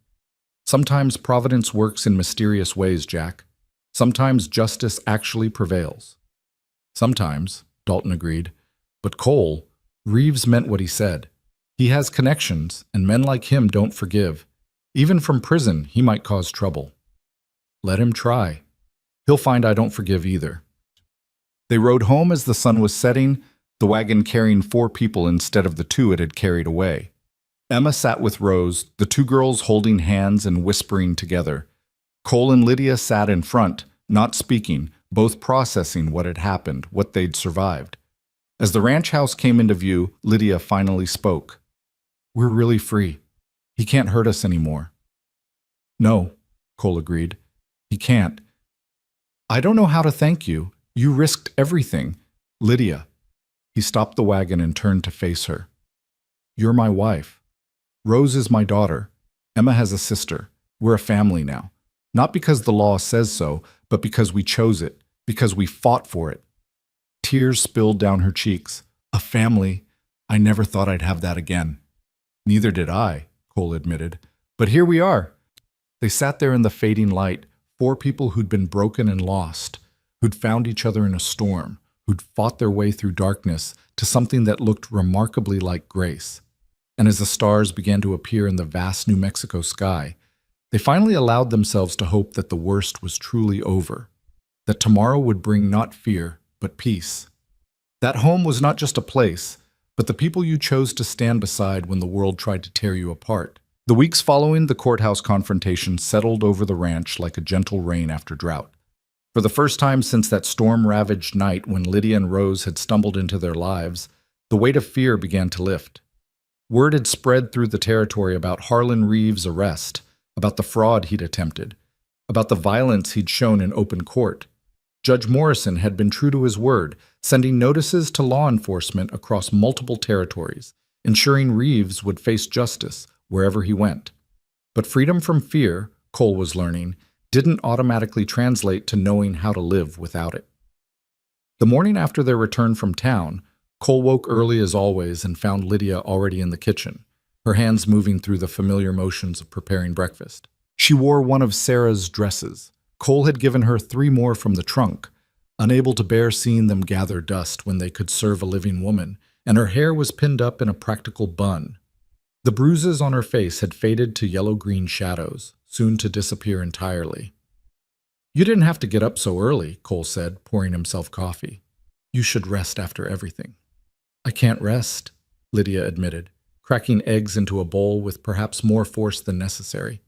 [SPEAKER 1] "Sometimes Providence works in mysterious ways, Jack. Sometimes justice actually prevails." "Sometimes," Dalton agreed. "But Cole, Reeves meant what he said. He has connections, and men like him don't forgive. Even from prison, he might cause trouble." "Let him try. He'll find I don't forgive either." They rode home as the sun was setting, the wagon carrying 4 people instead of the 2 it had carried away. Emma sat with Rose, the 2 girls holding hands and whispering together. Cole and Lydia sat in front, not speaking, both processing what had happened, what they'd survived. As the ranch house came into view, Lydia finally spoke. "We're really free. He can't hurt us anymore." "No," Cole agreed. "He can't. I don't know how to thank you. You risked everything. Lydia." He stopped the wagon and turned to face her. "You're my wife. Rose is my daughter. Emma has a sister. We're a family now. Not because the law says so, but because we chose it, because we fought for it." Tears spilled down her cheeks. "A family. I never thought I'd have that again." "Neither did I," Cole admitted. "But here we are." They sat there in the fading light, 4 people who'd been broken and lost, who'd found each other in a storm, who'd fought their way through darkness to something that looked remarkably like grace. And as the stars began to appear in the vast New Mexico sky, they finally allowed themselves to hope that the worst was truly over, that tomorrow would bring not fear, but peace. That home was not just a place, but the people you chose to stand beside when the world tried to tear you apart. The weeks following the courthouse confrontation settled over the ranch like a gentle rain after drought. For the first time since that storm-ravaged night when Lydia and Rose had stumbled into their lives, the weight of fear began to lift. Word had spread through the territory about Harlan Reeves' arrest, about the fraud he'd attempted, about the violence he'd shown in open court. Judge Morrison had been true to his word, sending notices to law enforcement across multiple territories, ensuring Reeves would face justice wherever he went. But freedom from fear, Cole was learning, didn't automatically translate to knowing how to live without it. The morning after their return from town, Cole woke early as always and found Lydia already in the kitchen. her hands moving through the familiar motions of preparing breakfast. She wore one of Sarah's dresses. Cole had given her 3 more from the trunk, unable to bear seeing them gather dust when they could serve a living woman, and her hair was pinned up in a practical bun. The bruises on her face had faded to yellow-green shadows, soon to disappear entirely. "You didn't have to get up so early," Cole said, pouring himself coffee. "You should rest after everything." "I can't rest," Lydia admitted, cracking eggs into a bowl with perhaps more force than necessary.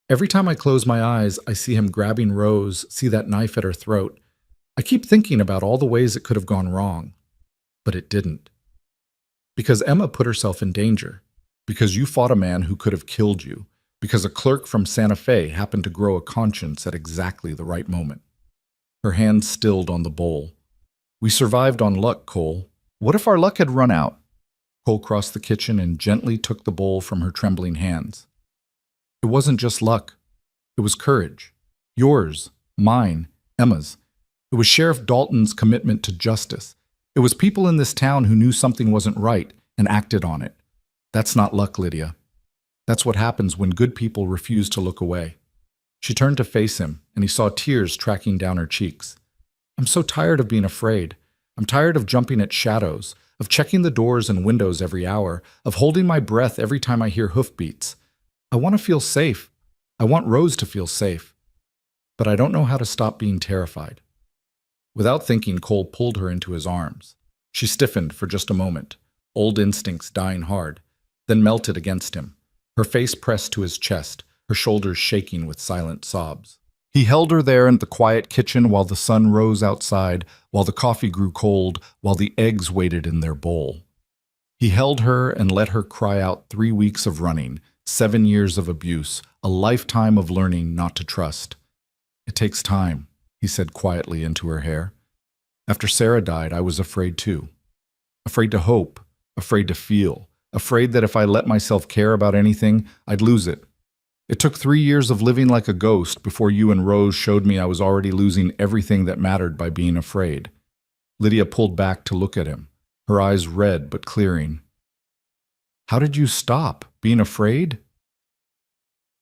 [SPEAKER 1] "Every time I close my eyes, I see him grabbing Rose, see that knife at her throat. I keep thinking about all the ways it could have gone wrong. But it didn't. Because Emma put herself in danger. Because you fought a man who could have killed you. Because a clerk from Santa Fe happened to grow a conscience at exactly the right moment." Her hand stilled on the bowl. "We survived on luck, Cole. What if our luck had run out?" Cole crossed the kitchen and gently took the bowl from her trembling hands. "It wasn't just luck. It was courage. Yours, mine, Emma's. It was Sheriff Dalton's commitment to justice. It was people in this town who knew something wasn't right and acted on it. That's not luck, Lydia. That's what happens when good people refuse to look away." She turned to face him, and he saw tears tracking down her cheeks. "I'm so tired of being afraid. I'm tired of jumping at shadows, of checking the doors and windows every hour, of holding my breath every time I hear hoofbeats. I want to feel safe. I want Rose to feel safe. But I don't know how to stop being terrified." Without thinking, Cole pulled her into his arms. She stiffened for just a moment, old instincts dying hard, then melted against him, her face pressed to his chest, her shoulders shaking with silent sobs. He held her there in the quiet kitchen while the sun rose outside, while the coffee grew cold, while the eggs waited in their bowl. He held her and let her cry out 3 weeks of running, 7 years of abuse, a lifetime of learning not to trust. "It takes time," he said quietly into her hair. "After Sarah died, I was afraid too. Afraid to hope, afraid to feel, afraid that if I let myself care about anything, I'd lose it. It took 3 years of living like a ghost before you and Rose showed me I was already losing everything that mattered by being afraid." Lydia pulled back to look at him, her eyes red but clearing. "How did you stop being afraid?"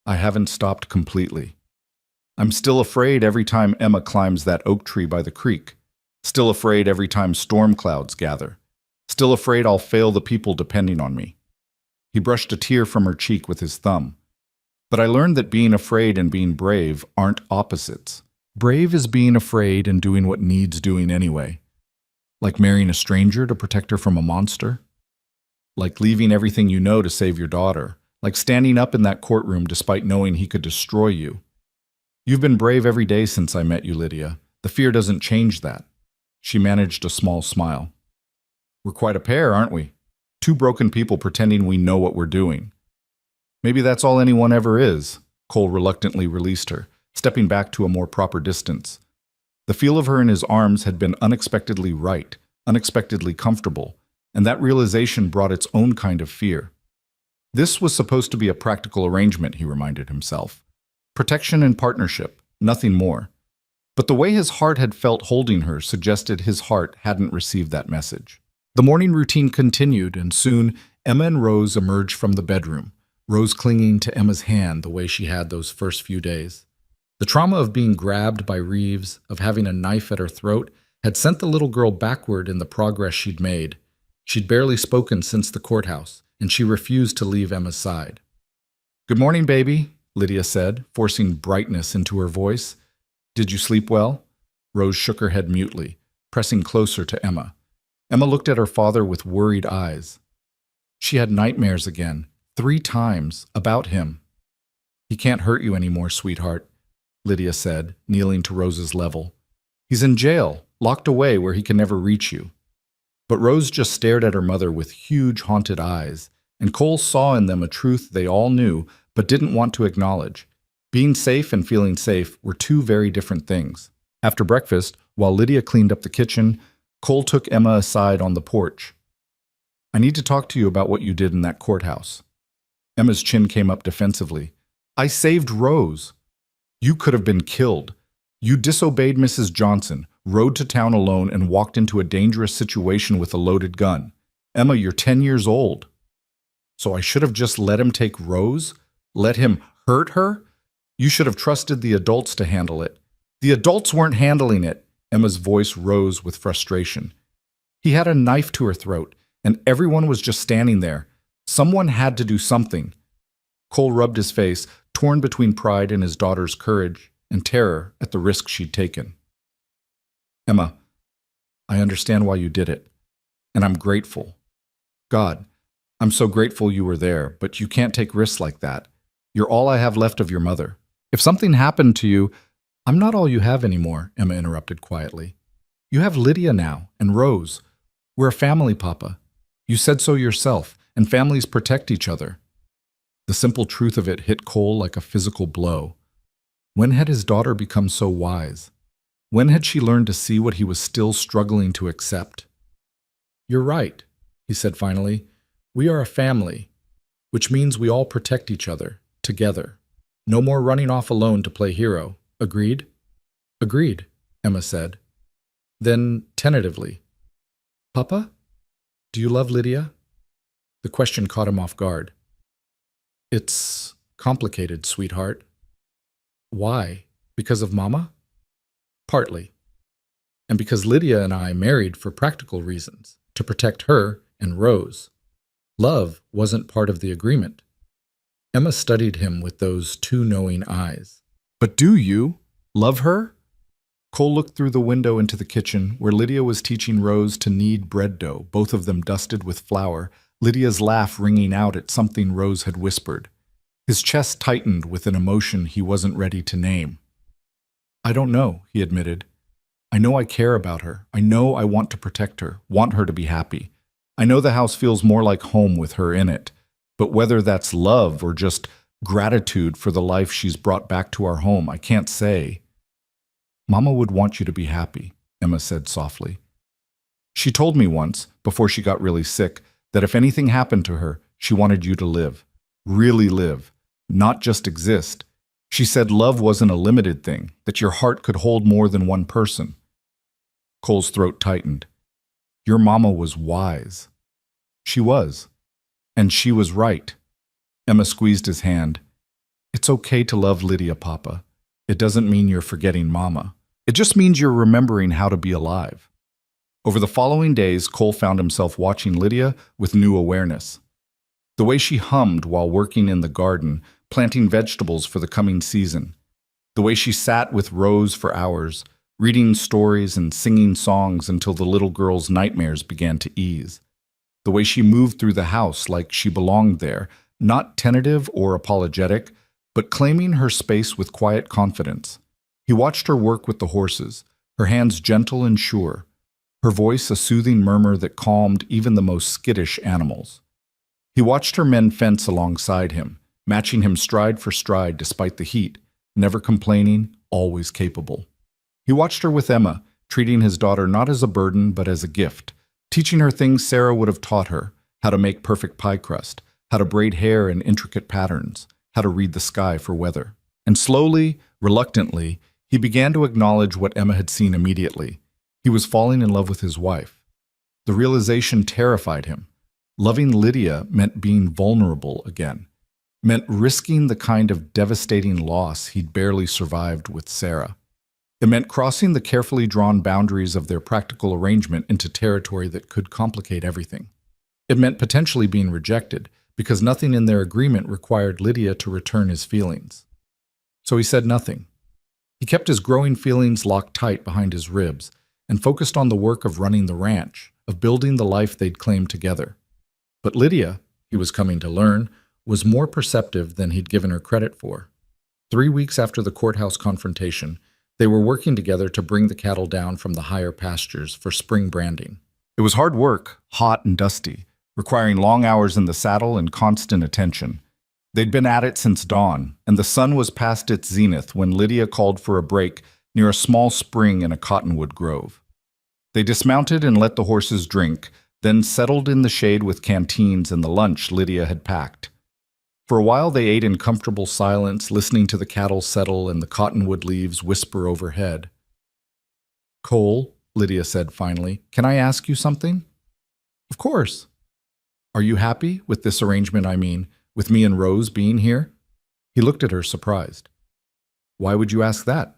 [SPEAKER 1] "I haven't stopped completely. I'm still afraid every time Emma climbs that oak tree by the creek. Still afraid every time storm clouds gather. Still afraid I'll fail the people depending on me." He brushed a tear from her cheek with his thumb. "But I learned that being afraid and being brave aren't opposites. Brave is being afraid and doing what needs doing anyway. Like marrying a stranger to protect her from a monster. Like leaving everything you know to save your daughter. Like standing up in that courtroom despite knowing he could destroy you. You've been brave every day since I met you, Lydia. The fear doesn't change that." She managed a small smile. "We're quite a pair, aren't we? 2 broken people pretending we know what we're doing." "Maybe that's all anyone ever is." Cole reluctantly released her, stepping back to a more proper distance. The feel of her in his arms had been unexpectedly right, unexpectedly comfortable, and that realization brought its own kind of fear. This was supposed to be a practical arrangement, he reminded himself. Protection and partnership, nothing more. But the way his heart had felt holding her suggested his heart hadn't received that message. The morning routine continued, and soon Emma and Rose emerged from the bedroom, Rose clinging to Emma's hand the way she had those first few days. The trauma of being grabbed by Reeves, of having a knife at her throat, had sent the little girl backward in the progress she'd made. She'd barely spoken since the courthouse, and she refused to leave Emma's side. "Good morning, baby," Lydia said, forcing brightness into her voice. "Did you sleep well?" Rose shook her head mutely, pressing closer to Emma. Emma looked at her father with worried eyes. She had nightmares again, 3 times, about him. "He can't hurt you anymore, sweetheart," Lydia said, kneeling to Rose's level. "He's in jail, locked away where he can never reach you." But Rose just stared at her mother with huge, haunted eyes, and Cole saw in them a truth they all knew but didn't want to acknowledge. Being safe and feeling safe were 2 very different things. After breakfast, while Lydia cleaned up the kitchen, Cole took Emma aside on the porch. "I need to talk to you about what you did in that courthouse." Emma's chin came up defensively. "I saved Rose. You could have been killed. You disobeyed Mrs. Johnson, rode to town alone, and walked into a dangerous situation with a loaded gun. Emma, you're 10 years old." So I should have just let him take Rose? Let him hurt her? You should have trusted the adults to handle it. The adults weren't handling it. Emma's voice rose with frustration. He had a knife to her throat, and everyone was just standing there. Someone had to do something. Cole rubbed his face, torn between pride in his daughter's courage and terror at the risk she'd taken. Emma, I understand why you did it, and I'm grateful. God, I'm so grateful you were there, but you can't take risks like that. You're all I have left of your mother. If something happened to you, I'm not all you have anymore, Emma interrupted quietly. You have Lydia now, and Rose. We're a family, Papa. You said so yourself, and families protect each other. The simple truth of it hit Cole like a physical blow. When had his daughter become so wise? When had she learned to see what he was still struggling to accept? You're right, he said finally. We are a family, which means we all protect each other, together. No more running off alone to play hero. Agreed? Agreed, Emma said. Then, tentatively, Papa, do you love Lydia? The question caught him off guard. It's complicated, sweetheart. Why? Because of Mama? Partly. And because Lydia and I married for practical reasons, to protect her and Rose. Love wasn't part of the agreement. Emma studied him with those two knowing eyes. But do you love her? Cole looked through the window into the kitchen, where Lydia was teaching Rose to knead bread dough, both of them dusted with flour, Lydia's laugh ringing out at something Rose had whispered. His chest tightened with an emotion he wasn't ready to name. I don't know, he admitted. I know I care about her. I know I want to protect her, want her to be happy. I know the house feels more like home with her in it. But whether that's love or just gratitude for the life she's brought back to our home, I can't say. Mama would want you to be happy, Emma said softly. She told me once, before she got really sick, that if anything happened to her, she wanted you to live. Really live. Not just exist. She said love wasn't a limited thing, that your heart could hold more than one person. Cole's throat tightened. Your mama was wise. She was. And she was right. Emma squeezed his hand. It's okay to love Lydia, Papa. It doesn't mean you're forgetting Mama. It just means you're remembering how to be alive. Over the following days, Cole found himself watching Lydia with new awareness. The way she hummed while working in the garden, planting vegetables for the coming season. The way she sat with Rose for hours, reading stories and singing songs until the little girl's nightmares began to ease. The way she moved through the house like she belonged there, not tentative or apologetic, but claiming her space with quiet confidence. He watched her work with the horses, her hands gentle and sure, her voice a soothing murmur that calmed even the most skittish animals. He watched her men fence alongside him, matching him stride for stride despite the heat, never complaining, always capable. He watched her with Emma, treating his daughter not as a burden but as a gift, teaching her things Sarah would have taught her, how to make perfect pie crust, how to braid hair in intricate patterns, how to read the sky for weather. And slowly, reluctantly, he began to acknowledge what Emma had seen immediately. He was falling in love with his wife. The realization terrified him. Loving Lydia meant being vulnerable again, meant risking the kind of devastating loss he'd barely survived with Sarah. It meant crossing the carefully drawn boundaries of their practical arrangement into territory that could complicate everything. It meant potentially being rejected, because nothing in their agreement required Lydia to return his feelings. So he said nothing. He kept his growing feelings locked tight behind his ribs and focused on the work of running the ranch, of building the life they'd claimed together. But Lydia, he was coming to learn, was more perceptive than he'd given her credit for. 3 weeks after the courthouse confrontation, they were working together to bring the cattle down from the higher pastures for spring branding. It was hard work, hot and dusty, requiring long hours in the saddle and constant attention. They'd been at it since dawn, and the sun was past its zenith when Lydia called for a break near a small spring in a cottonwood grove. They dismounted and let the horses drink, then settled in the shade with canteens and the lunch Lydia had packed. For a while they ate in comfortable silence, listening to the cattle settle and the cottonwood leaves whisper overhead. "Cole," Lydia said finally, "can I ask you something?" "Of course." Are you happy with this arrangement, I mean, with me and Rose being here? He looked at her surprised. Why would you ask that?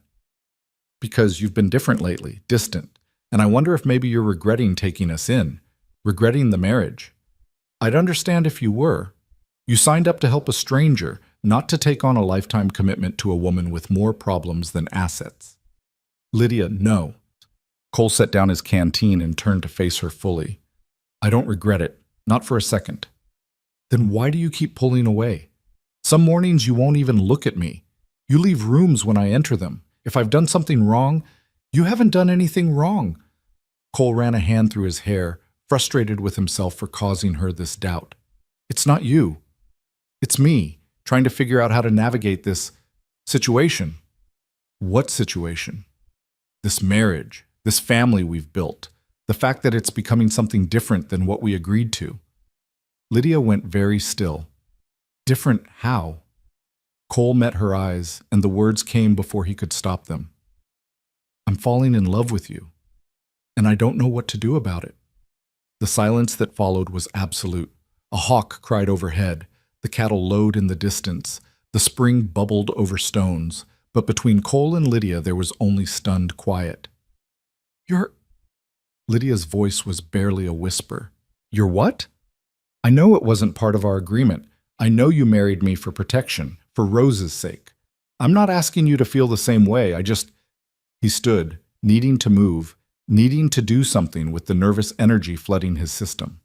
[SPEAKER 1] Because you've been different lately, distant, and I wonder if maybe you're regretting taking us in, regretting the marriage. I'd understand if you were. You signed up to help a stranger, not to take on a lifetime commitment to a woman with more problems than assets. Lydia, no. Cole set down his canteen and turned to face her fully. I don't regret it, not for a second. Then why do you keep pulling away? Some mornings you won't even look at me. You leave rooms when I enter them. If I've done something wrong, you haven't done anything wrong. Cole ran a hand through his hair, frustrated with himself for causing her this doubt. It's not you. It's me, trying to figure out how to navigate this situation. What situation? This marriage, this family we've built, the fact that it's becoming something different than what we agreed to. Lydia went very still. Different how? Cole met her eyes, and the words came before he could stop them. I'm falling in love with you, and I don't know what to do about it. The silence that followed was absolute. A hawk cried overhead, the cattle lowed in the distance, the spring bubbled over stones, but between Cole and Lydia there was only stunned quiet. You're... Lydia's voice was barely a whisper. You're what? I know it wasn't part of our agreement. I know you married me for protection, for Rose's sake. I'm not asking you to feel the same way, He stood, needing to move, needing to do something with the nervous energy flooding his system.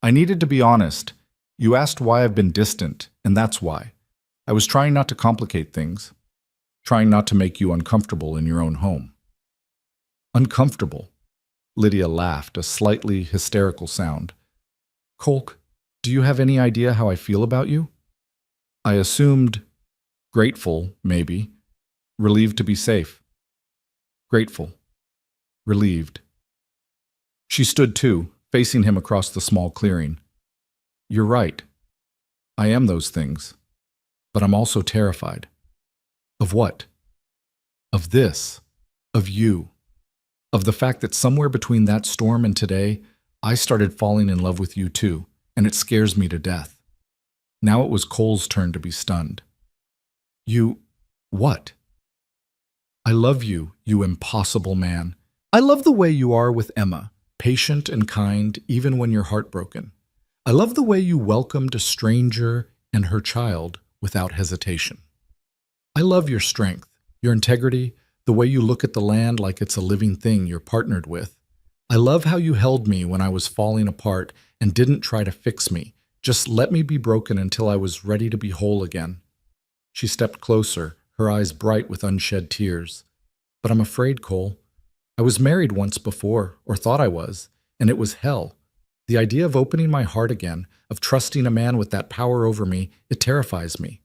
[SPEAKER 1] I needed to be honest. You asked why I've been distant, and that's why. I was trying not to complicate things, trying not to make you uncomfortable in your own home. Uncomfortable? Lydia laughed, a slightly hysterical sound. Cole, do you have any idea how I feel about you? I assumed grateful, maybe, relieved to be safe. Grateful, relieved. She stood too, facing him across the small clearing. You're right. I am those things. But I'm also terrified. Of what? Of this. Of you. Of the fact that somewhere between that storm and today, I started falling in love with you too, and it scares me to death. Now it was Cole's turn to be stunned. You... what? I love you, you impossible man. I love the way you are with Emma, patient and kind even when you're heartbroken. I love the way you welcomed a stranger and her child without hesitation. I love your strength, your integrity, the way you look at the land like it's a living thing you're partnered with. I love how you held me when I was falling apart and didn't try to fix me, just let me be broken until I was ready to be whole again. She stepped closer, her eyes bright with unshed tears. But I'm afraid, Cole. I was married once before, or thought I was, and it was hell. The idea of opening my heart again, of trusting a man with that power over me, it terrifies me.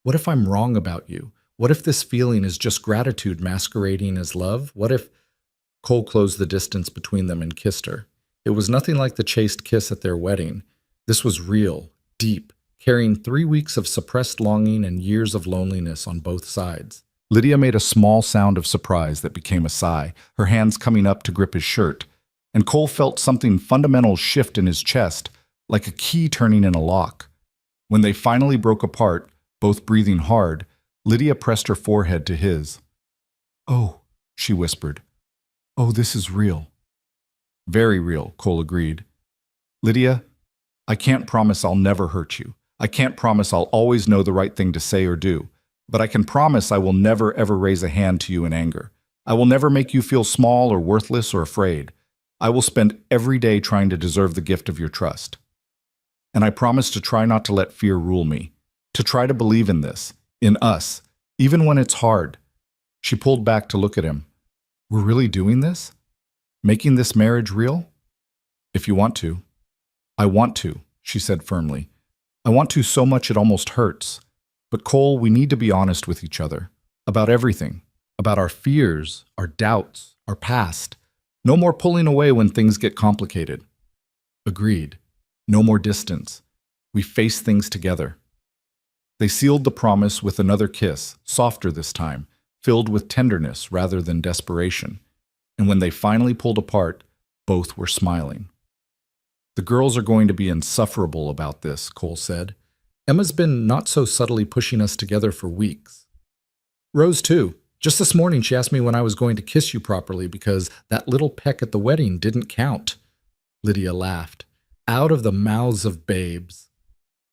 [SPEAKER 1] What if I'm wrong about you? What if this feeling is just gratitude masquerading as love? What if... Cole closed the distance between them and kissed her. It was nothing like the chaste kiss at their wedding. This was real, deep, carrying 3 weeks of suppressed longing and years of loneliness on both sides. Lydia made a small sound of surprise that became a sigh, her hands coming up to grip his shirt, and Cole felt something fundamental shift in his chest, like a key turning in a lock. When they finally broke apart, both breathing hard, Lydia pressed her forehead to his. Oh, she whispered. Oh, this is real. Very real, Cole agreed. Lydia, I can't promise I'll never hurt you. I can't promise I'll always know the right thing to say or do. But I can promise I will never ever raise a hand to you in anger. I will never make you feel small or worthless or afraid. I will spend every day trying to deserve the gift of your trust. And I promise to try not to let fear rule me, to try to believe in this, in us, even when it's hard. She pulled back to look at him. We're really doing this? Making this marriage real? If you want to. I want to, she said firmly. I want to so much it almost hurts. But Cole, we need to be honest with each other. About everything. About our fears, our doubts, our past. No more pulling away when things get complicated. Agreed. No more distance. We face things together. They sealed the promise with another kiss, softer this time, filled with tenderness rather than desperation. And when they finally pulled apart, both were smiling. The girls are going to be insufferable about this, Cole said. Emma's been not so subtly pushing us together for weeks. Rose, too. Just this morning she asked me when I was going to kiss you properly because that little peck at the wedding didn't count. Lydia laughed. Out of the mouths of babes.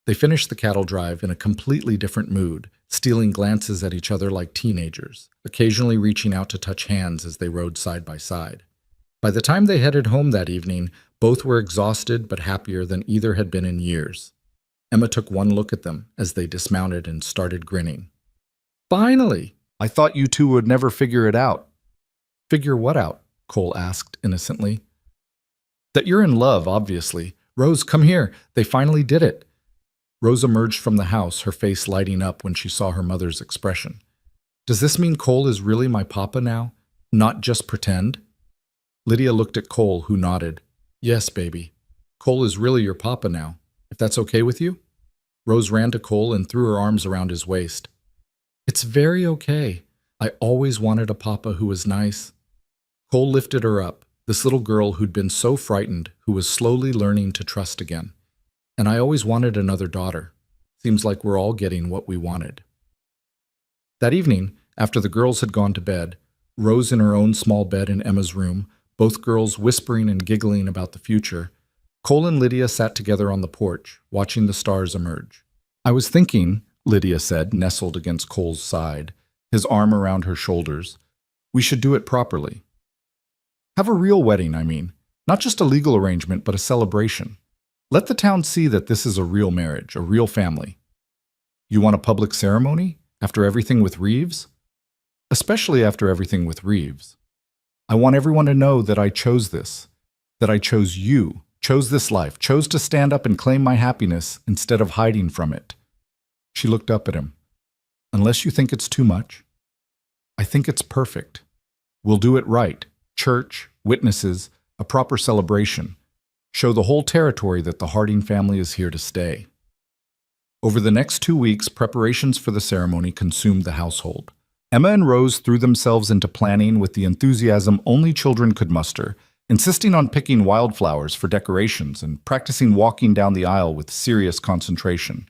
[SPEAKER 1] They finished the cattle drive in a completely different mood, stealing glances at each other like teenagers, occasionally reaching out to touch hands as they rode side by side. By the time they headed home that evening, both were exhausted but happier than either had been in years. Emma took one look at them as they dismounted and started grinning. Finally! I thought you two would never figure it out. Figure what out? Cole asked innocently. That you're in love, obviously. Rose, come here. They finally did it. Rose emerged from the house, her face lighting up when she saw her mother's expression. Does this mean Cole is really my papa now? Not just pretend? Lydia looked at Cole, who nodded. Yes, baby. Cole is really your papa now, if that's okay with you? Rose ran to Cole and threw her arms around his waist. It's very okay. I always wanted a papa who was nice. Cole lifted her up, this little girl who'd been so frightened, who was slowly learning to trust again. And I always wanted another daughter. Seems like we're all getting what we wanted. That evening, after the girls had gone to bed, Rose in her own small bed in Emma's room, both girls whispering and giggling about the future, Cole and Lydia sat together on the porch, watching the stars emerge. I was thinking, Lydia said, nestled against Cole's side, his arm around her shoulders, we should do it properly. Have a real wedding, I mean. Not just a legal arrangement, but a celebration. Let the town see that this is a real marriage, a real family. You want a public ceremony? After everything with Reeves? Especially after everything with Reeves. I want everyone to know that I chose this, that I chose you, chose this life, chose to stand up and claim my happiness instead of hiding from it. She looked up at him. Unless you think it's too much? I think it's perfect. We'll do it right. Church, witnesses, a proper celebration. Show the whole territory that the Harding family is here to stay. Over the next 2 weeks, preparations for the ceremony consumed the household. Emma and Rose threw themselves into planning with the enthusiasm only children could muster, insisting on picking wildflowers for decorations and practicing walking down the aisle with serious concentration.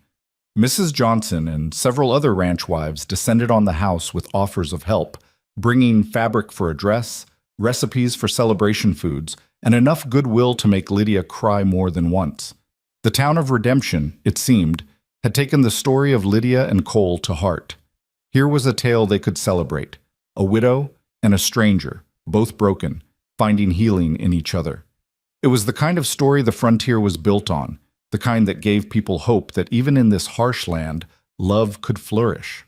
[SPEAKER 1] Mrs. Johnson and several other ranch wives descended on the house with offers of help, bringing fabric for a dress, recipes for celebration foods, and enough goodwill to make Lydia cry more than once. The town of Redemption, it seemed, had taken the story of Lydia and Cole to heart. Here was a tale they could celebrate, a widow and a stranger, both broken, finding healing in each other. It was the kind of story the frontier was built on, the kind that gave people hope that even in this harsh land, love could flourish.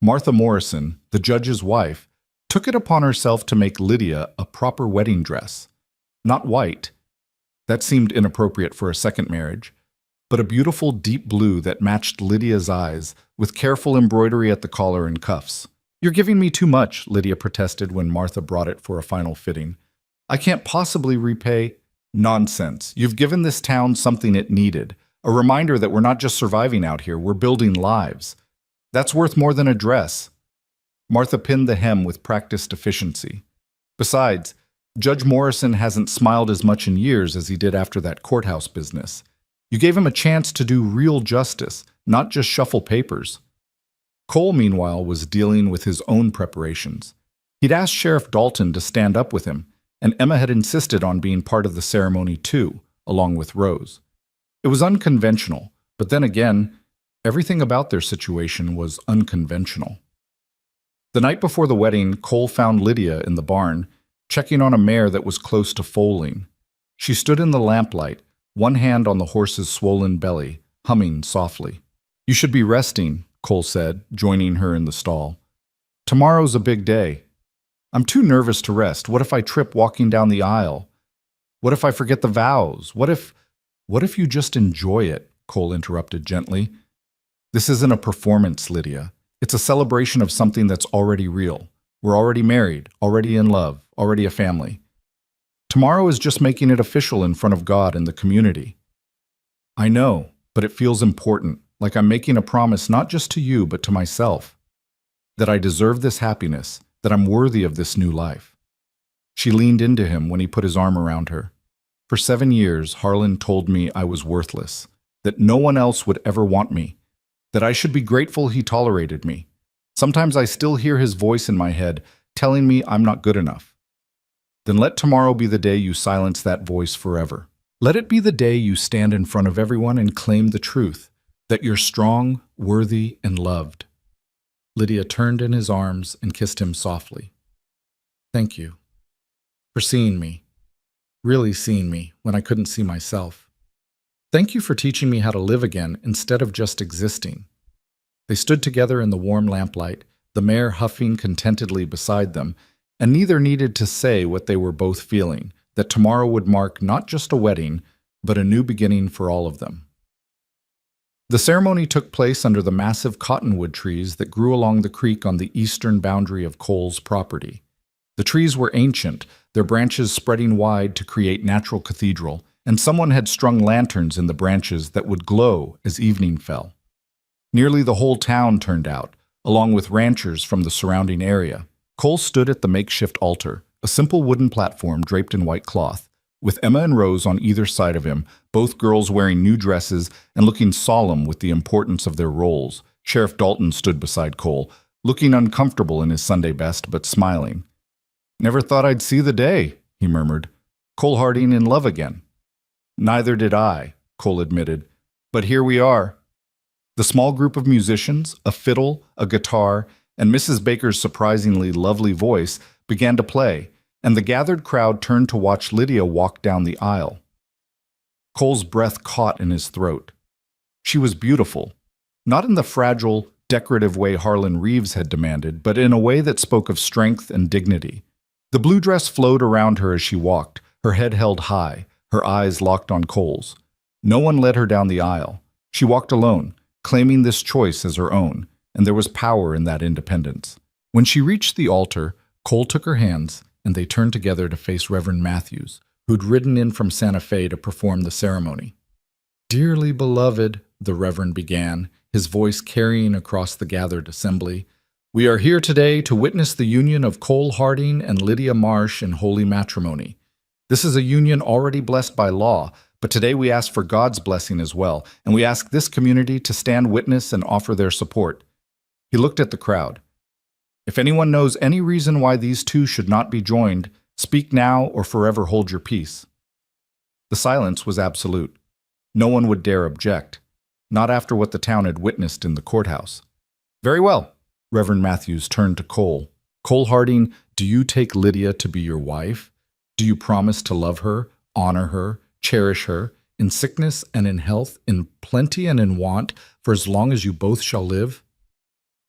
[SPEAKER 1] Martha Morrison, the judge's wife, took it upon herself to make Lydia a proper wedding dress. Not white. That seemed inappropriate for a second marriage, but a beautiful deep blue that matched Lydia's eyes, with careful embroidery at the collar and cuffs. You're giving me too much, Lydia protested when Martha brought it for a final fitting. I can't possibly repay. Nonsense. You've given this town something it needed, a reminder that we're not just surviving out here, we're building lives. That's worth more than a dress. Martha pinned the hem with practiced efficiency. Besides, Judge Morrison hasn't smiled as much in years as he did after that courthouse business. You gave him a chance to do real justice, not just shuffle papers. Cole, meanwhile, was dealing with his own preparations. He'd asked Sheriff Dalton to stand up with him, and Emma had insisted on being part of the ceremony too, along with Rose. It was unconventional, but then again, everything about their situation was unconventional. The night before the wedding, Cole found Lydia in the barn, checking on a mare that was close to foaling. She stood in the lamplight, one hand on the horse's swollen belly, humming softly. You should be resting, Cole said, joining her in the stall. Tomorrow's a big day. I'm too nervous to rest. What if I trip walking down the aisle? What if I forget the vows? What if you just enjoy it? Cole interrupted gently. This isn't a performance, Lydia. It's a celebration of something that's already real. We're already married, already in love, already a family. Tomorrow is just making it official in front of God and the community. I know, but it feels important, like I'm making a promise not just to you, but to myself. That I deserve this happiness, that I'm worthy of this new life. She leaned into him when he put his arm around her. For 7 years, Harlan told me I was worthless, that no one else would ever want me, that I should be grateful he tolerated me. Sometimes I still hear his voice in my head telling me I'm not good enough. Then let tomorrow be the day you silence that voice forever. Let it be the day you stand in front of everyone and claim the truth, that you're strong, worthy, and loved. Lydia turned in his arms and kissed him softly. Thank you for seeing me, really seeing me when I couldn't see myself. Thank you for teaching me how to live again instead of just existing. They stood together in the warm lamplight, the mare huffing contentedly beside them, and neither needed to say what they were both feeling, that tomorrow would mark not just a wedding, but a new beginning for all of them. The ceremony took place under the massive cottonwood trees that grew along the creek on the eastern boundary of Cole's property. The trees were ancient, their branches spreading wide to create natural cathedral, and someone had strung lanterns in the branches that would glow as evening fell. Nearly the whole town turned out, along with ranchers from the surrounding area. Cole stood at the makeshift altar, a simple wooden platform draped in white cloth, with Emma and Rose on either side of him, both girls wearing new dresses and looking solemn with the importance of their roles. Sheriff Dalton stood beside Cole, looking uncomfortable in his Sunday best, but smiling. "Never thought I'd see the day," he murmured. "Cole Harding in love again." "Neither did I," Cole admitted, "but here we are." The small group of musicians, a fiddle, a guitar, and Mrs. Baker's surprisingly lovely voice began to play, and the gathered crowd turned to watch Lydia walk down the aisle. Cole's breath caught in his throat. She was beautiful, not in the fragile, decorative way Harlan Reeves had demanded, but in a way that spoke of strength and dignity. The blue dress flowed around her as she walked, her head held high, her eyes locked on Cole's. No one led her down the aisle. She walked alone, claiming this choice as her own, and there was power in that independence. When she reached the altar, Cole took her hands, and they turned together to face Reverend Matthews, who'd ridden in from Santa Fe to perform the ceremony. "Dearly beloved," the Reverend began, his voice carrying across the gathered assembly, "we are here today to witness the union of Cole Harding and Lydia Marsh in holy matrimony. This is a union already blessed by law, but today we ask for God's blessing as well, and we ask this community to stand witness and offer their support." He looked at the crowd. "If anyone knows any reason why these two should not be joined, speak now or forever hold your peace." The silence was absolute. No one would dare object, not after what the town had witnessed in the courthouse. "Very well." Reverend Matthews turned to Cole. "Cole Harding, do you take Lydia to be your wife? Do you promise to love her, honor her, cherish her, in sickness and in health, in plenty and in want, for as long as you both shall live?"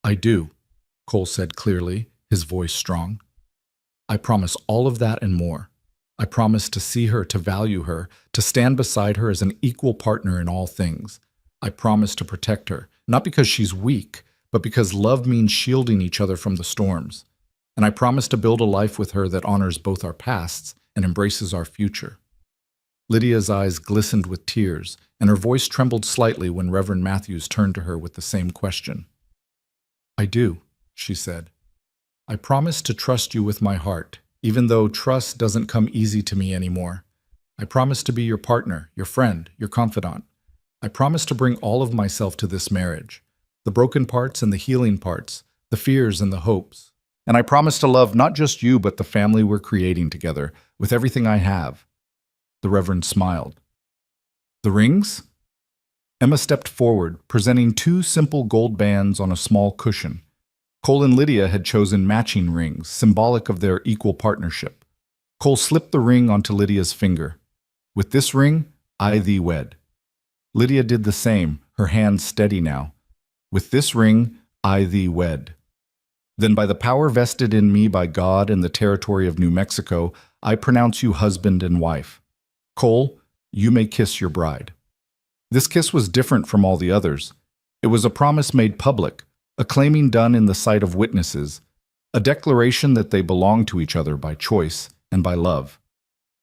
[SPEAKER 1] "I do," Cole said clearly, his voice strong. "I promise all of that and more. I promise to see her, to value her, to stand beside her as an equal partner in all things. I promise to protect her, not because she's weak, but because love means shielding each other from the storms. And I promise to build a life with her that honors both our pasts and embraces our future." Lydia's eyes glistened with tears, and her voice trembled slightly when Reverend Matthews turned to her with the same question. "I do," she said. "I promise to trust you with my heart, even though trust doesn't come easy to me anymore. I promise to be your partner, your friend, your confidant. I promise to bring all of myself to this marriage, the broken parts and the healing parts, the fears and the hopes. And I promise to love not just you, but the family we're creating together, with everything I have." The Reverend smiled. "The rings?" Emma stepped forward, presenting 2 simple gold bands on a small cushion. Cole and Lydia had chosen matching rings, symbolic of their equal partnership. Cole slipped the ring onto Lydia's finger. "With this ring, I thee wed." Lydia did the same, her hand steady now. "With this ring, I thee wed." "Then by the power vested in me by God in the territory of New Mexico, I pronounce you husband and wife. Cole, you may kiss your bride." This kiss was different from all the others. It was a promise made public, a claiming done in the sight of witnesses, a declaration that they belonged to each other by choice and by love.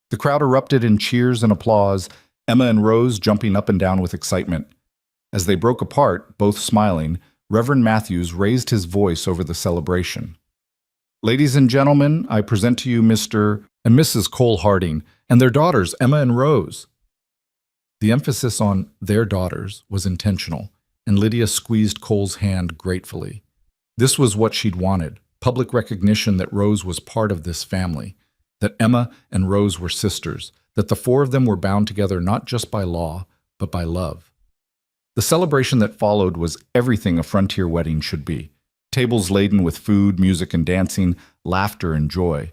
[SPEAKER 1] The crowd erupted in cheers and applause, Emma and Rose jumping up and down with excitement. As they broke apart, both smiling, Reverend Matthews raised his voice over the celebration. "Ladies and gentlemen, I present to you Mr. and Mrs. Cole Harding, and their daughters, Emma and Rose. The emphasis on their daughters was intentional, and Lydia squeezed Cole's hand gratefully. This was what she'd wanted, public recognition that Rose was part of this family, that Emma and Rose were sisters, that the four of them were bound together not just by law, but by love. The celebration that followed was everything a frontier wedding should be. Tables laden with food, music, and dancing, laughter and joy.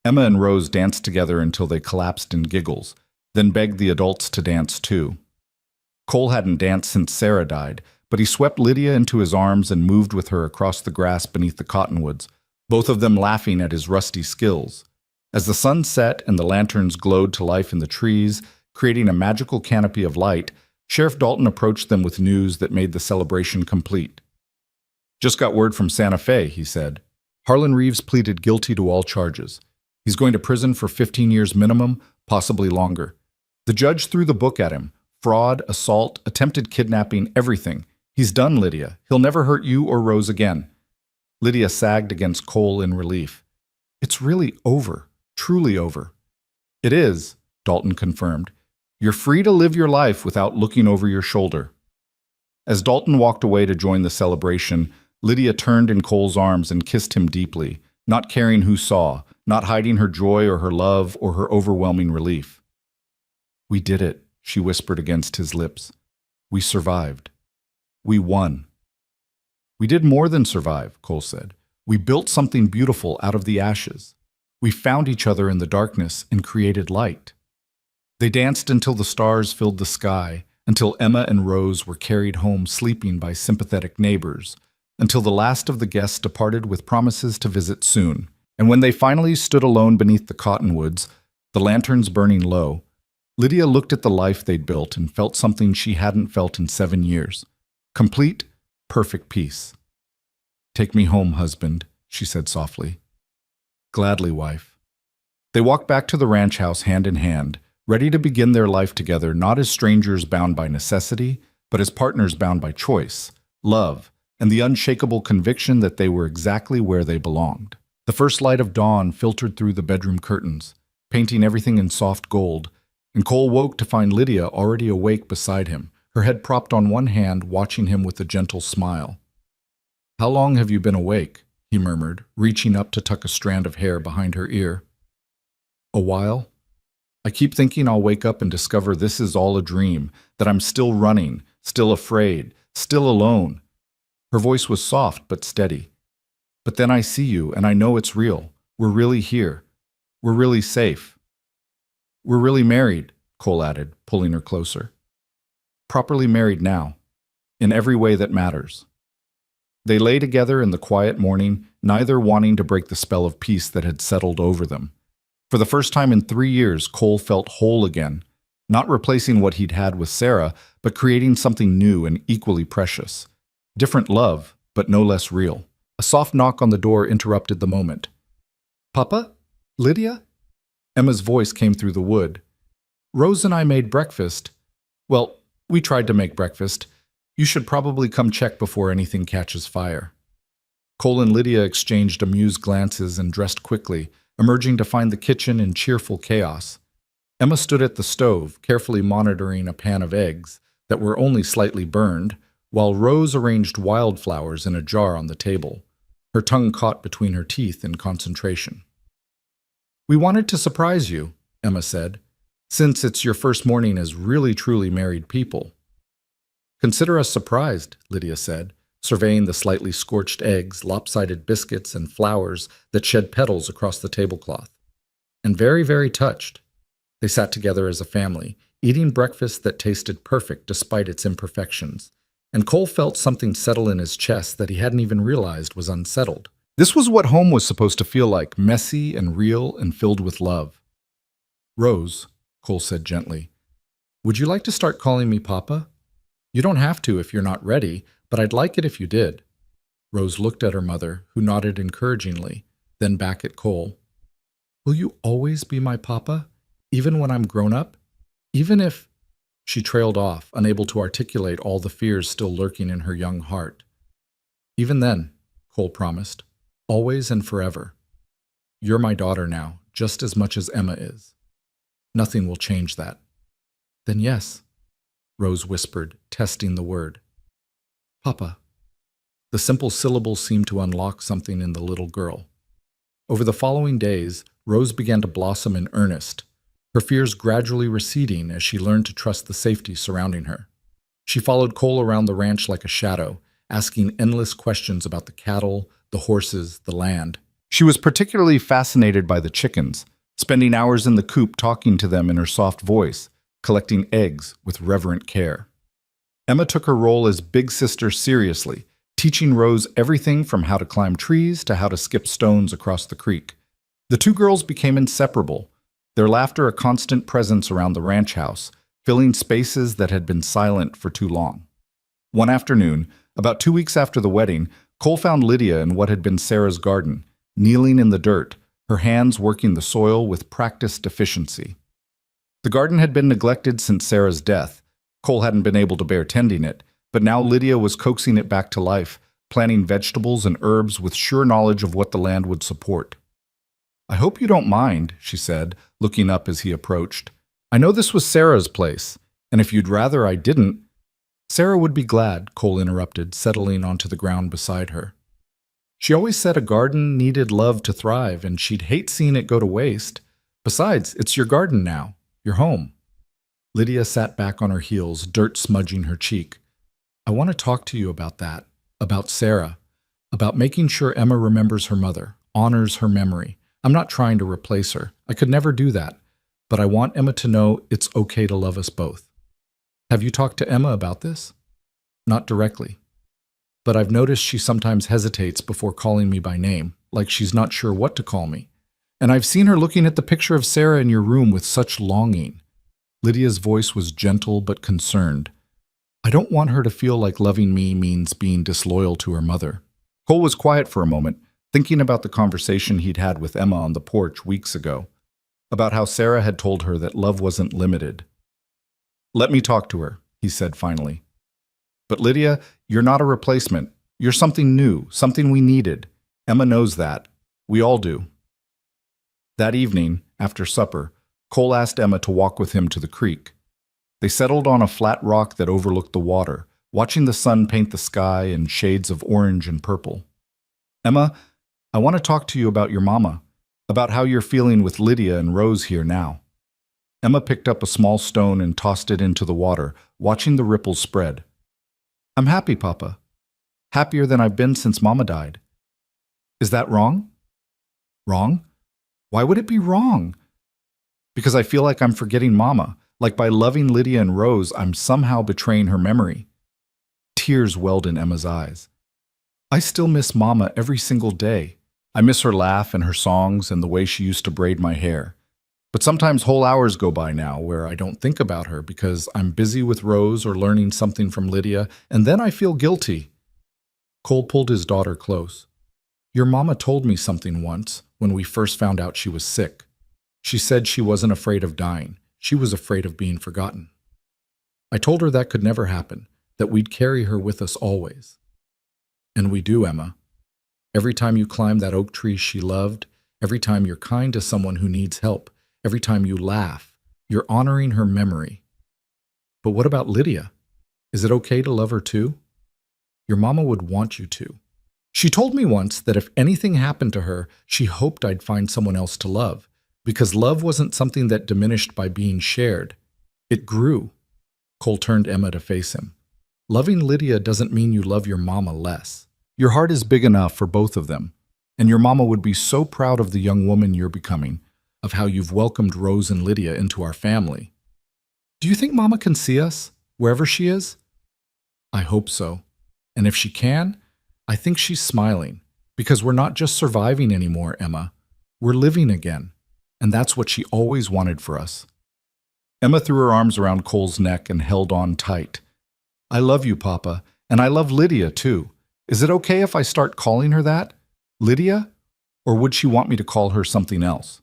[SPEAKER 1] Emma and Rose danced together until they collapsed in giggles, then begged the adults to dance too. Cole hadn't danced since Sarah died, but he swept Lydia into his arms and moved with her across the grass beneath the cottonwoods, both of them laughing at his rusty skills. As the sun set and the lanterns glowed to life in the trees, creating a magical canopy of light, Sheriff Dalton approached them with news that made the celebration complete. "Just got word from Santa Fe," he said. "Harlan Reeves pleaded guilty to all charges. He's going to prison for 15 years minimum, possibly longer. The judge threw the book at him. Fraud, assault, attempted kidnapping, everything. He's done, Lydia. He'll never hurt you or Rose again." Lydia sagged against Cole in relief. "It's really over. Truly over." "It is," Dalton confirmed. "You're free to live your life without looking over your shoulder." As Dalton walked away to join the celebration, Lydia turned in Cole's arms and kissed him deeply, not caring who saw, not hiding her joy or her love or her overwhelming relief. "We did it," she whispered against his lips. "We survived. We won." "We did more than survive," Cole said. "We built something beautiful out of the ashes. We found each other in the darkness and created light." They danced until the stars filled the sky, until Emma and Rose were carried home sleeping by sympathetic neighbors, until the last of the guests departed with promises to visit soon. And when they finally stood alone beneath the cottonwoods, the lanterns burning low, Lydia looked at the life they'd built and felt something she hadn't felt in 7 years. Complete, perfect peace. "Take me home, husband," she said softly. "Gladly, wife." They walked back to the ranch house hand in hand, ready to begin their life together not as strangers bound by necessity, but as partners bound by choice, love, and the unshakable conviction that they were exactly where they belonged. The first light of dawn filtered through the bedroom curtains, painting everything in soft gold, and Cole woke to find Lydia already awake beside him, her head propped on one hand, watching him with a gentle smile. "How long have you been awake?" he murmured, reaching up to tuck a strand of hair behind her ear. "A while. I keep thinking I'll wake up and discover this is all a dream, that I'm still running, still afraid, still alone." Her voice was soft but steady. "But then I see you, and I know it's real. We're really here. We're really safe. We're really married," Cole added, pulling her closer. "Properly married now, in every way that matters." They lay together in the quiet morning, neither wanting to break the spell of peace that had settled over them. For the first time in 3 years, Cole felt whole again, not replacing what he'd had with Sarah, but creating something new and equally precious. Different love, but no less real. A soft knock on the door interrupted the moment. "Papa? Lydia?" Emma's voice came through the wood. "Rose and I made breakfast. Well, we tried to make breakfast. You should probably come check before anything catches fire." Cole and Lydia exchanged amused glances and dressed quickly, emerging to find the kitchen in cheerful chaos. Emma stood at the stove, carefully monitoring a pan of eggs that were only slightly burned, while Rose arranged wildflowers in a jar on the table, her tongue caught between her teeth in concentration. "We wanted to surprise you," Emma said, "since it's your first morning as really truly married people." "Consider us surprised," Lydia said, surveying the slightly scorched eggs, lopsided biscuits, and flowers that shed petals across the tablecloth. "And very, very touched." They sat together as a family, eating breakfast that tasted perfect despite its imperfections, and Cole felt something settle in his chest that he hadn't even realized was unsettled. This was what home was supposed to feel like, messy and real and filled with love. "Rose," Cole said gently, "would you like to start calling me Papa? You don't have to if you're not ready, but I'd like it if you did." Rose looked at her mother, who nodded encouragingly, then back at Cole. "Will you always be my Papa, even when I'm grown up? Even if—" She trailed off, unable to articulate all the fears still lurking in her young heart. "Even then," Cole promised, "always and forever." You're my daughter now, just as much as Emma is. Nothing will change that. Then yes, Rose whispered, testing the word. Papa. The simple syllables seemed to unlock something in the little girl. Over the following days, Rose began to blossom in earnest, her fears gradually receding as she learned to trust the safety surrounding her. She followed Cole around the ranch like a shadow, asking endless questions about the cattle, the horses, the land. She was particularly fascinated by the chickens, spending hours in the coop talking to them in her soft voice, collecting eggs with reverent care. Emma took her role as big sister seriously, teaching Rose everything from how to climb trees to how to skip stones across the creek. The two girls became inseparable, their laughter a constant presence around the ranch house, filling spaces that had been silent for too long. One afternoon, about 2 weeks after the wedding, Cole found Lydia in what had been Sarah's garden, kneeling in the dirt, her hands working the soil with practiced efficiency. The garden had been neglected since Sarah's death. Cole hadn't been able to bear tending it, but now Lydia was coaxing it back to life, planting vegetables and herbs with sure knowledge of what the land would support. I hope you don't mind, she said, looking up as he approached. I know this was Sarah's place, and if you'd rather I didn't— Sarah would be glad, Cole interrupted, settling onto the ground beside her. She always said a garden needed love to thrive, and she'd hate seeing it go to waste. Besides, it's your garden now, your home. Lydia sat back on her heels, dirt smudging her cheek. I want to talk to you about that, about Sarah, about making sure Emma remembers her mother, honors her memory. I'm not trying to replace her. I could never do that. But I want Emma to know it's okay to love us both. Have you talked to Emma about this? Not directly. But I've noticed she sometimes hesitates before calling me by name, like she's not sure what to call me. And I've seen her looking at the picture of Sarah in your room with such longing. Lydia's voice was gentle but concerned. I don't want her to feel like loving me means being disloyal to her mother. Cole was quiet for a moment, thinking about the conversation he'd had with Emma on the porch weeks ago, about how Sarah had told her that love wasn't limited. Let me talk to her, he said finally. But Lydia, you're not a replacement. You're something new, something we needed. Emma knows that. We all do. That evening, after supper, Cole asked Emma to walk with him to the creek. They settled on a flat rock that overlooked the water, watching the sun paint the sky in shades of orange and purple. Emma, I want to talk to you about your mama, about how you're feeling with Lydia and Rose here now. Emma picked up a small stone and tossed it into the water, watching the ripples spread. I'm happy, Papa. Happier than I've been since Mama died. Is that wrong? Wrong? Why would it be wrong? Because I feel like I'm forgetting Mama, like by loving Lydia and Rose, I'm somehow betraying her memory. Tears welled in Emma's eyes. I still miss Mama every single day. I miss her laugh and her songs and the way she used to braid my hair. But sometimes whole hours go by now where I don't think about her because I'm busy with Rose or learning something from Lydia, and then I feel guilty. Cole pulled his daughter close. Your mama told me something once when we first found out she was sick. She said she wasn't afraid of dying. She was afraid of being forgotten. I told her that could never happen, that we'd carry her with us always. And we do, Emma. Every time you climb that oak tree she loved, every time you're kind to someone who needs help, every time you laugh, you're honoring her memory. But what about Lydia? Is it okay to love her too? Your mama would want you to. She told me once that if anything happened to her, she hoped I'd find someone else to love, because love wasn't something that diminished by being shared. It grew. Cole turned Emma to face him. Loving Lydia doesn't mean you love your mama less. Your heart is big enough for both of them, and your mama would be so proud of the young woman you're becoming, of how you've welcomed Rose and Lydia into our family. Do you think Mama can see us, wherever she is? I hope so. And if she can, I think she's smiling, because we're not just surviving anymore, Emma. We're living again, and that's what she always wanted for us. Emma threw her arms around Cole's neck and held on tight. I love you, Papa, and I love Lydia, too. Is it okay if I start calling her that? Lydia? Or would she want me to call her something else?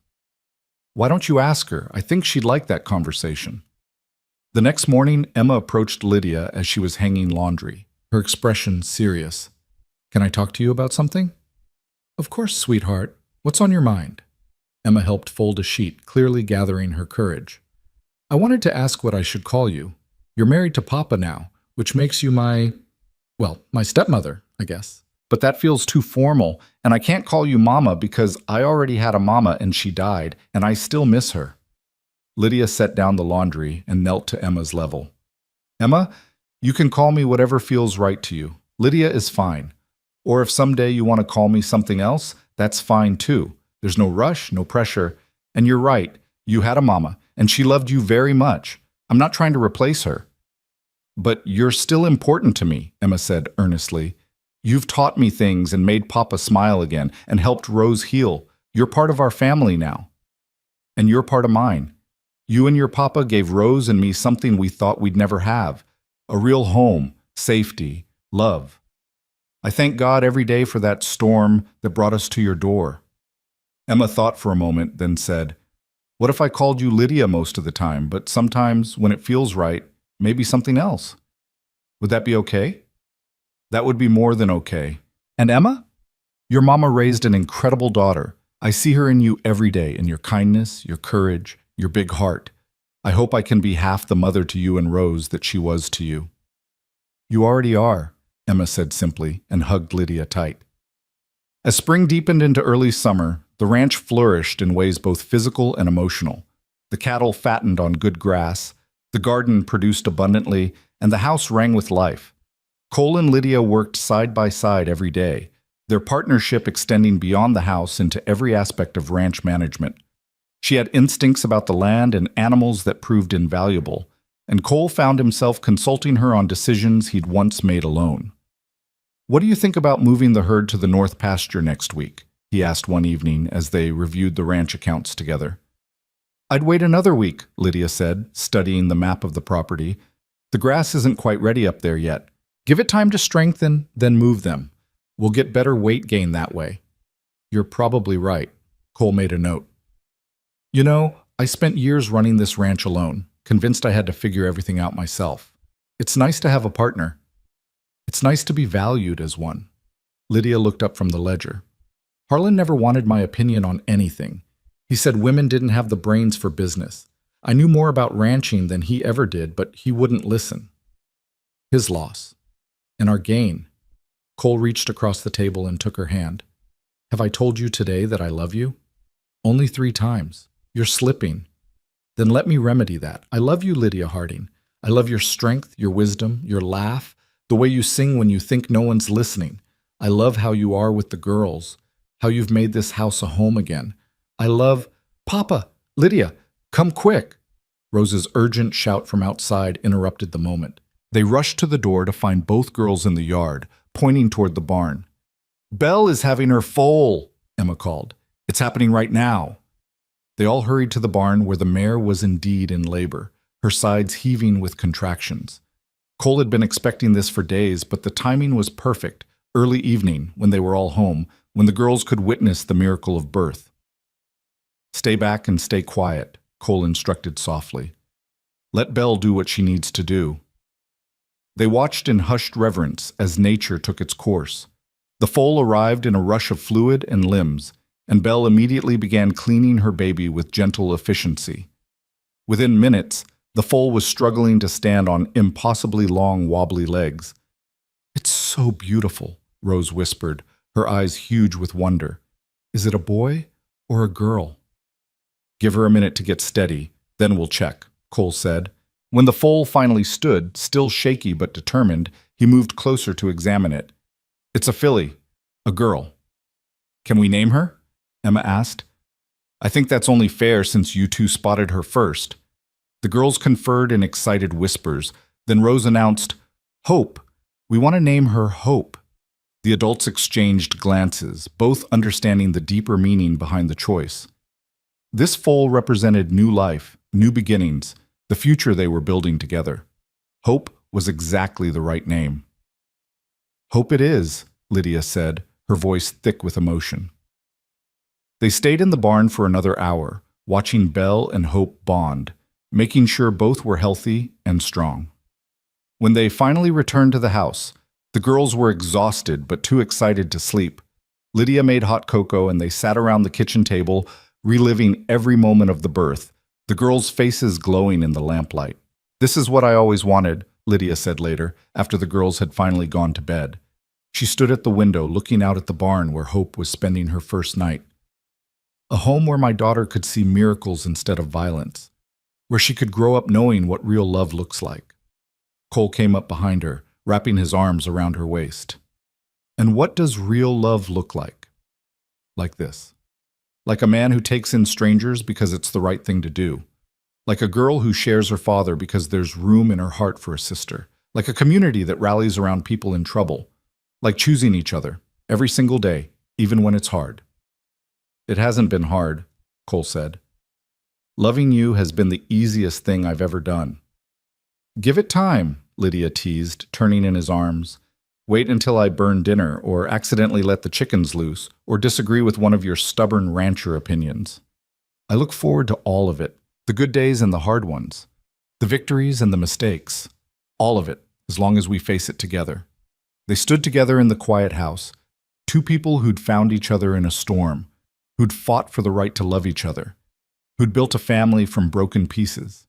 [SPEAKER 1] Why don't you ask her? I think she'd like that conversation. The next morning, Emma approached Lydia as she was hanging laundry, her expression serious. Can I talk to you about something? Of course, sweetheart. What's on your mind? Emma helped fold a sheet, clearly gathering her courage. I wanted to ask what I should call you. You're married to Papa now, which makes you my stepmother, I guess. But that feels too formal, and I can't call you Mama because I already had a mama and she died, and I still miss her. Lydia set down the laundry and knelt to Emma's level. Emma, you can call me whatever feels right to you. Lydia is fine. Or if someday you want to call me something else, that's fine too. There's no rush, no pressure. And you're right, you had a mama, and she loved you very much. I'm not trying to replace her. But you're still important to me, Emma said earnestly. You've taught me things and made Papa smile again and helped Rose heal. You're part of our family now. And you're part of mine. You and your Papa gave Rose and me something we thought we'd never have. A real home, safety, love. I thank God every day for that storm that brought us to your door. Emma thought for a moment, then said, What if I called you Lydia most of the time, but sometimes, when it feels right, maybe something else? Would that be okay? That would be more than okay. And Emma? Your mama raised an incredible daughter. I see her in you every day, in your kindness, your courage, your big heart. I hope I can be half the mother to you and Rose that she was to you. You already are, Emma said simply, and hugged Lydia tight. As spring deepened into early summer, the ranch flourished in ways both physical and emotional. The cattle fattened on good grass, the garden produced abundantly, and the house rang with life. Cole and Lydia worked side by side every day, their partnership extending beyond the house into every aspect of ranch management. She had instincts about the land and animals that proved invaluable, and Cole found himself consulting her on decisions he'd once made alone. What do you think about moving the herd to the north pasture next week? He asked one evening as they reviewed the ranch accounts together. I'd wait another week, Lydia said, studying the map of the property. The grass isn't quite ready up there yet. Give it time to strengthen, then move them. We'll get better weight gain that way. You're probably right. Cole made a note. You know, I spent years running this ranch alone, convinced I had to figure everything out myself. It's nice to have a partner. It's nice to be valued as one. Lydia looked up from the ledger. Harlan never wanted my opinion on anything. He said women didn't have the brains for business. I knew more about ranching than he ever did, but he wouldn't listen. His loss. And our gain. Cole reached across the table and took her hand. Have I told you today that I love you? Only 3 times. You're slipping. Then let me remedy that. I love you, Lydia Harding. I love your strength, your wisdom, your laugh, the way you sing when you think no one's listening. I love how you are with the girls, how you've made this house a home again. I love... Papa! Lydia! Come quick! Rose's urgent shout from outside interrupted the moment. They rushed to the door to find both girls in the yard, pointing toward the barn. Belle is having her foal, Emma called. It's happening right now. They all hurried to the barn where the mare was indeed in labor, her sides heaving with contractions. Cole had been expecting this for days, but the timing was perfect, early evening, when they were all home, when the girls could witness the miracle of birth. Stay back and stay quiet, Cole instructed softly. Let Belle do what she needs to do. They watched in hushed reverence as nature took its course. The foal arrived in a rush of fluid and limbs, and Belle immediately began cleaning her baby with gentle efficiency. Within minutes, the foal was struggling to stand on impossibly long, wobbly legs. It's so beautiful, Rose whispered, her eyes huge with wonder. Is it a boy or a girl? Give her a minute to get steady, then we'll check, Cole said. When the foal finally stood, still shaky but determined, he moved closer to examine it. It's a filly, a girl. Can we name her? Emma asked. I think that's only fair since you two spotted her first. The girls conferred in excited whispers. Then Rose announced, Hope. We want to name her Hope. The adults exchanged glances, both understanding the deeper meaning behind the choice. This foal represented new life, new beginnings, the future they were building together. Hope was exactly the right name. Hope it is, Lydia said, her voice thick with emotion. They stayed in the barn for another hour, watching Belle and Hope bond, making sure both were healthy and strong. When they finally returned to the house, the girls were exhausted but too excited to sleep. Lydia made hot cocoa and they sat around the kitchen table reliving every moment of the birth, the girls' faces glowing in the lamplight. "This is what I always wanted," Lydia said later, after the girls had finally gone to bed. She stood at the window, looking out at the barn where Hope was spending her first night. "A home where my daughter could see miracles instead of violence, where she could grow up knowing what real love looks like." Cole came up behind her, wrapping his arms around her waist. "And what does real love look like?" Like this. Like a man who takes in strangers because it's the right thing to do. Like a girl who shares her father because there's room in her heart for a sister. Like a community that rallies around people in trouble. Like choosing each other, every single day, even when it's hard. "It hasn't been hard," Cole said. "Loving you has been the easiest thing I've ever done." "Give it time," Lydia teased, turning in his arms. "Wait until I burn dinner, or accidentally let the chickens loose, or disagree with one of your stubborn rancher opinions. I look forward to all of it, the good days and the hard ones, the victories and the mistakes, all of it, as long as we face it together." They stood together in the quiet house, two people who'd found each other in a storm, who'd fought for the right to love each other, who'd built a family from broken pieces.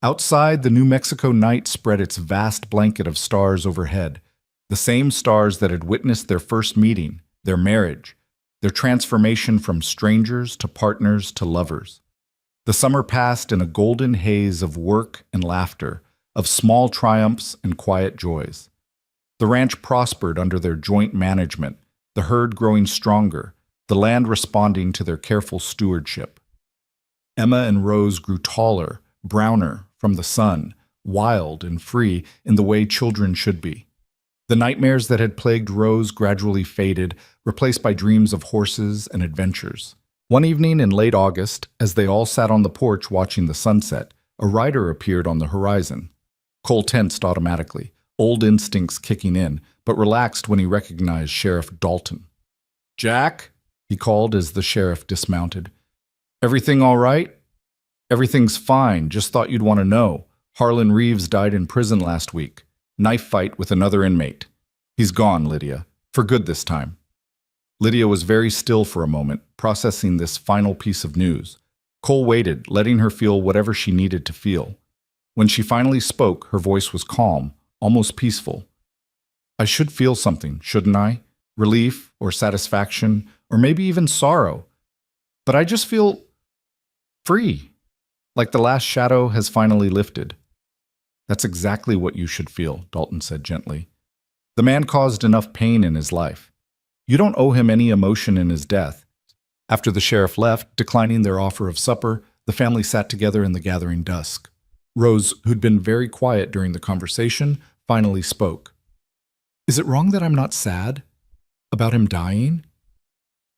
[SPEAKER 1] Outside, the New Mexico night spread its vast blanket of stars overhead, the same stars that had witnessed their first meeting, their marriage, their transformation from strangers to partners to lovers. The summer passed in a golden haze of work and laughter, of small triumphs and quiet joys. The ranch prospered under their joint management, the herd growing stronger, the land responding to their careful stewardship. Emma and Rose grew taller, browner from the sun, wild and free in the way children should be. The nightmares that had plagued Rose gradually faded, replaced by dreams of horses and adventures. One evening in late August, as they all sat on the porch watching the sunset, a rider appeared on the horizon. Cole tensed automatically, old instincts kicking in, but relaxed when he recognized Sheriff Dalton. "Jack?" he called as the sheriff dismounted. "Everything all right?" "Everything's fine, just thought you'd want to know. Harlan Reeves died in prison last week. Knife fight with another inmate. He's gone, Lydia. For good this time." Lydia was very still for a moment, processing this final piece of news. Cole waited, letting her feel whatever she needed to feel. When she finally spoke, her voice was calm, almost peaceful. "I should feel something, shouldn't I? Relief or satisfaction, or maybe even sorrow. But I just feel free, like the last shadow has finally lifted." "That's exactly what you should feel," Dalton said gently. "The man caused enough pain in his life. You don't owe him any emotion in his death." After the sheriff left, declining their offer of supper, the family sat together in the gathering dusk. Rose, who'd been very quiet during the conversation, finally spoke. "Is it wrong that I'm not sad? About him dying?"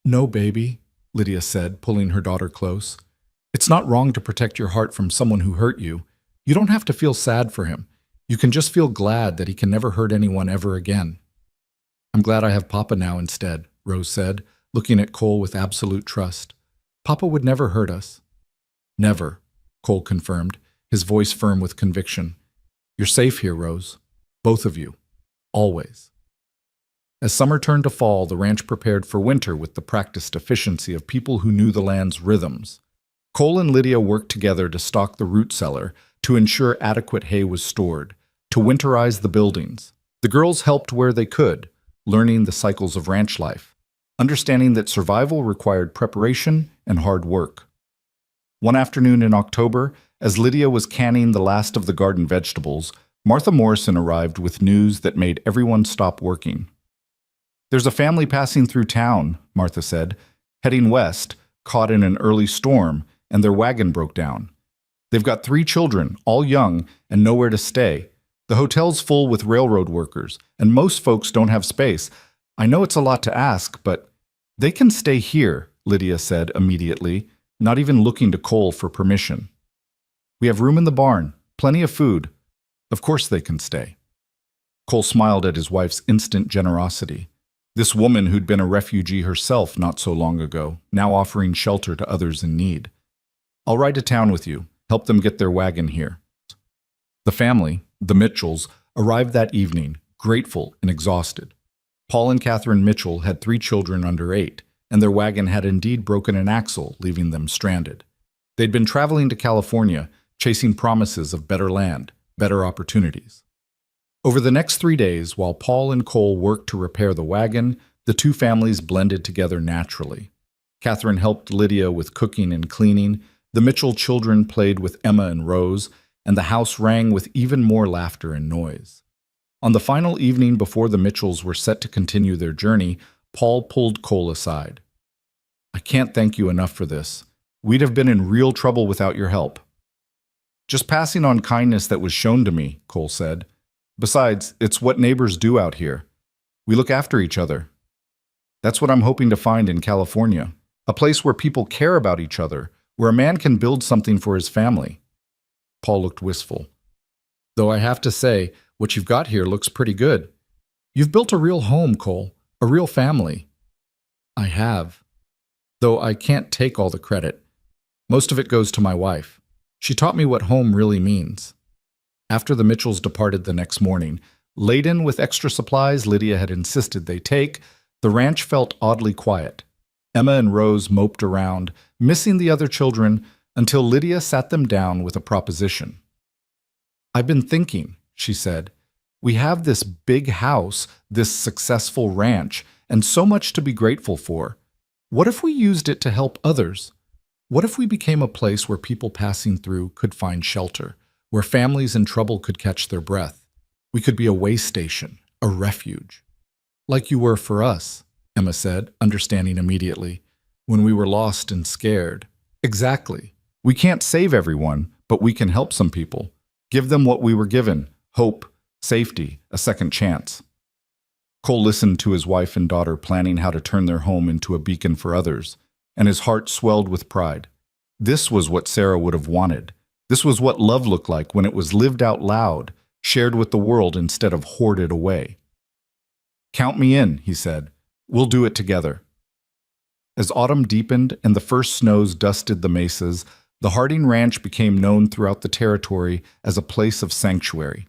[SPEAKER 1] "No, baby," Lydia said, pulling her daughter close. "It's not wrong to protect your heart from someone who hurt you. You don't have to feel sad for him. You can just feel glad that he can never hurt anyone ever again." "I'm glad I have Papa now instead," Rose said, looking at Cole with absolute trust. "Papa would never hurt us." "Never," Cole confirmed, his voice firm with conviction. "You're safe here, Rose. Both of you. Always." As summer turned to fall, the ranch prepared for winter with the practiced efficiency of people who knew the land's rhythms. Cole and Lydia worked together to stock the root cellar, to ensure adequate hay was stored, to winterize the buildings. The girls helped where they could, learning the cycles of ranch life, understanding that survival required preparation and hard work. One afternoon in October, as Lydia was canning the last of the garden vegetables, Martha Morrison arrived with news that made everyone stop working. "There's a family passing through town," Martha said, "heading west, caught in an early storm, and their wagon broke down. They've got 3 children, all young, and nowhere to stay. The hotel's full with railroad workers, and most folks don't have space. I know it's a lot to ask, but they can stay here," Lydia said immediately, not even looking to Cole for permission. "We have room in the barn, plenty of food. Of course they can stay." Cole smiled at his wife's instant generosity. This woman who'd been a refugee herself not so long ago, now offering shelter to others in need. "I'll ride to town with you, help them get their wagon here." The family, the Mitchells, arrived that evening, grateful and exhausted. Paul and Catherine Mitchell had 3 children under 8, and their wagon had indeed broken an axle, leaving them stranded. They'd been traveling to California, chasing promises of better land, better opportunities. Over the next 3 days, while Paul and Cole worked to repair the wagon, the two families blended together naturally. Catherine helped Lydia with cooking and cleaning, the Mitchell children played with Emma and Rose, and the house rang with even more laughter and noise. On the final evening before the Mitchells were set to continue their journey, Paul pulled Cole aside. "I can't thank you enough for this. We'd have been in real trouble without your help." "Just passing on kindness that was shown to me," Cole said. "Besides, it's what neighbors do out here. We look after each other. That's what I'm hoping to find in California. A place where people care about each other, where a man can build something for his family." Paul looked wistful. "Though I have to say, what you've got here looks pretty good. You've built a real home, Cole, a real family." "I have. Though I can't take all the credit. Most of it goes to my wife. She taught me what home really means." After the Mitchells departed the next morning, laden with extra supplies Lydia had insisted they take, the ranch felt oddly quiet. Emma and Rose moped around, missing the other children, until Lydia sat them down with a proposition. "I've been thinking," she said. "We have this big house, this successful ranch, and so much to be grateful for. What if we used it to help others? What if we became a place where people passing through could find shelter, where families in trouble could catch their breath? We could be a way station, a refuge." "Like you were for us," Emma said, understanding immediately, "when we were lost and scared." "Exactly. We can't save everyone, but we can help some people. Give them what we were given: hope, safety, a second chance." Cole listened to his wife and daughter planning how to turn their home into a beacon for others, and his heart swelled with pride. This was what Sarah would have wanted. This was what love looked like when it was lived out loud, shared with the world instead of hoarded away. "Count me in," he said. "We'll do it together." As autumn deepened and the first snows dusted the mesas, the Harding Ranch became known throughout the territory as a place of sanctuary.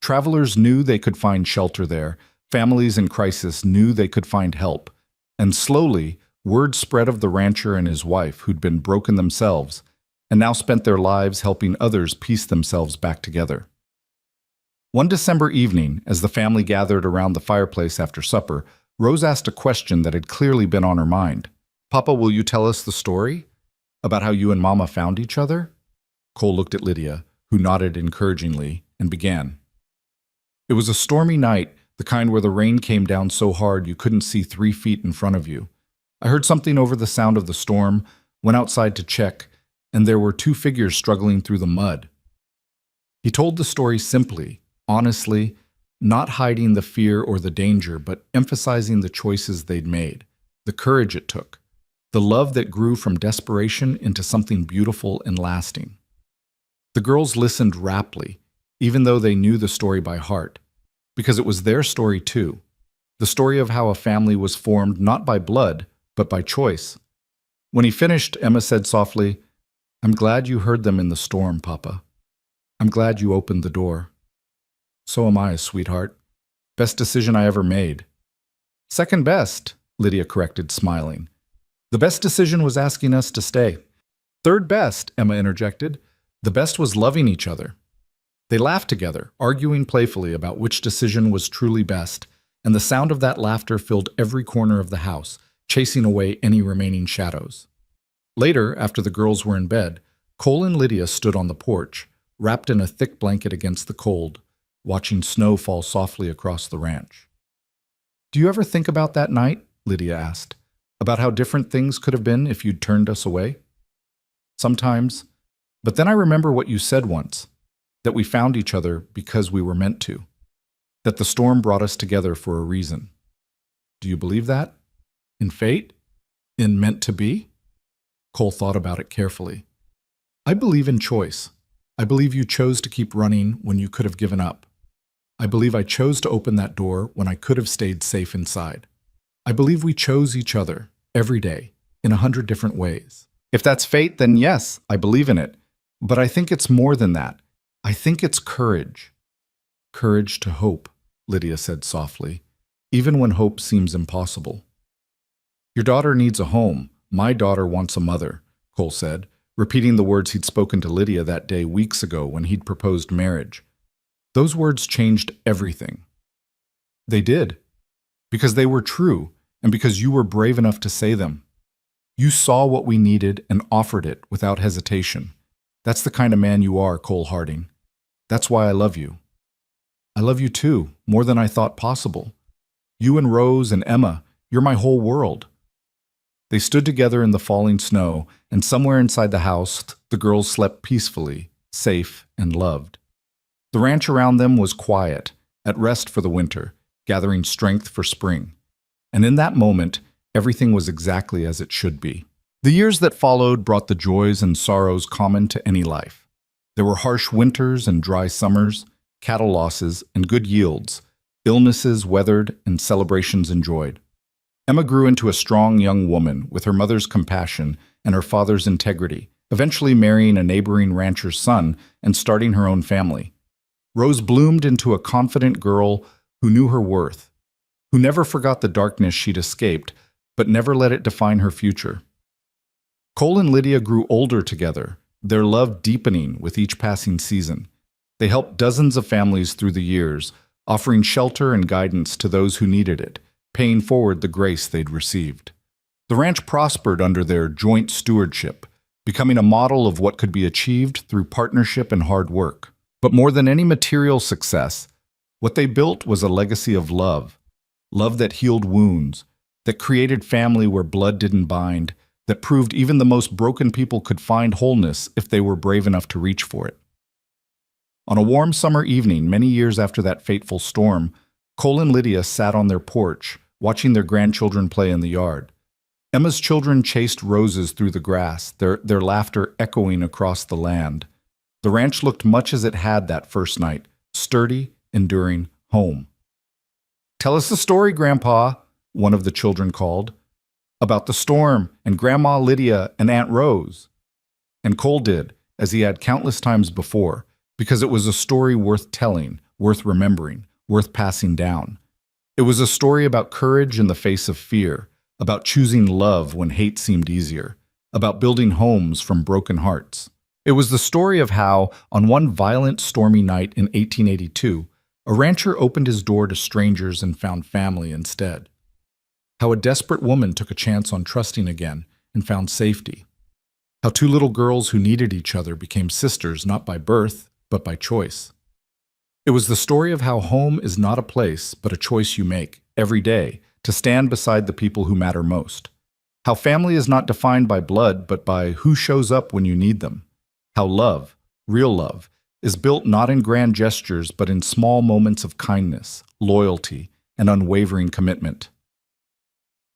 [SPEAKER 1] Travelers knew they could find shelter there, families in crisis knew they could find help, and slowly, word spread of the rancher and his wife who'd been broken themselves, and now spent their lives helping others piece themselves back together. One December evening, as the family gathered around the fireplace after supper, Rose asked a question that had clearly been on her mind. "Papa, will you tell us the story? About how you and Mama found each other?" Cole looked at Lydia, who nodded encouragingly, and began. "It was a stormy night, the kind where the rain came down so hard you couldn't see 3 feet in front of you. I heard something over the sound of the storm, went outside to check, and there were 2 figures struggling through the mud." He told the story simply, honestly, not hiding the fear or the danger, but emphasizing the choices they'd made, the courage it took, the love that grew from desperation into something beautiful and lasting. The girls listened raptly, even though they knew the story by heart, because it was their story too, the story of how a family was formed not by blood, but by choice. When he finished, Emma said softly, "I'm glad you heard them in the storm, Papa. I'm glad you opened the door." "So am I, sweetheart. Best decision I ever made." "Second best," Lydia corrected, smiling. "The best decision was asking us to stay." "Third best," Emma interjected. "The best was loving each other." They laughed together, arguing playfully about which decision was truly best, and the sound of that laughter filled every corner of the house, chasing away any remaining shadows. Later, after the girls were in bed, Cole and Lydia stood on the porch, wrapped in a thick blanket against the cold, watching snow fall softly across the ranch. "Do you ever think about that night?" Lydia asked. "About how different things could have been if you'd turned us away?" "Sometimes. But then I remember what you said once, that we found each other because we were meant to, that the storm brought us together for a reason. Do you believe that? In fate? In meant to be?" Cole thought about it carefully. "I believe in choice. I believe you chose to keep running when you could have given up. I believe I chose to open that door when I could have stayed safe inside. I believe we chose each other, every day, in 100 different ways. If that's fate, then yes, I believe in it. But I think it's more than that. I think it's courage." "Courage to hope," Lydia said softly, "even when hope seems impossible." Your daughter needs a home. My daughter wants a mother, Cole said, repeating the words he'd spoken to Lydia that day weeks ago when he'd proposed marriage. Those words changed everything. They did, because they were true and because you were brave enough to say them. You saw what we needed and offered it without hesitation. That's the kind of man you are, Cole Harding. That's why I love you. I love you too, more than I thought possible. You and Rose and Emma, you're my whole world. They stood together in the falling snow, and somewhere inside the house, the girls slept peacefully, safe and loved. The ranch around them was quiet, at rest for the winter, gathering strength for spring. And in that moment, everything was exactly as it should be. The years that followed brought the joys and sorrows common to any life. There were harsh winters and dry summers, cattle losses and good yields, illnesses weathered and celebrations enjoyed. Emma grew into a strong young woman with her mother's compassion and her father's integrity, eventually marrying a neighboring rancher's son and starting her own family. Rose bloomed into a confident girl who knew her worth, who never forgot the darkness she'd escaped, but never let it define her future. Cole and Lydia grew older together, their love deepening with each passing season. They helped dozens of families through the years, offering shelter and guidance to those who needed it, paying forward the grace they'd received. The ranch prospered under their joint stewardship, becoming a model of what could be achieved through partnership and hard work. But more than any material success, what they built was a legacy of love that healed wounds, that created family where blood didn't bind, that proved even the most broken people could find wholeness if they were brave enough to reach for it. On a warm summer evening, many years after that fateful storm, Cole and Lydia sat on their porch, watching their grandchildren play in the yard. Emma's children chased roses through the grass, their laughter echoing across the land. The ranch looked much as it had that first night, sturdy, enduring, home. "Tell us the story, Grandpa," one of the children called. "About the storm and Grandma Lydia and Aunt Rose." And Cole did, as he had countless times before, because it was a story worth telling, worth remembering, worth passing down. It was a story about courage in the face of fear, about choosing love when hate seemed easier, about building homes from broken hearts. It was the story of how, on one violent, stormy night in 1882, a rancher opened his door to strangers and found family instead. How a desperate woman took a chance on trusting again and found safety. How two little girls who needed each other became sisters not by birth, but by choice. It was the story of how home is not a place, but a choice you make, every day, to stand beside the people who matter most. How family is not defined by blood, but by who shows up when you need them. How love, real love, is built not in grand gestures, but in small moments of kindness, loyalty, and unwavering commitment.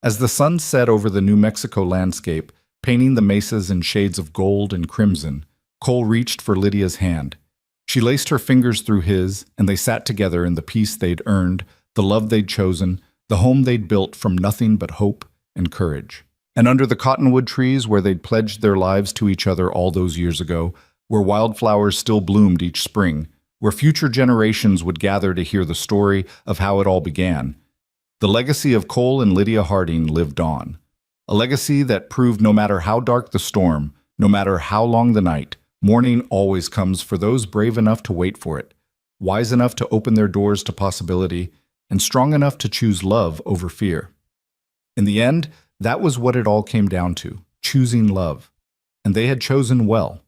[SPEAKER 1] As the sun set over the New Mexico landscape, painting the mesas in shades of gold and crimson, Cole reached for Lydia's hand. She laced her fingers through his, and they sat together in the peace they'd earned, the love they'd chosen, the home they'd built from nothing but hope and courage. And under the cottonwood trees where they'd pledged their lives to each other all those years ago, where wildflowers still bloomed each spring, where future generations would gather to hear the story of how it all began, the legacy of Cole and Lydia Harding lived on. A legacy that proved no matter how dark the storm, no matter how long the night, morning always comes for those brave enough to wait for it, wise enough to open their doors to possibility, and strong enough to choose love over fear. In the end, that was what it all came down to, choosing love. And they had chosen well.